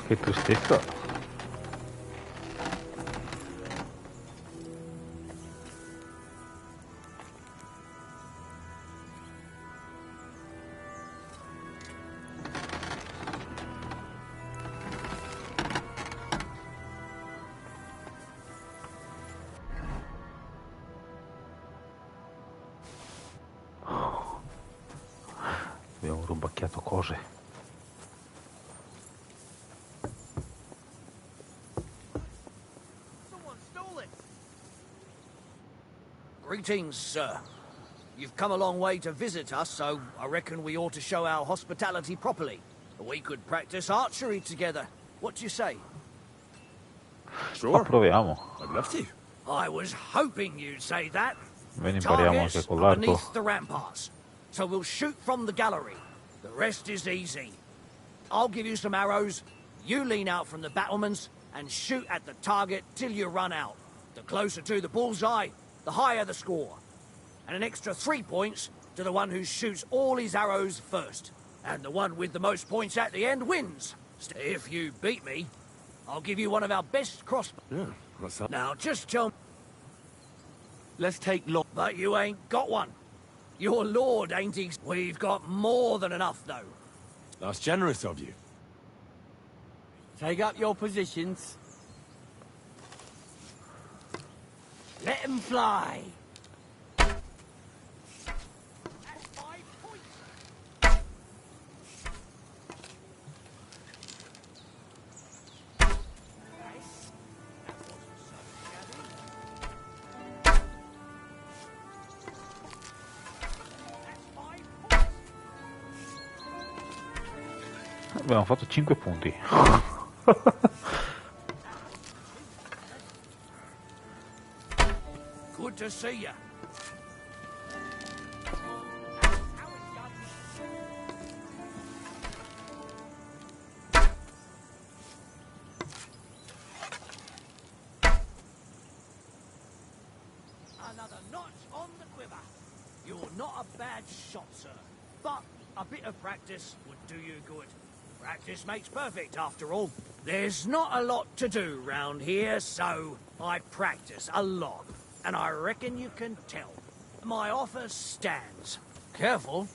Che tristezza. Abbiamo rubacchiato cose. Greetings, sir. You've come a long way to visit us, so I reckon we ought to show our hospitality properly. We could practice archery together. What do you say? Sure. Proviamo. I'd love to. I was hoping you'd say that. Bene, impariamo anche Targets con are l'arco. beneath the ramparts, so we'll shoot from the gallery. The rest is easy. I'll give you some arrows, you lean out from the battlements, and shoot at the target till you run out. The closer to the bullseye, the higher the score. And an extra 3 points to the one who shoots all his arrows first. And the one with the most points at the end wins. If you beat me, I'll give you one of our best crossbows. Yeah, what's that? Now, just tell me... Let's take long... But you ain't got one. Your lord ain't We've got more than enough, though. That's generous of you. Take up your positions. Let 'em fly. Abbiamo fatto 5 punti. Good to see ya. Another notch on the quiver. You're not a bad shot, sir. But a bit of practice would do you good. Practice makes perfect, after all. There's not a lot to do round here, so I practice a lot. And I reckon you can tell. My offer stands. Careful.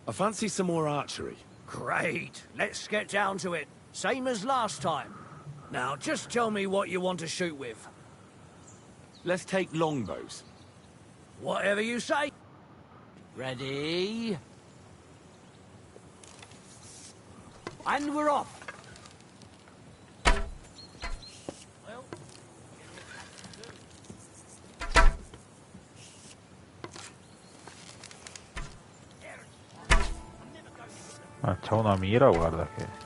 I fancy some more archery. Great. Let's get down to it. Same as last time. Now, just tell me what you want to shoot with. Let's take longbows. Whatever you say. Ready? And we're off. Ma c'ha una mira, guarda che...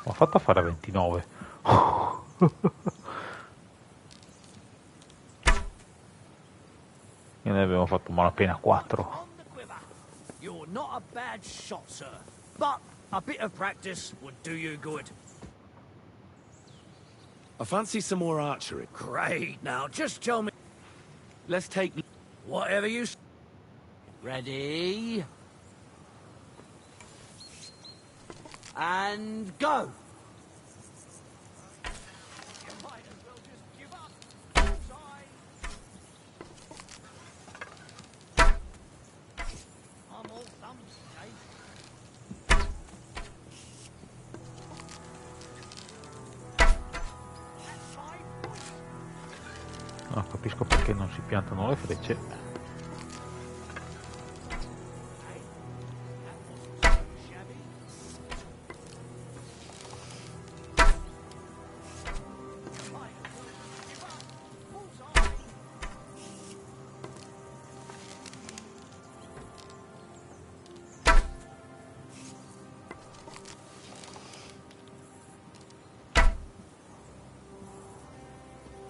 Ho fatto a fare a 29. E ne abbiamo fatto malapena 4. You're not a bad shot, sir. But a bit of practice would do you good. I fancy some more archery. Great. Now, just tell me... Let's take... Whatever you... Ready? And go! No, capisco perché non si piantano le frecce.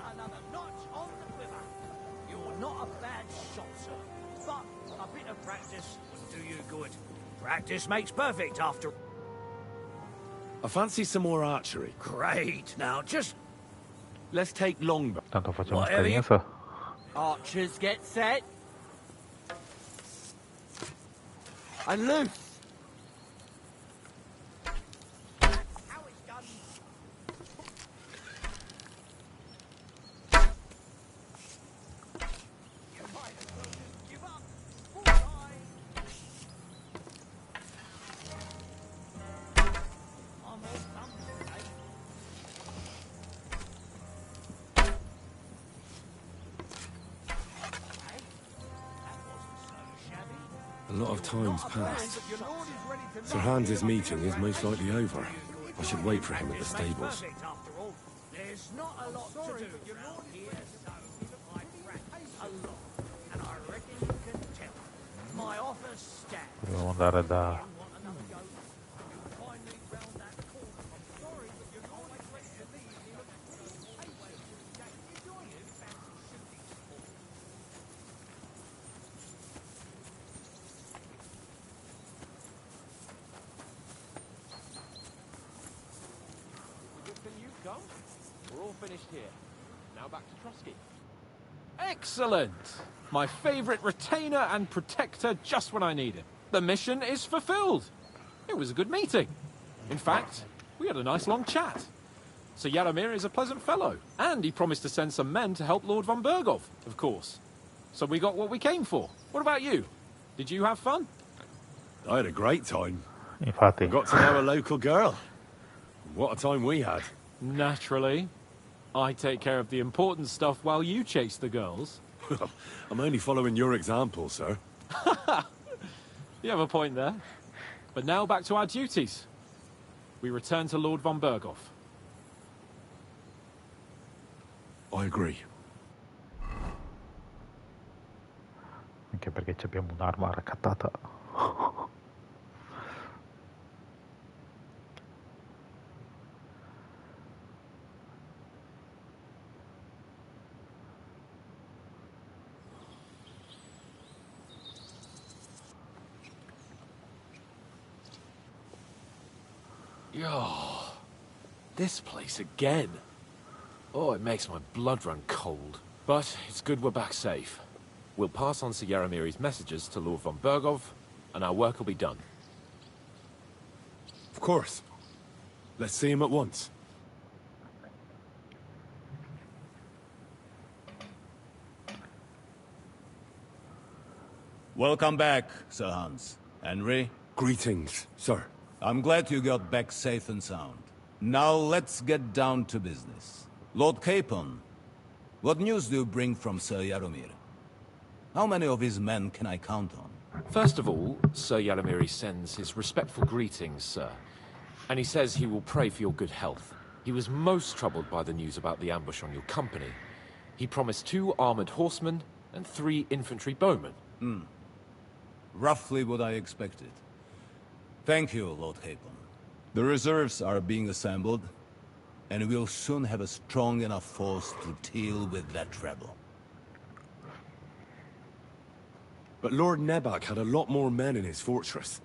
Another notch on the quiver. You're not a bad shot, sir. But a bit of practice will do you good. Practice makes perfect after... I fancy some more archery. Great. Now, just... Let's take longbow. Tanto facciamo Whatever you- esperienza. Archers get set. And loose. A lot of time's passed. Sir Hans's meeting is most likely over. I should wait for him at the stables. There's not a lot to do around here, so I practice a lot. And I reckon you can tell. My offer stands. Dobbiamo andare da... We're all finished here. Now back to Trusky. Excellent! My favourite retainer and protector just when I need him. The mission is fulfilled. It was a good meeting. In fact, we had a nice long chat. Sir Yaramir is a pleasant fellow, and he promised to send some men to help Lord von Bergov, of course. So we got what we came for. What about you? Did you have fun? I had a great time. Infatti. I got to know a local girl. What a time we had. Naturally. I take care of the important stuff while you chase the girls. I'm only following your example, sir. You have a point there. But now back to our duties. We return to Lord von Bergov. I agree. Anche perché abbiamo un'arma raccattata. Oh, this place again. Oh, it makes my blood run cold. But it's good we're back safe. We'll pass on Sir Yaramiri's messages to Lord von Bergov, and our work will be done. Of course. Let's see him at once. Welcome back, Sir Hans. Henry? Greetings, sir. I'm glad you got back safe and sound. Now let's get down to business. Lord Capon, what news do you bring from Sir Yaramir? How many of his men can I count on? First of all, Sir Yaramiri sends his respectful greetings, sir. And he says he will pray for your good health. He was most troubled by the news about the ambush on your company. He promised 2 armored horsemen and 3 infantry bowmen. Roughly what I expected. Thank you, Lord Capon. The reserves are being assembled, and we'll soon have a strong enough force to deal with that treble. But Lord Nebak had a lot more men in his fortress.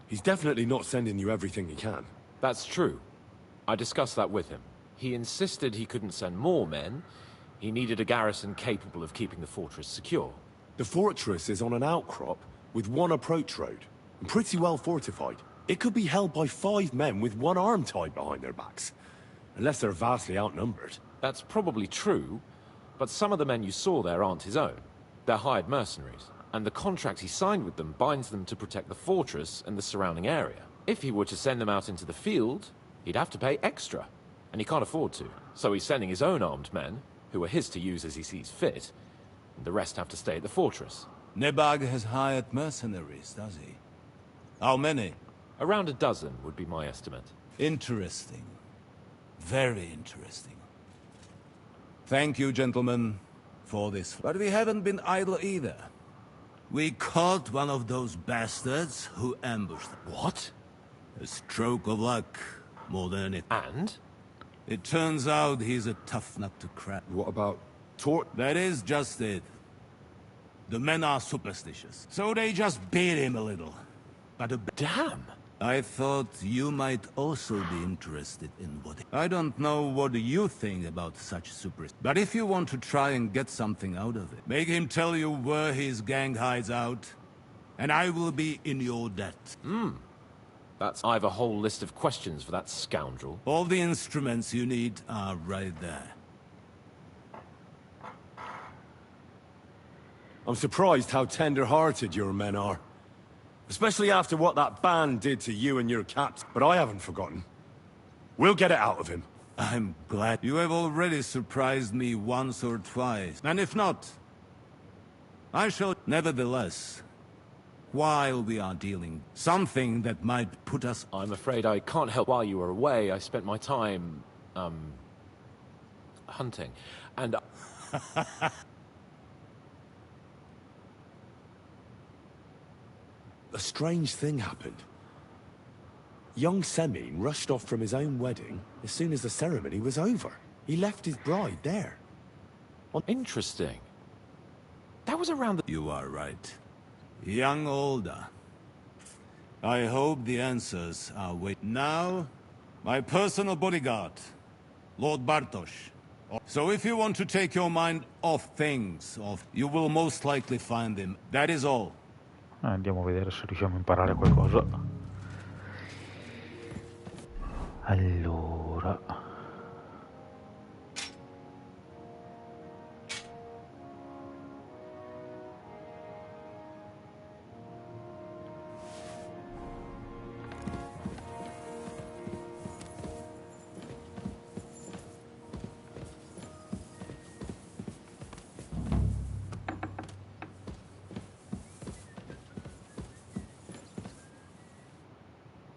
He's definitely not sending you everything he can. That's true. I discussed that with him. He insisted he couldn't send more men. He needed a garrison capable of keeping the fortress secure. The fortress is on an outcrop with 1 approach road, and pretty well fortified. It could be held by 5 men with 1 arm tied behind their backs, unless they're vastly outnumbered. That's probably true, but some of the men you saw there aren't his own. They're hired mercenaries, and the contract he signed with them binds them to protect the fortress and the surrounding area. If he were to send them out into the field, he'd have to pay extra, and he can't afford to. So he's sending his own armed men, who are his to use as he sees fit. The rest have to stay at the fortress. Nebag has hired mercenaries, does he? How many? Around a dozen would be my estimate. Interesting. Very interesting. Thank you, gentlemen, for this. But we haven't been idle either. We caught one of those bastards who ambushed them. What? A stroke of luck, more than anything. And? It turns out he's a tough nut to crack. What about That is just it. The men are superstitious, so they just beat him a little. But damn! I thought you might also be interested in what... I don't know what you think about such superstition, but if you want to try and get something out of it, make him tell you where his gang hides out, and I will be in your debt. I have a whole list of questions for that scoundrel. All the instruments you need are right there. I'm surprised how tender-hearted your men are. Especially after what that band did to you and your caps. But I haven't forgotten. We'll get it out of him. I'm glad you have already surprised me once or twice. And if not, I shall... Nevertheless, while we are dealing, something that might put us... I'm afraid I can't help. While you were away, I spent my time, hunting. And... A strange thing happened. Young Semine rushed off from his own wedding as soon as the ceremony was over. He left his bride there. Interesting. That was around the... You are right. Young Olda. I hope the answers are waiting. Now, my personal bodyguard, Lord Bartosz. So if you want to take your mind off things, you will most likely find him. That is all. Andiamo a vedere se riusciamo a imparare qualcosa. Allora,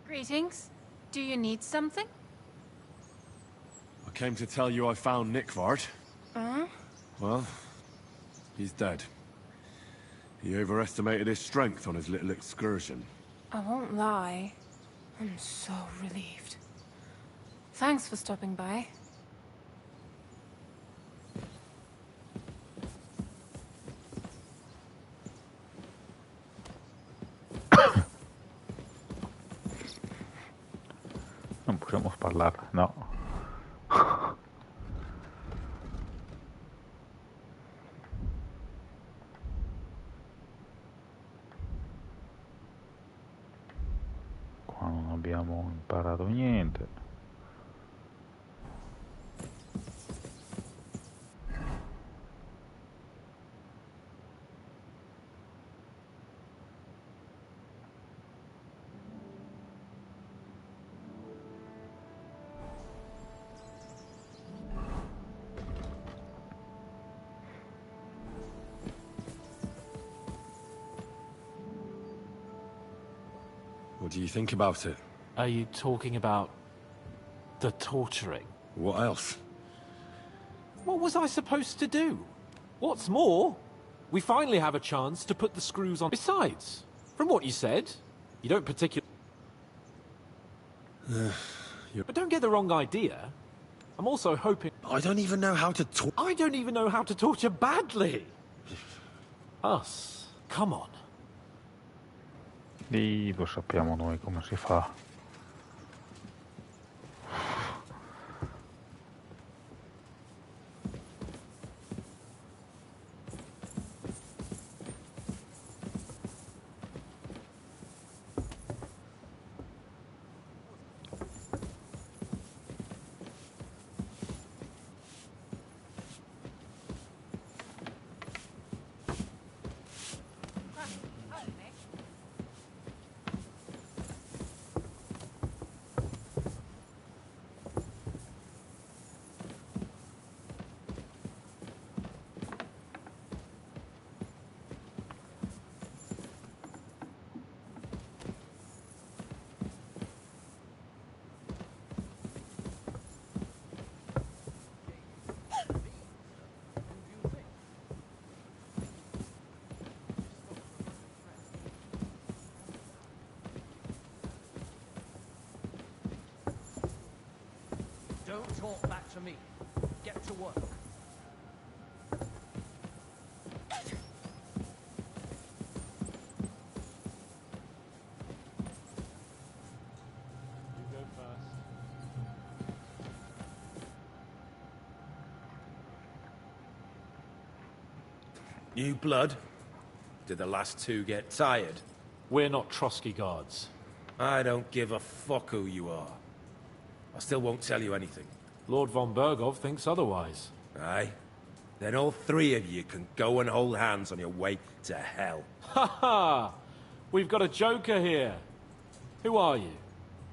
Greetings. Do you need something? I came to tell you I found Nikvard. Huh? Well, he's dead. He overestimated his strength on his little excursion. I won't lie. I'm so relieved. Thanks for stopping by. non possiamo parlare, no. Qua non abbiamo imparato niente. What do you think about it? Are you talking about the torturing? What else? What was I supposed to do? What's more, we finally have a chance to put the screws on. Besides, from what you said, you don't particularly... But don't get the wrong idea. I'm also hoping... I don't even know how to I don't even know how to torture badly. Us. Come on. Lì lo sappiamo noi come si fa. Don't talk back to me. Get to work. New blood? Did the last two get tired? We're not Trotsky guards. I don't give a fuck who you are. I still won't tell you anything. Lord von Bergov thinks otherwise. Aye? Then all three of you can go and hold hands on your way to hell. Ha ha! We've got a joker here. Who are you?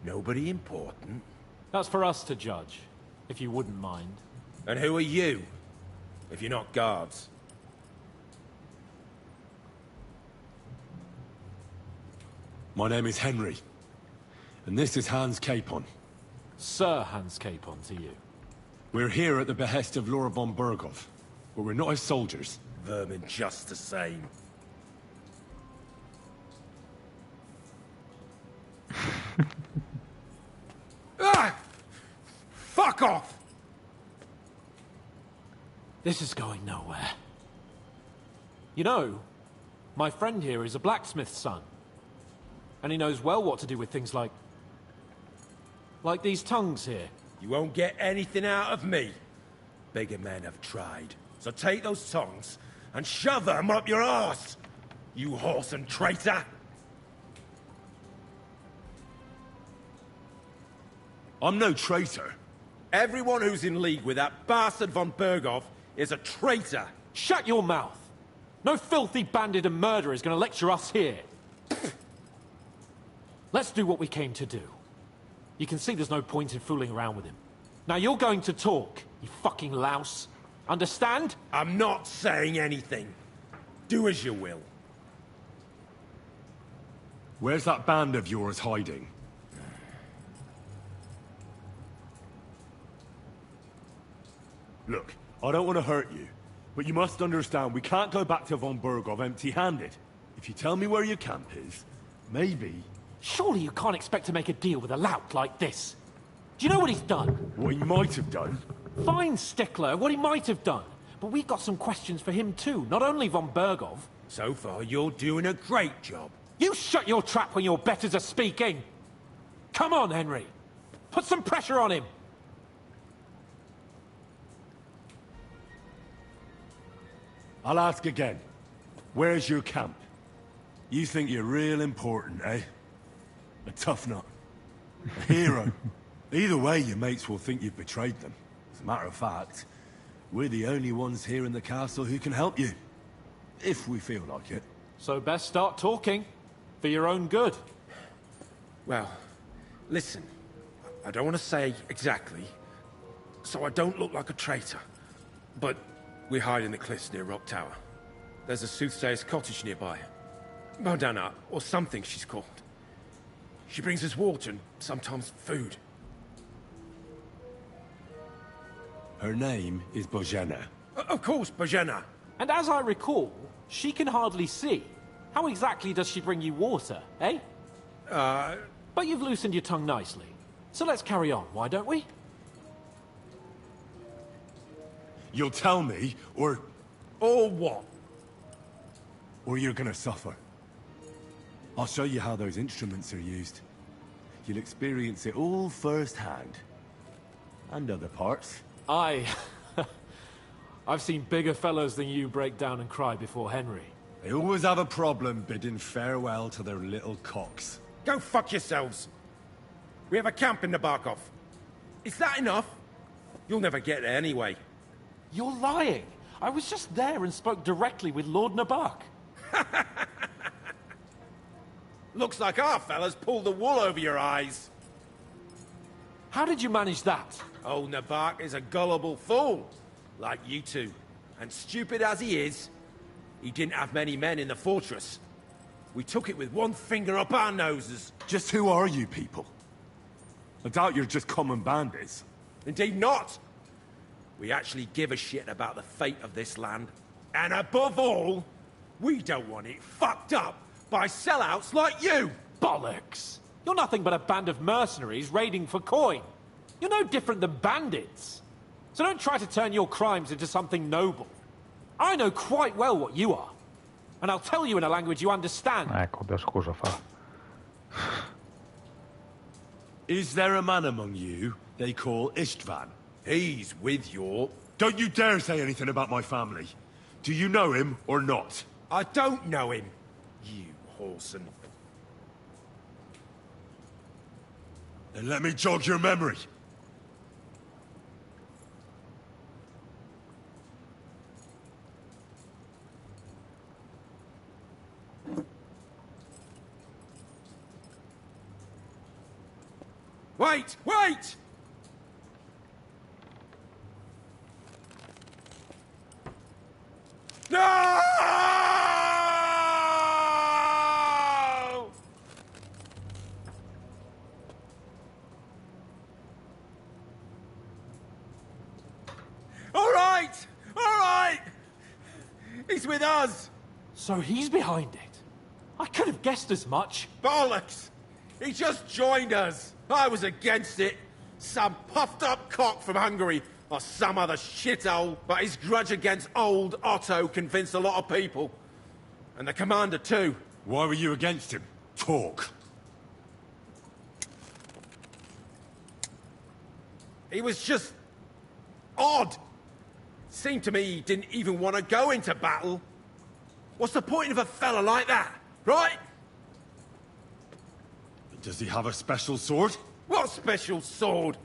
Nobody important. That's for us to judge, if you wouldn't mind. And who are you, if you're not guards? My name is Henry, and this is Hans Capon. Sir Hans Capon to you. We're here at the behest of Lord von Bergov, but we're not his soldiers. Vermin just the same. Ah! Fuck off! This is going nowhere. You know, my friend here is a blacksmith's son. And he knows well what to do with things like these tongues here. You won't get anything out of me. Bigger men have tried. So take those tongues and shove them up your arse, you whoreson traitor! I'm no traitor. Everyone who's in league with that bastard von Bergov is a traitor. Shut your mouth! No filthy bandit and murderer is going to lecture us here. Let's do what we came to do. You can see there's no point in fooling around with him. Now you're going to talk, you fucking louse. Understand? I'm not saying anything. Do as you will. Where's that band of yours hiding? Look, I don't want to hurt you, but you must understand we can't go back to von Bergov empty-handed. If you tell me where your camp is, maybe... Surely you can't expect to make a deal with a lout like this. Do you know what he's done? What he might have done? Fine, Stickler, what he might have done. But we've got some questions for him too, not only von Bergov. So far, you're doing a great job. You shut your trap when your betters are speaking! Come on, Henry! Put some pressure on him! I'll ask again. Where's your camp? You think you're real important, eh? A tough nut. A hero. Either way, your mates will think you've betrayed them. As a matter of fact, we're the only ones here in the castle who can help you. If we feel like it. So best start talking. For your own good. Well, listen. I don't want to say exactly, so I don't look like a traitor. But we hide in the cliffs near Rock Tower. There's a soothsayer's cottage nearby. Modana, or something she's called. She brings us water and sometimes food. Her name is Bojana. Of course, Bojana. And as I recall, she can hardly see. How exactly does she bring you water, eh? But you've loosened your tongue nicely. So let's carry on, why don't we? You'll tell me, or... Or what? Or you're gonna suffer. I'll show you how those instruments are used. You'll experience it all firsthand. And other parts. I've seen bigger fellows than you break down and cry before Henry. They always have a problem bidding farewell to their little cocks. Go fuck yourselves! We have a camp in Nabarkov. Is that enough? You'll never get there anyway. You're lying! I was just there and spoke directly with Lord Nabak. Looks like our fellas pulled the wool over your eyes. How did you manage that? Old Nabak is a gullible fool, like you two. And stupid as he is, he didn't have many men in the fortress. We took it with one finger up our noses. Just who are you people? I doubt you're just common bandits. Indeed not. We actually give a shit about the fate of this land. And above all, we don't want it fucked up by sellouts like you! Bollocks! You're nothing but a band of mercenaries raiding for coin. You're no different than bandits. So don't try to turn your crimes into something noble. I know quite well what you are. And I'll tell you in a language you understand. Ecco, adesso cosa fa? Is there a man among you they call Istvan? He's with your... Don't you dare say anything about my family. Do you know him or not? I don't know him, you whoreson. Then let me jog your memory. Wait! Wait! No! All right! All right! He's with us! So he's behind it? I could have guessed as much. Bollocks! He just joined us! I was against it. Some puffed-up cock from Hungary, or some other shithole, but his grudge against old Otto convinced a lot of people. And the commander, too. Why were you against him? Talk. He was just... odd. Seemed to me he didn't even want to go into battle. What's the point of a fella like that, right? Does he have a special sword? What special sword?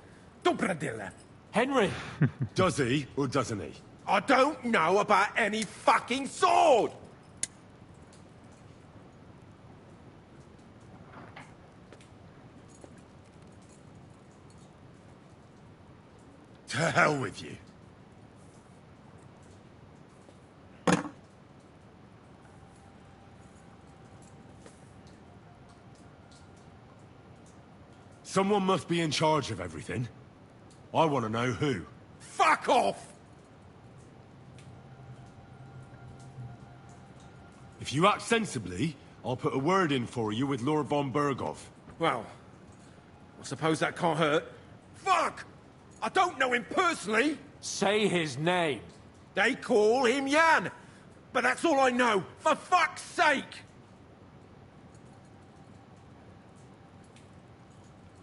Dobradilla. Henry! Does he, or doesn't he? I don't know about any fucking sword! To hell with you. Someone must be in charge of everything. I want to know who. Fuck off! If you act sensibly, I'll put a word in for you with Lord von Berghoff. Well, I suppose that can't hurt. Fuck! I don't know him personally! Say his name. They call him Jan, but that's all I know. For fuck's sake!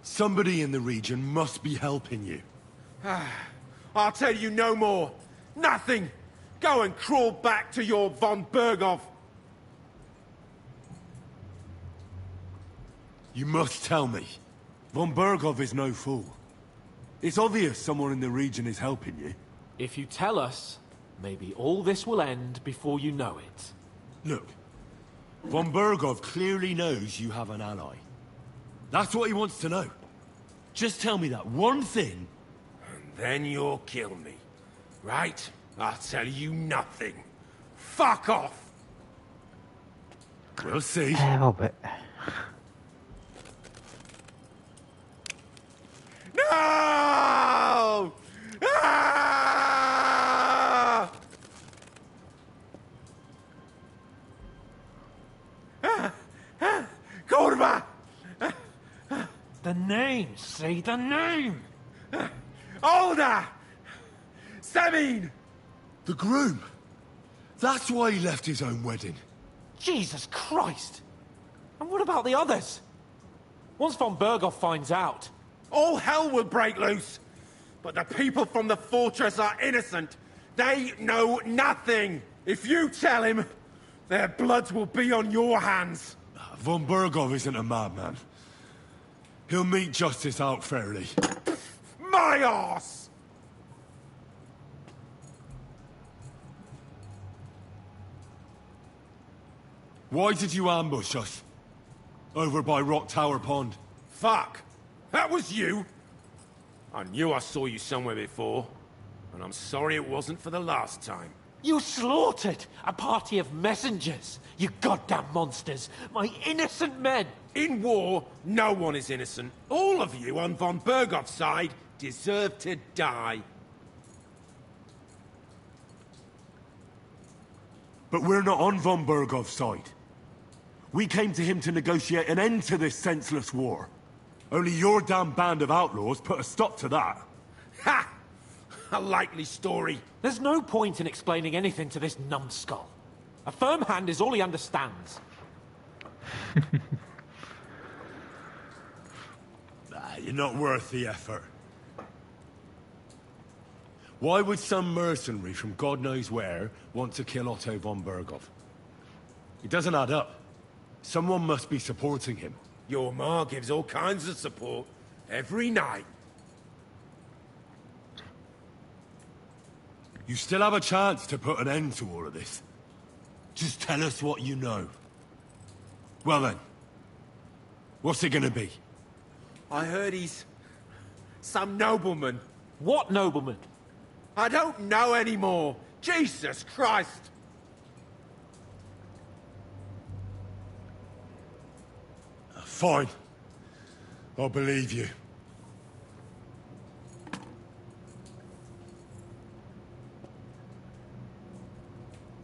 Somebody in the region must be helping you. I'll tell you no more. Nothing! Go and crawl back to your von Berghoff. You must tell me. Von Berghoff is no fool. It's obvious someone in the region is helping you. If you tell us, maybe all this will end before you know it. Look, von Berghoff clearly knows you have an ally. That's what he wants to know. Just tell me that one thing. And then you'll kill me. Right? I'll tell you nothing. Fuck off! We'll see. Vabbè. No! Ah! Kurva! The name, say the name! Older! Sabine! The groom. That's why he left his own wedding. Jesus Christ! And what about the others? Once von Berghoff finds out... all hell will break loose! But the people from the fortress are innocent. They know nothing! If you tell him, their blood will be on your hands. Von Berghoff isn't a madman. He'll mete justice out fairly. My arse! Why did you ambush us? Over by Rock Tower Pond. Fuck! That was you! I knew I saw you somewhere before. And I'm sorry it wasn't for the last time. You slaughtered a party of messengers, you goddamn monsters! My innocent men! In war, no one is innocent. All of you on von Berghoff's side deserve to die. But we're not on von Berghoff's side. We came to him to negotiate an end to this senseless war. Only your damn band of outlaws put a stop to that. Ha! A likely story. There's no point in explaining anything to this numbskull. A firm hand is all he understands. You're not worth the effort. Why would some mercenary from God knows where want to kill Otto von Berghoff? It doesn't add up. Someone must be supporting him. Your ma gives all kinds of support every night. You still have a chance to put an end to all of this. Just tell us what you know. Well then, what's it gonna be? I heard he's some nobleman. What nobleman? I don't know anymore. Jesus Christ! Fine. I'll believe you.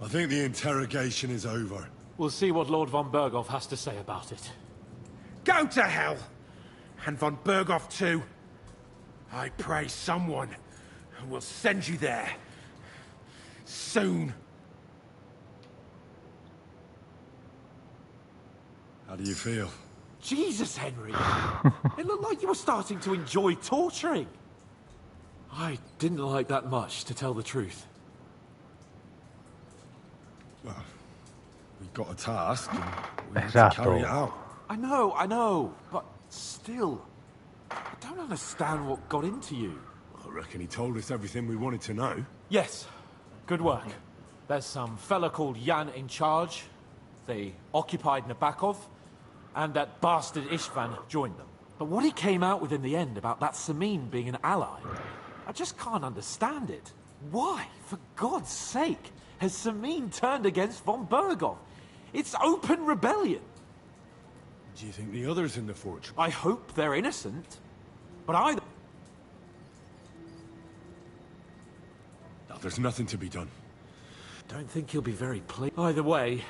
I think the interrogation is over. We'll see what Lord von Berghoff has to say about it. Go to hell! And von Berghoff too. I pray someone will send you there. Soon. How do you feel? Jesus, Henry! It looked like you were starting to enjoy torturing. I didn't like that much, to tell the truth. Well, we've got a task, and we have to carry it out. I know, but still, I don't understand what got into you. I reckon he told us everything we wanted to know. Yes, good work. There's some fella called Jan in charge. They occupied Nabokov, and that bastard Istvan joined them. But what he came out with in the end about that Samin being an ally, I just can't understand it. Why, for God's sake, has Samin turned against von Berghoff? It's open rebellion. Do you think the others in the fortress? I hope they're innocent, but either... No, there's nothing to be done. Don't think he'll be very pleased. Either way,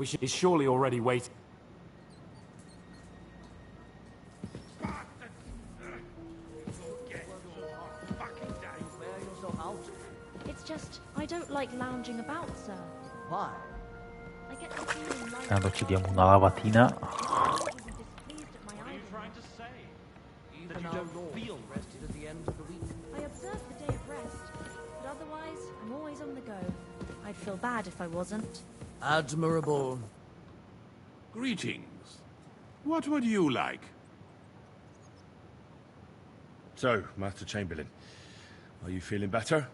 he's surely already waiting. It's just, I don't like lounging about, sir. Why? I get the feeling like... Tanto ci diamo una lavatina. Even our Lord rested at the end of the week. I observe the day of rest, but otherwise, I'm always on the go. I'd feel bad if I wasn't. Admirable. Greetings. What would you like? So, Master Chamberlain, are you feeling better?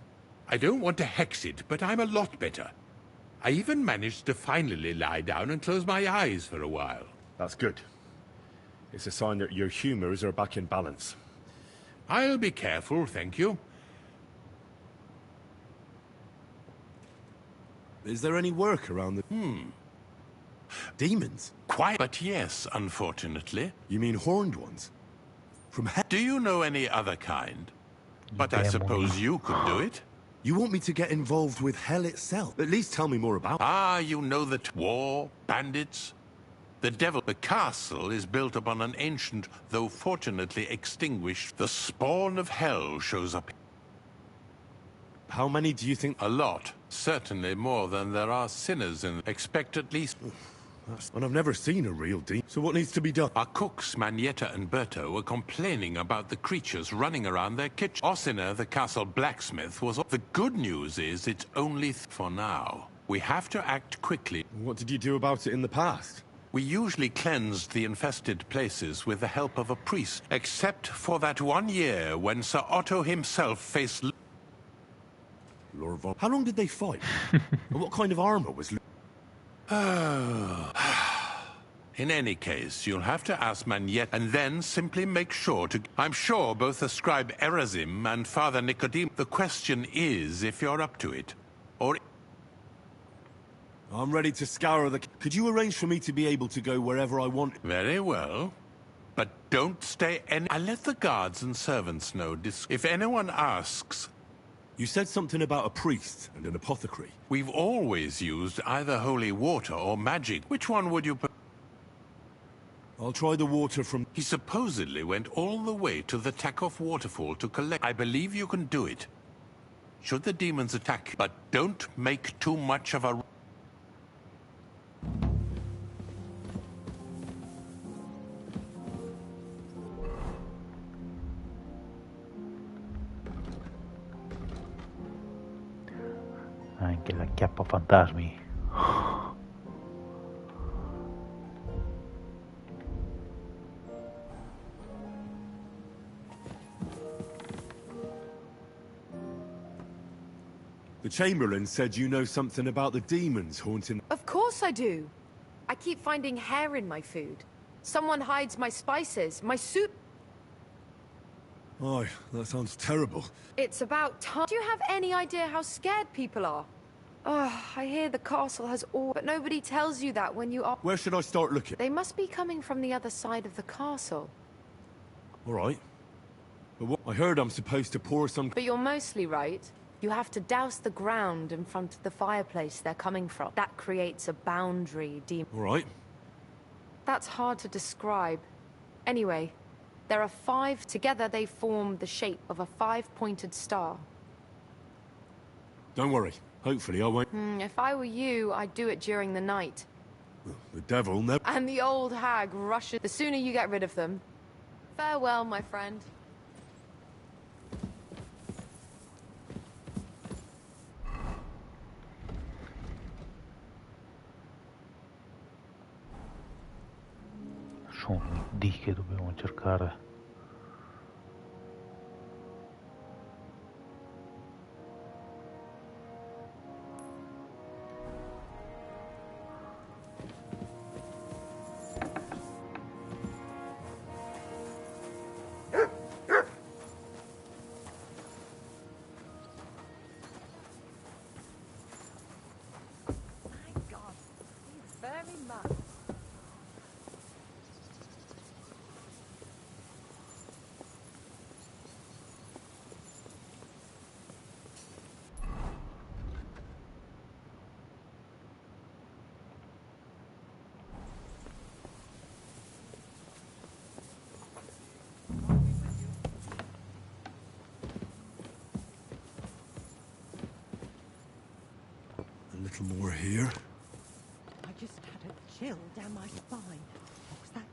I don't want to hex it, but I'm a lot better. I even managed to finally lie down and close my eyes for a while. That's good. It's a sign that your humors are back in balance. I'll be careful, thank you. Is there any work around the... Demons? Quite, but yes, unfortunately. You mean horned ones? From hell? Do you know any other kind? But I suppose you could do it. You want me to get involved with hell itself? At least tell me more about it. Ah, you know that war, bandits. The devil, the castle is built upon an ancient, though fortunately extinguished. The spawn of hell shows up. How many do you think? A lot. Certainly more than there are sinners in. Expect at least. And I've never seen a real demon. So what needs to be done? Our cooks, Manietta and Berto, were complaining about the creatures running around their kitchen. Ossina, the castle blacksmith, was... The good news is it's only for now. We have to act quickly. What did you do about it in the past? We usually cleansed the infested places with the help of a priest, except for that one year when Sir Otto himself faced... Lord von... How long did they fight? And what kind of armor was... In any case, you'll have to ask Maniette, and then simply make sure to... I'm sure both the scribe Erezim and Father Nicodemus... The question is if you're up to it, or... I'm ready to scour the... Could you arrange for me to be able to go wherever I want? Very well. But don't stay any... I'll let the guards and servants know. If anyone asks... You said something about a priest and an apothecary. We've always used either holy water or magic. Which one would you... I'll try the water from... He supposedly went all the way to the Takov waterfall to collect... I believe you can do it. Should the demons attack, but don't make too much of a... Anche la chiappa fantasmi. The Chamberlain said you know something about the demons haunting... Of course I do. I keep finding hair in my food. Someone hides my spices, my soup. Oh, that sounds terrible. It's about time. Do you have any idea how scared people are? Oh, I hear the castle has all... But nobody tells you that when you are... Where should I start looking? They must be coming from the other side of the castle. All right. But what... I heard I'm supposed to pour some... But you're mostly right. You have to douse the ground in front of the fireplace they're coming from. That creates a boundary, All right. That's hard to describe. Anyway, there are 5. Together they form the shape of a 5-pointed star. Don't worry. Hopefully I won't... If I were you, I'd do it during the night. The devil never... And the old hag rushes. The sooner you get rid of them. Farewell, my friend. Sono i D che dobbiamo cercare. A little more here. I just had a chill down my spine. What was that?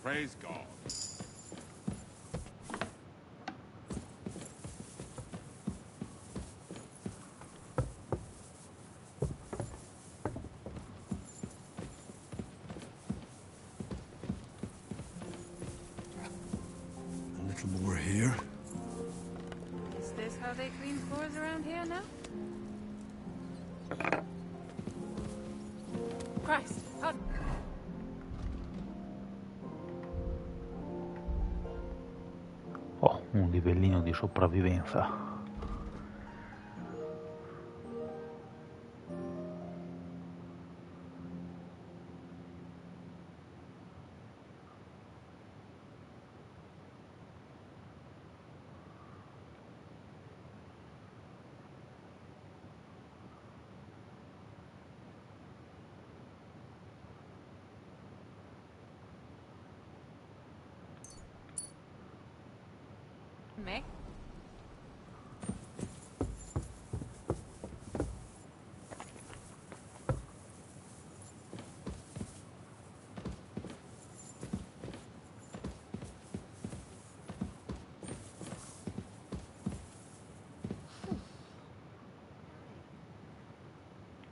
Praise God. More here. Is this how they clean floors around here now? Christ, pardon. Oh, un livellino di sopravvivenza. Me?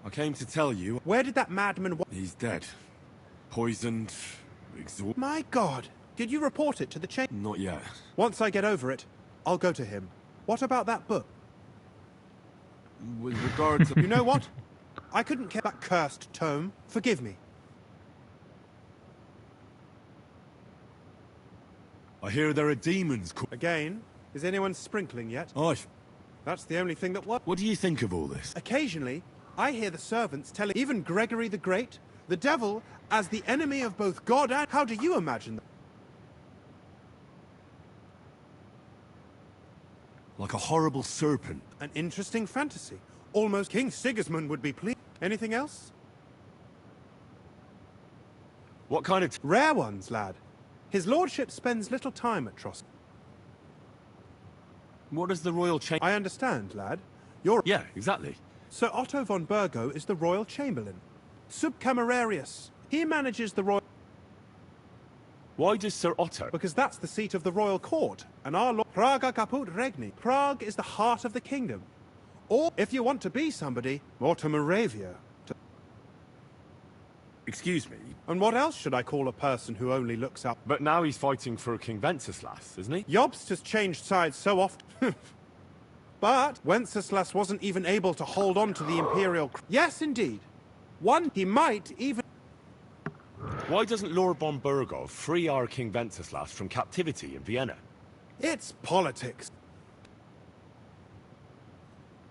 I came to tell you... Where did that madman... He's dead. Poisoned, exhausted... My God! Did you report it to the chain? Not yet. Once I get over it, I'll go to him. What about that book? With regard to... You know what? I couldn't get that cursed tome. Forgive me. I hear there are demons... Again? Is anyone sprinkling yet? Aye. That's the only thing that works. What do you think of all this? Occasionally, I hear the servants telling even Gregory the Great, the devil, as the enemy of both God and... How do you imagine that? like a horrible serpent. An interesting fantasy. Almost King Sigismund would be pleased. Anything else? What kind of... Rare ones, lad. His lordship spends little time at Tros. What is the royal chamber? I understand, lad. You're... Yeah, exactly. Sir Otto von Burgo is the royal chamberlain. Subcamerarius. He manages the royal... Why does Sir Otto? Because that's the seat of the royal court, and our lord... Praga caput regni. Prague is the heart of the kingdom. Or, if you want to be somebody, more to Moravia. Excuse me? And what else should I call a person who only looks up? But now he's fighting for King Wenceslas, isn't he? Jobst has changed sides so often. But Wenceslas wasn't even able to hold on to the imperial... Yes, indeed. He might even... Why doesn't Lord von Burgov free our King Wenceslas from captivity in Vienna? It's politics.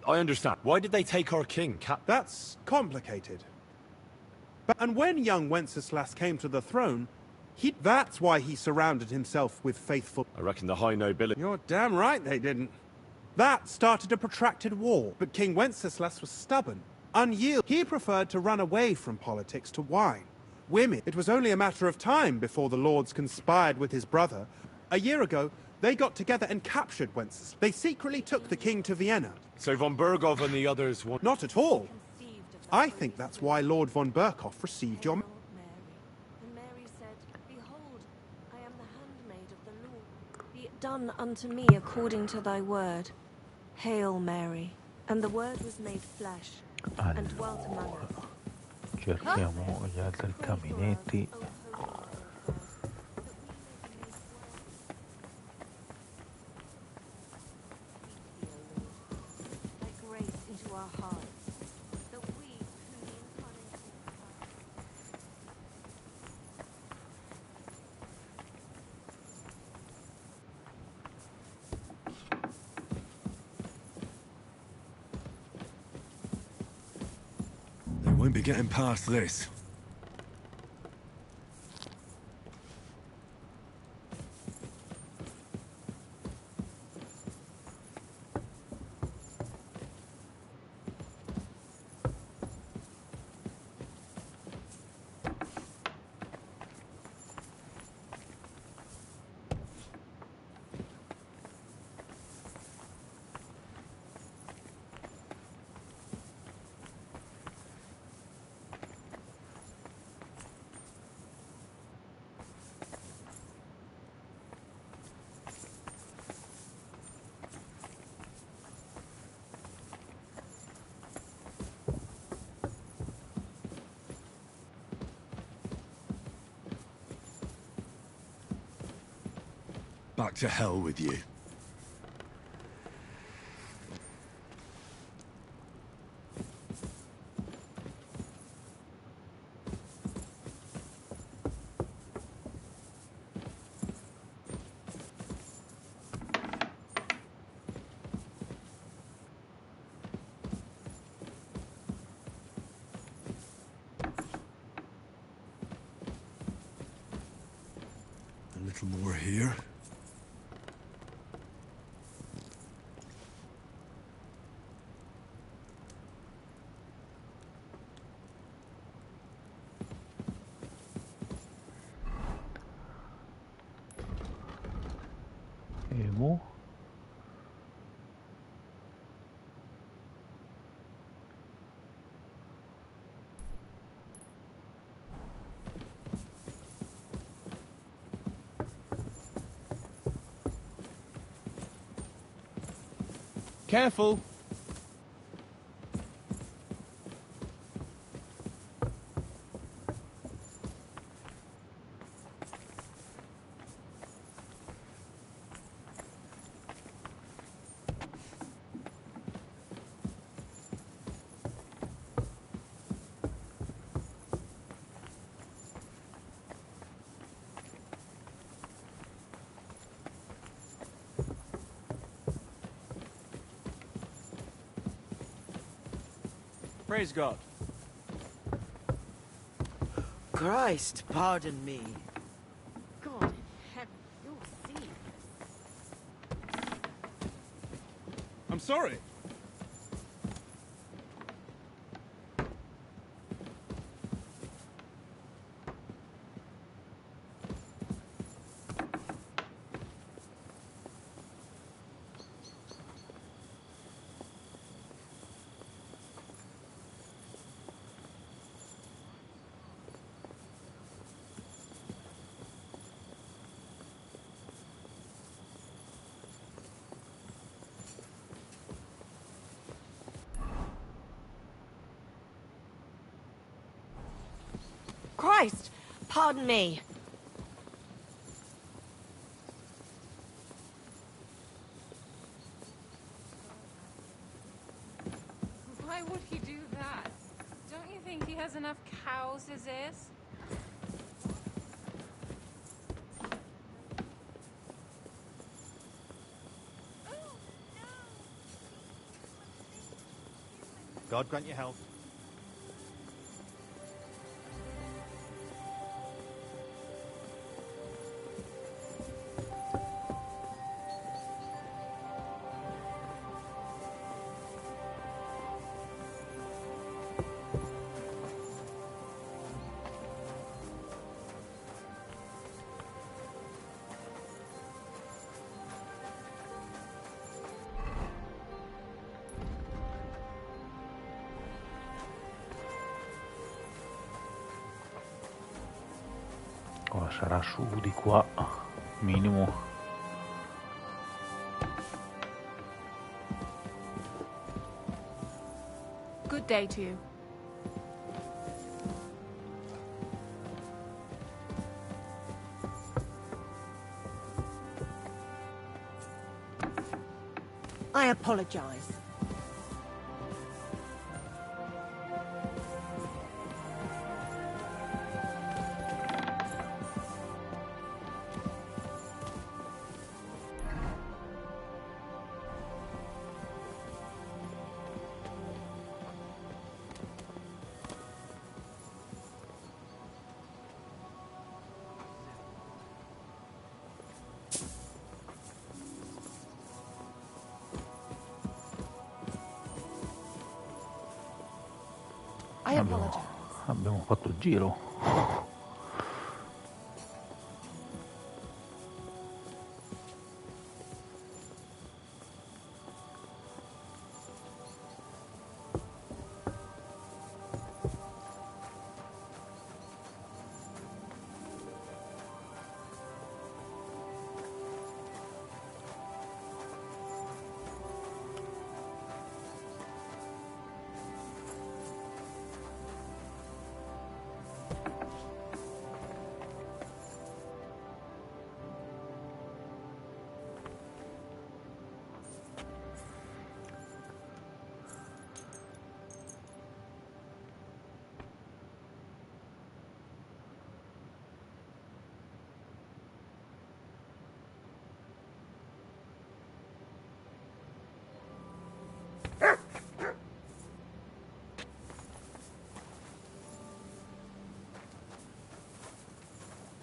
I understand. Why did they take our king, That's complicated. And when young Wenceslas came to the throne, that's why he surrounded himself with faithful... I reckon the high nobility... You're damn right they didn't. That started a protracted war, but King Wenceslas was stubborn, unyielding. He preferred to run away from politics to wine. Women. It was only a matter of time before the lords conspired with his brother. A year ago, they got together and captured Wenceslas. They secretly took the king to Vienna. So von Burgov and the others want... Not at all. I think that's why Lord von Burkhoff received your... And Mary said, Behold, I am the handmaid of the Lord. Be it done unto me according to thy word. Hail, Mary. And the word was made flesh, and dwelt among us. Cerchiamo gli altri caminetti. Won't be getting past this. Back to hell with you. A little more here. Emo. Careful. Praise God. Christ, pardon me. God in heaven, you'll see. I'm sorry. Christ! Pardon me. Why would he do that? Don't you think he has enough cows as is? God grant you health. Ora sarà su di qua, minimo. Good day to you. I apologize. Abbiamo fatto il giro.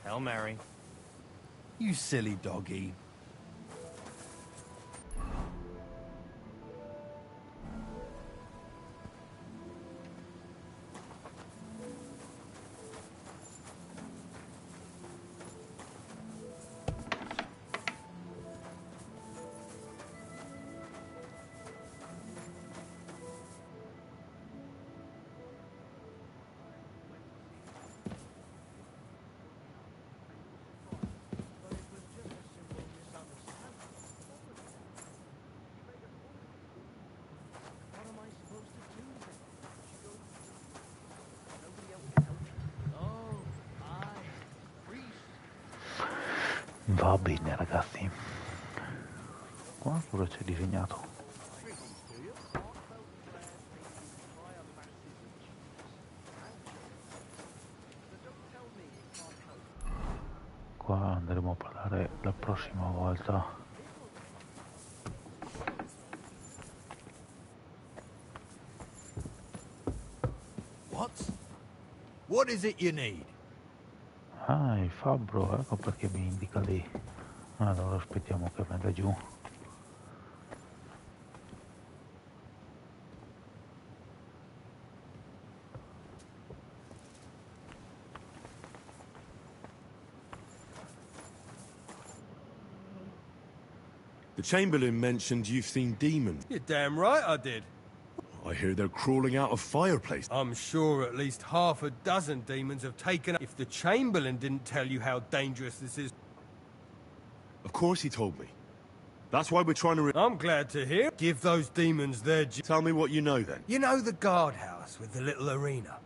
Hail Mary. You silly doggy. Va bene ragazzi, qua cosa c'è disegnato? Qua andremo a parlare la prossima volta. What is it you need? Ah, il fabbro, ecco perché mi indica lì. Allora aspettiamo che venga giù. The Chamberlain mentioned you've seen demons. You're damn right I did. I hear they're crawling out of fireplaces. I'm sure at least half a dozen demons have taken... If the Chamberlain didn't tell you how dangerous this is... Of course he told me. That's why we're trying to... I'm glad to hear. Give those demons their... Tell me what you know, then. You know the guardhouse with the little arena?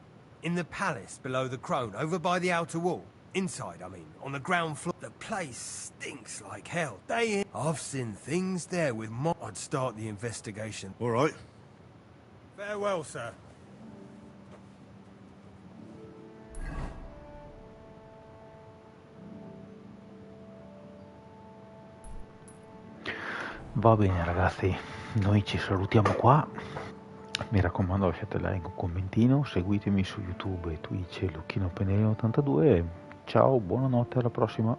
In the palace below the Crone, over by the outer wall? Inside, I mean, on the ground floor. The place stinks like hell. I've seen things there with I'd start the investigation. All right. Farewell, sir. Va bene ragazzi, noi ci salutiamo qua. Mi raccomando, lasciate like, un commentino, seguitemi su YouTube e Twitch Lucchino Pennellino 82. Ciao, buonanotte, alla prossima.